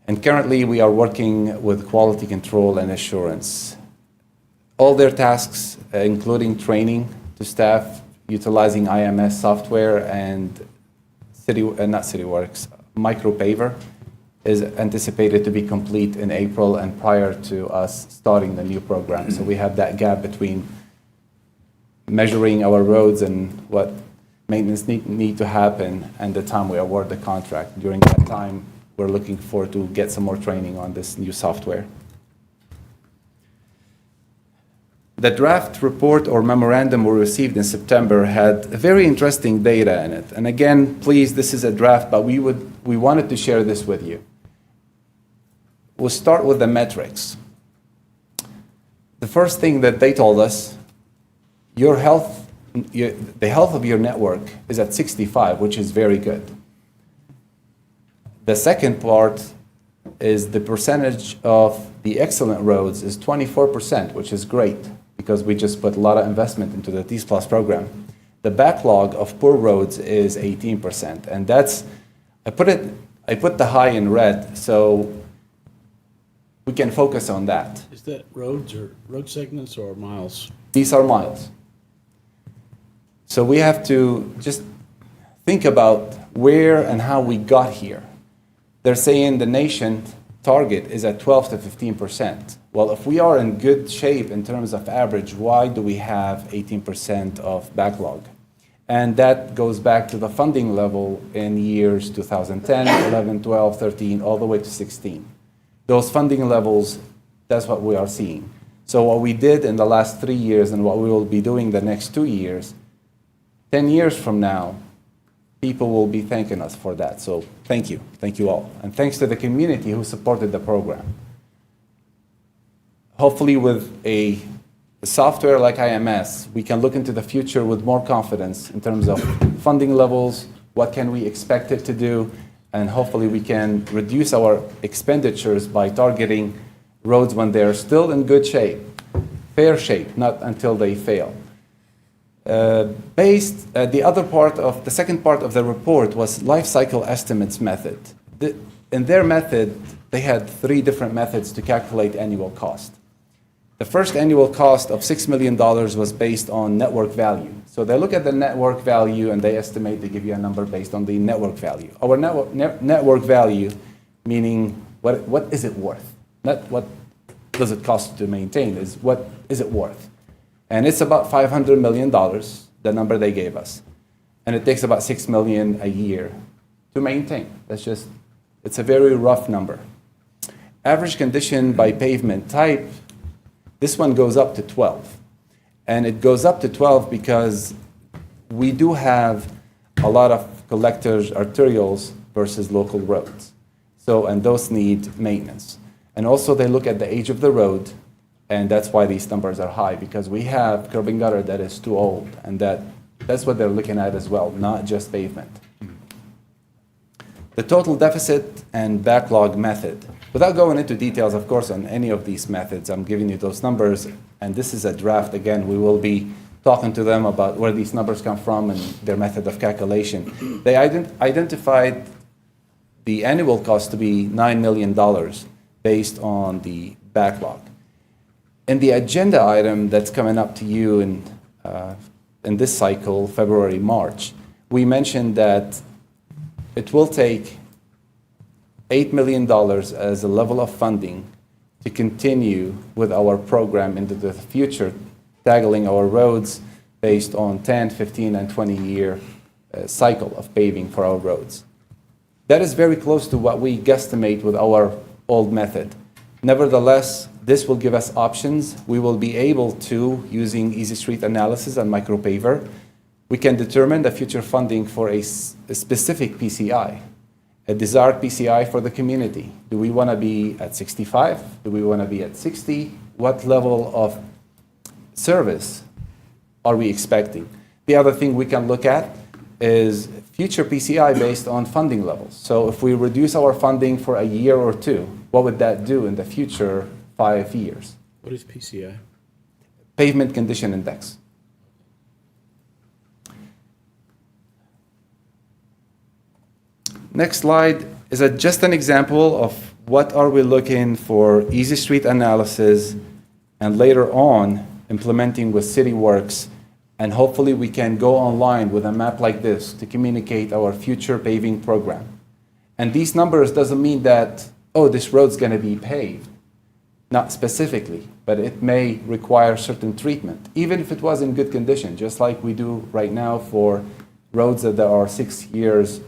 And currently, we are working with quality control and assurance. All their tasks, including training to staff, utilizing IMS software and not CityWorks, MicroPaver, is anticipated to be complete in April and prior to us starting the new program. So we have that gap between measuring our roads and what maintenance need to happen and the time we award the contract. During that time, we're looking forward to get some more training on this new software. the draft report or memorandum we received in September had very interesting data in it. And again, please, this is a draft, but we wanted to share this with you. We'll start with the metrics. The first thing that they told us, the health of your network is at 65, which is very good. The second part is the percentage of the excellent roads is 24%, which is great because we just put a lot of investment into the TS Plus program. The backlog of poor roads is 18%, and that's, I put the high in red so we can focus on that. Is that roads or road segments or miles? These are miles. So we have to just think about where and how we got here. They're saying the nation target is at 12 to 15%. Well, if we are in good shape in terms of average, why do we have 18% of backlog? And that goes back to the funding level in years 2010, 11, 12, 13, all the way to 16. Those funding levels, that's what we are seeing. So what we did in the last 3 years and what we will be doing the next 2 years, 10 years from now, people will be thanking us for that. So thank you all. And thanks to the community who supported the program. Hopefully with a software like IMS, we can look into the future with more confidence in terms of funding levels, what can we expect it to do, and hopefully we can reduce our expenditures by targeting roads when they're still in good shape, fair shape, not until they fail. The second part of the report was life cycle estimates method. In their method, they had 3 different methods to calculate annual cost. The first annual cost of $6 million was based on network value. So they look at the network value and they estimate, they give you a number based on the network value. Our network value, meaning what is it worth? Not what does it cost to maintain, is what is it worth? And it's about $500 million, the number they gave us. And it takes about $6 million a year to maintain. It's a very rough number. Average condition by pavement type, this one goes up to 12. And it goes up to 12 because we do have a lot of collectors, arterials versus local roads. And those need maintenance. And also they look at the age of the road, and that's why these numbers are high, because we have curb and gutter that is too old, and that's what they're looking at as well, not just pavement. The total deficit and backlog method. Without going into details, of course, on any of these methods, I'm giving you those numbers, and this is a draft. Again, we will be talking to them about where these numbers come from and their method of calculation. They identified the annual cost to be $9 million based on the backlog. In the agenda item that's coming up to you in this cycle, February, March, we mentioned that it will take $8 million as a level of funding to continue with our program into the future, tackling our roads based on 10, 15, and 20-year cycle of paving for our roads. That is very close to what we guesstimate with our old method. Nevertheless, this will give us options. We will be able to, using Easy Street analysis and micropaver, we can determine the future funding for a specific PCI, a desired PCI for the community. Do we want to be at 65? Do we want to be at 60? What level of service are we expecting? The other thing we can look at is future PCI based on funding levels. So if we reduce our funding for a year or two, what would that do in the future 5 years? What is PCI? Pavement Condition Index. Next slide is just an example of what are we looking for Easy Street analysis and later on implementing with CityWorks, and hopefully we can go online with a map like this to communicate our future paving program. And these numbers doesn't mean that, oh, this road's going to be paved. Not specifically, but it may require certain treatment, even if it was in good condition, just like we do right now for roads that are 6 years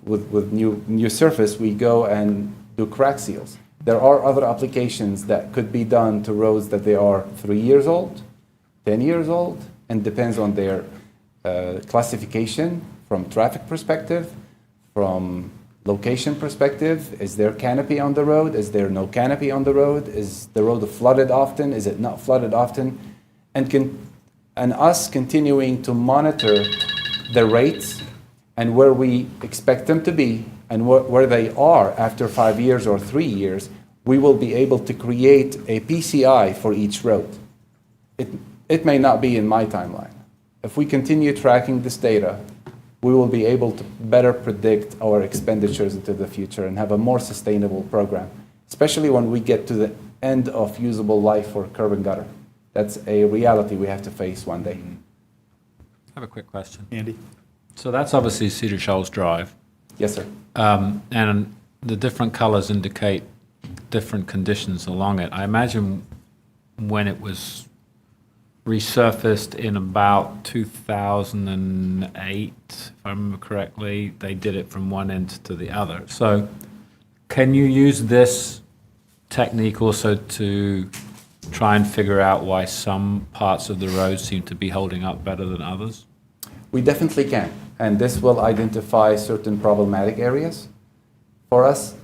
with new surface, we go and do crack seals. There are other applications that could be done to roads that they are 3 years old, 10 years old, and depends on their classification from traffic perspective, from location perspective. Is there canopy on the road? Is there no canopy on the road? Is the road flooded often? Is it not flooded often? And us continuing to monitor the rates and where we expect them to be and where they are after 5 years or 3 years, we will be able to create a PCI for each road. It may not be in my timeline. If we continue tracking this data, we will be able to better predict our expenditures into the future and have a more sustainable program, especially when we get to the end of usable life for curb and gutter. That's a reality we have to face one day. I have a quick question. Andy? So that's obviously Cedar Shoals Drive. Yes, sir. And the different colors indicate different conditions along it. I imagine when it was resurfaced in about 2008, if I remember correctly, they did it from one end to the other. So can you use this technique also to try and figure out why some parts of the road seem to be holding up better than others? We definitely can. And this will identify certain problematic areas for us.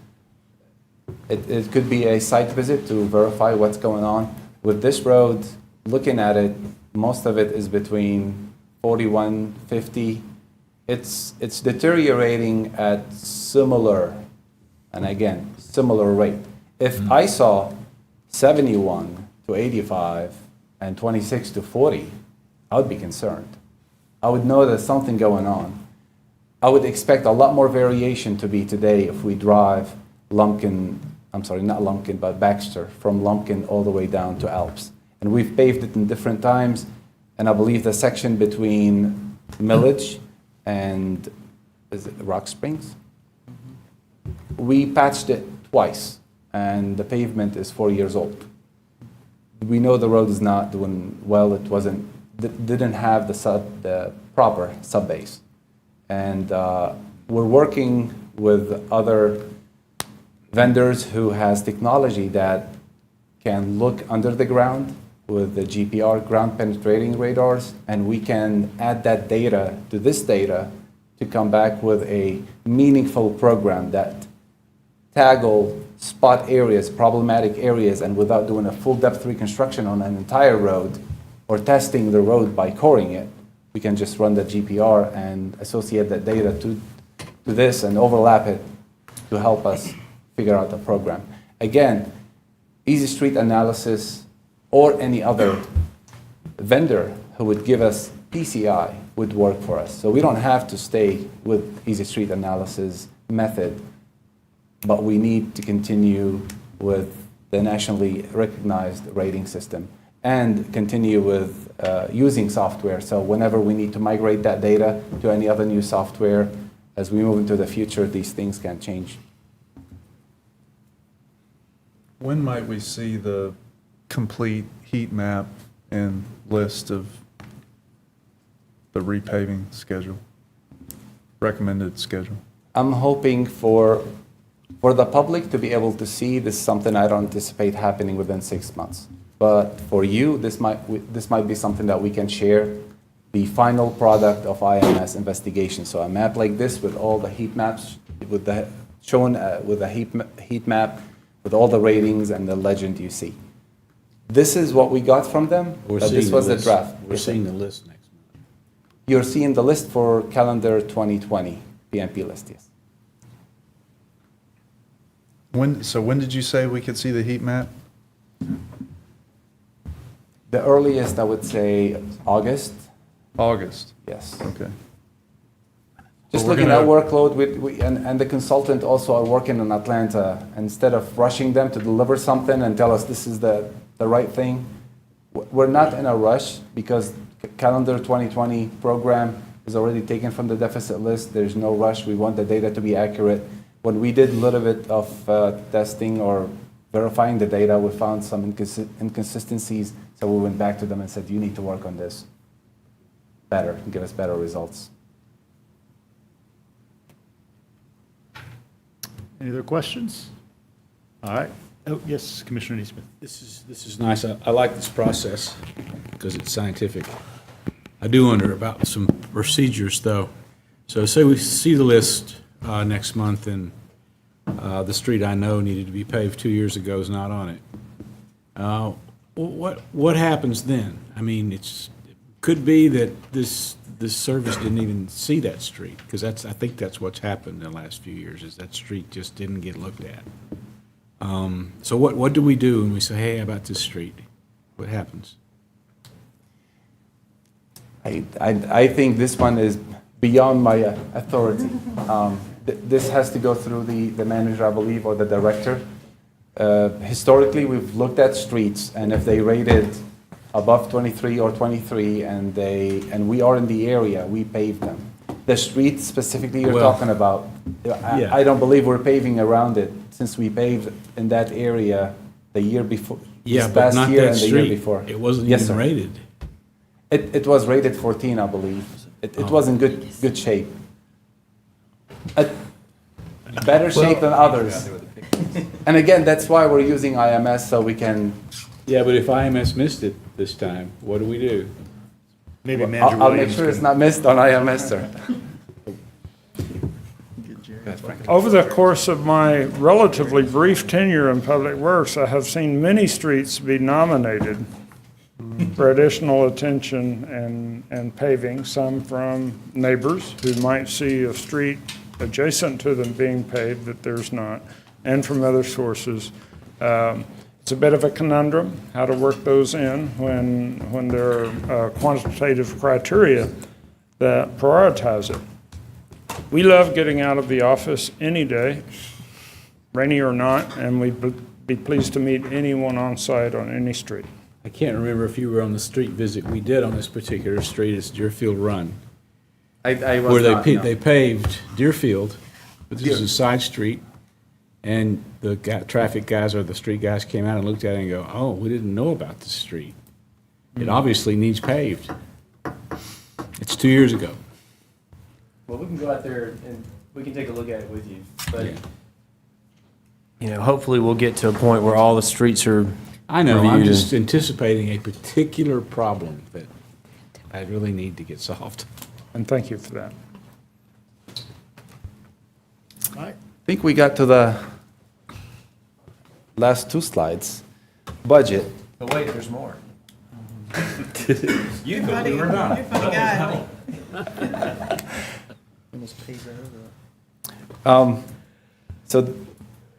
It could be a site visit to verify what's going on. With this road, looking at it, most of it is between 41, 50. It's deteriorating at similar, and again, similar rate. If I saw 71 to 85 and 26 to 40, I would be concerned. I would know there's something going on. I would expect a lot more variation to be today if we drive Lumpkin, I'm sorry, not Lumpkin, but Baxter, from Lumpkin all the way down to Alps. And we've paved it in different times, and I believe the section between Millage and is it Rock Springs? We patched it twice, and the pavement is 4 years old. We know the road is not doing well. It didn't have the proper sub-base. And we're working with other vendors who has technology that can look under the ground with the GPR, ground penetrating radars, and we can add that data to this data to come back with a meaningful program that tackle spot areas, problematic areas, and without doing a full depth reconstruction on an entire road or testing the road by coring it, we can just run the GPR and associate that data to this and overlap it to help us figure out the program. Again, Easy Street Analysis or any other vendor who would give us PCI would work for us. So we don't have to stay with Easy Street Analysis method, but we need to continue with the nationally recognized rating system and continue with using software. So whenever we need to migrate that data to any other new software, as we move into the future, these things can change. When might we see the complete heat map and list of the repaving schedule, recommended schedule? I'm hoping for the public to be able to see this is something I don't anticipate happening within 6 months. But for you, this might be something that we can share, the final product of IMS investigation. So a map like this with all the heat maps, with the shown with a heat map, with all the ratings and the legend you see. This is what we got from them. This was the draft. We're seeing the list next month. You're seeing the list for calendar 2020 PMP list, yes. When did you say we could see the heat map? The earliest, I would say, August. August? Yes. Okay. Just Well, looking at workload, and the consultant also are working in Atlanta. Instead of rushing them to deliver something and tell us this is the right thing, we're not in a rush because calendar 2020 program is already taken from the deficit list. There's no rush. We want the data to be accurate. When we did a little bit of testing or verifying the data, we found some inconsistencies. So we went back to them and said, you need to work on this better and give us better results. Any other questions? All right. Oh, yes, Commissioner Neesmith. This is nice. I like this process because it's scientific. I do wonder about some procedures, though. So say we see the list next month, and the street I know needed to be paved 2 years ago is not on it. What happens then? I mean, it could be that this service didn't even see that street, because I think that's what's happened in the last few years, is that street just didn't get looked at. So what do we do when we say, hey, about this street? What happens? I think this one is beyond my authority. This has to go through the manager, I believe, or the director. Historically, we've looked at streets, and if they rated above 23 or 23, and we are in the area, we pave them. The street specifically you're talking about, I don't believe we're paving around it, since we paved in that area the year before. Yeah, this but past not year that and the street. year before. It wasn't Yes, even sir. rated. It was rated 14, I believe. It was in good shape. Better shape than others. And again, that's why we're using IMS, so we can. Yeah, but if IMS missed it this time, what do we do? Maybe Manager I'll make Williams sure it's can- not missed on IMS, sir. Over the course of my relatively brief tenure in Public Works, I have seen many streets be nominated for additional attention and paving, some from neighbors who might see a street adjacent to them being paved that there's not, and from other sources. It's a bit of a conundrum how to work those in when there are quantitative criteria that prioritize it. We love getting out of the office any day, rainy or not, and we'd be pleased to meet anyone on site on any street. I can't remember if you were on the street visit we did on this particular street. It's Deerfield Run. I was Where not, they paved Deerfield, but this is a side street, and the traffic guys or the street guys came out and looked at it and go, oh, we didn't know about this street. It obviously needs paved. It's 2 years ago. Well, we can go out there and we can take a look at it with you, but, you know, hopefully we'll get to a point where all the streets are I know, I'm reviewed just and- anticipating a particular problem that I really need to get solved. And thank you for that. I think we got to the last two slides. Budget. But wait, there's more. You funny guy. So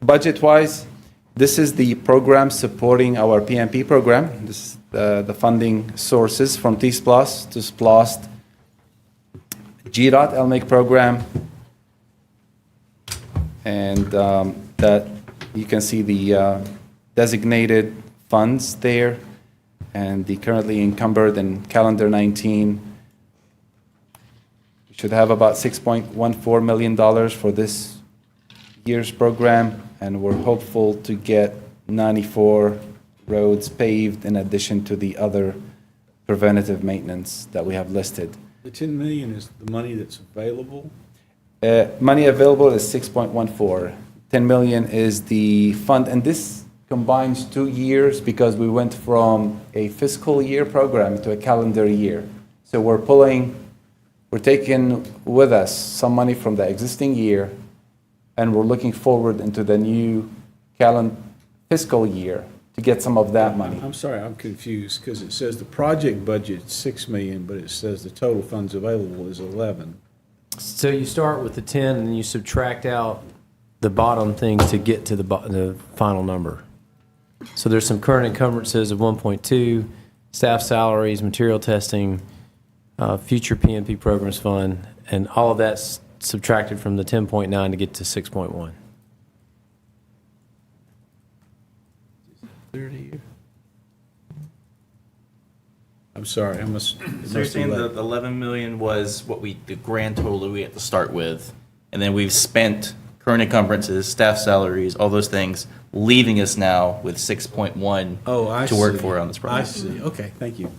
budget-wise, this is the program supporting our PMP program. This is the funding sources from T-SPLOST to SPLOST, GDOT LMIC program, and that you can see the designated funds there and the currently encumbered in calendar 19. We should have about $6.14 million for this year's program, and we're hopeful to get 94 roads paved in addition to the other preventative maintenance that we have listed. The 10 million is the money that's available? Money available is 6.14. 10 million is the fund, and this combines 2 years because we went from a fiscal year program to a calendar year. So we're taking with us some money from the existing year, and we're looking forward into the new fiscal year to get some of that money. I'm sorry, I'm confused, because it says the project budget's 6 million, but it says the total funds available is 11. So you start with the 10 and then you subtract out the bottom things to get to the final number. So there's some current encumbrances of 1.2, staff salaries, material testing, future PMP programs fund, and all of that's subtracted from the 10.9 to get to 6.1. 30. I'm sorry, I must. So you're saying the 11 million was the grand total that we had to start with, and then we've spent current encumbrances, staff salaries, all those things, leaving us now with 6.1 to work for on this project. I see, okay, thank you.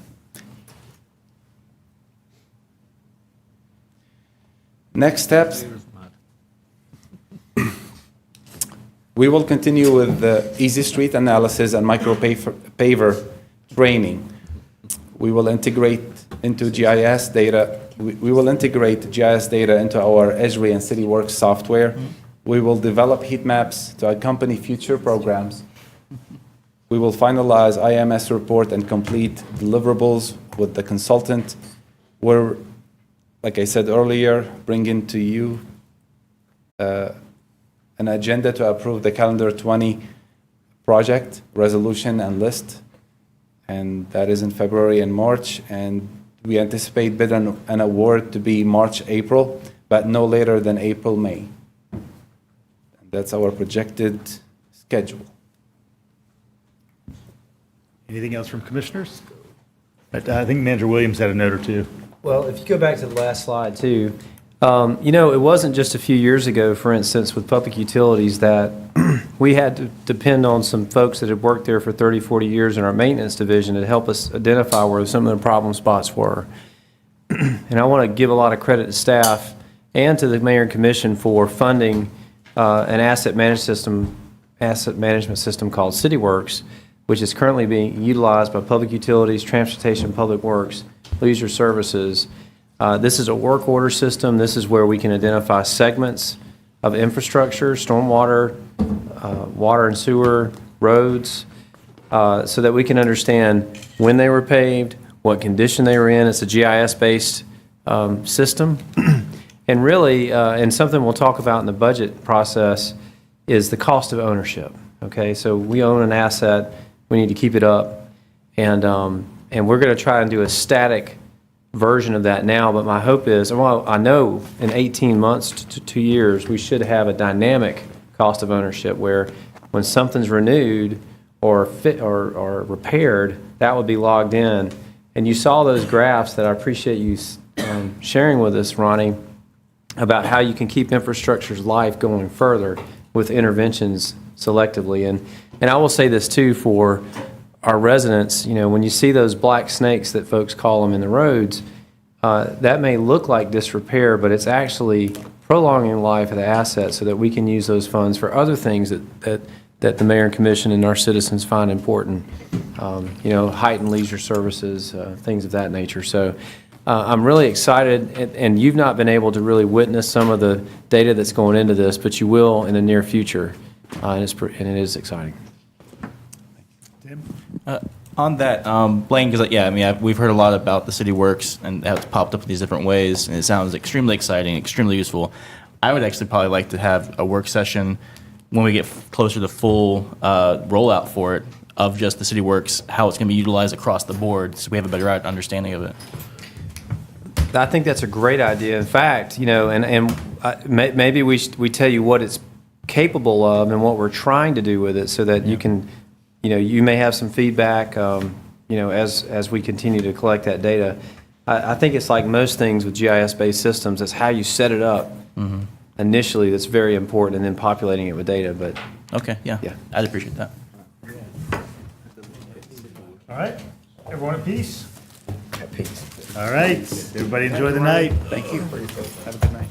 Next steps. We will continue with the easy street analysis and micro-paver training. We will integrate into GIS data. We will integrate GIS data into our Esri and CityWorks software. We will develop heat maps to accompany future programs. We will finalize IMS report and complete deliverables with the consultant. We're, like I said earlier, bringing to you an agenda to approve the calendar 20 project resolution and list, and that is in February and March, and we anticipate bid and award to be March, April, but no later than April, May. That's our projected schedule. Anything else from commissioners? I think Manager Williams had a note or two. Well, if you go back to the last slide too, it wasn't just a few years ago, for instance, with public utilities that we had to depend on some folks that had worked there for 30, 40 years in our maintenance division to help us identify where some of the problem spots were. And I want to give a lot of credit to staff and to the mayor and commission for funding an asset management system called CityWorks, which is currently being utilized by public utilities, transportation, public works, leisure services. This is a work order system. This is where we can identify segments of infrastructure, stormwater, water and sewer, roads, so that we can understand when they were paved, what condition they were in. It's a GIS-based system. And really, and something we'll talk about in the budget process, is the cost of ownership. Okay, so we own an asset, we need to keep it up, and we're going to try and do a static version of that now, but my hope is, well, I know in 18 months to 2 years, we should have a dynamic cost of ownership where when something's renewed or repaired, that would be logged in. And you saw those graphs that I appreciate you sharing with us, Ronnie, about how you can keep infrastructure's life going further with interventions selectively. And I will say this too for our residents, when you see those black snakes that folks call them in the roads, that may look like disrepair, but it's actually prolonging the life of the asset so that we can use those funds for other things that the mayor and commission and our citizens find important, heightened leisure services, things of that nature. So I'm really excited, and you've not been able to really witness some of the data that's going into this, but you will in the near future, and it is exciting. On that, Blaine, because we've heard a lot about the CityWorks and how it's popped up in these different ways, and it sounds extremely exciting, extremely useful. I would actually probably like to have a work session when we get closer to full rollout for it of just the CityWorks, how it's going to be utilized across the board, so we have a better understanding of it. I think that's a great idea. In fact, maybe we tell you what it's capable of and what we're trying to do with it, so that you can. You may have some feedback, as we continue to collect that data. I think it's like most things with GIS-based systems, it's how you set it up initially that's very important, and then populating it with data. But okay, yeah, I'd appreciate that. All right, everyone at peace? At peace. All right, everybody enjoy the night. Thank you. Have a good night.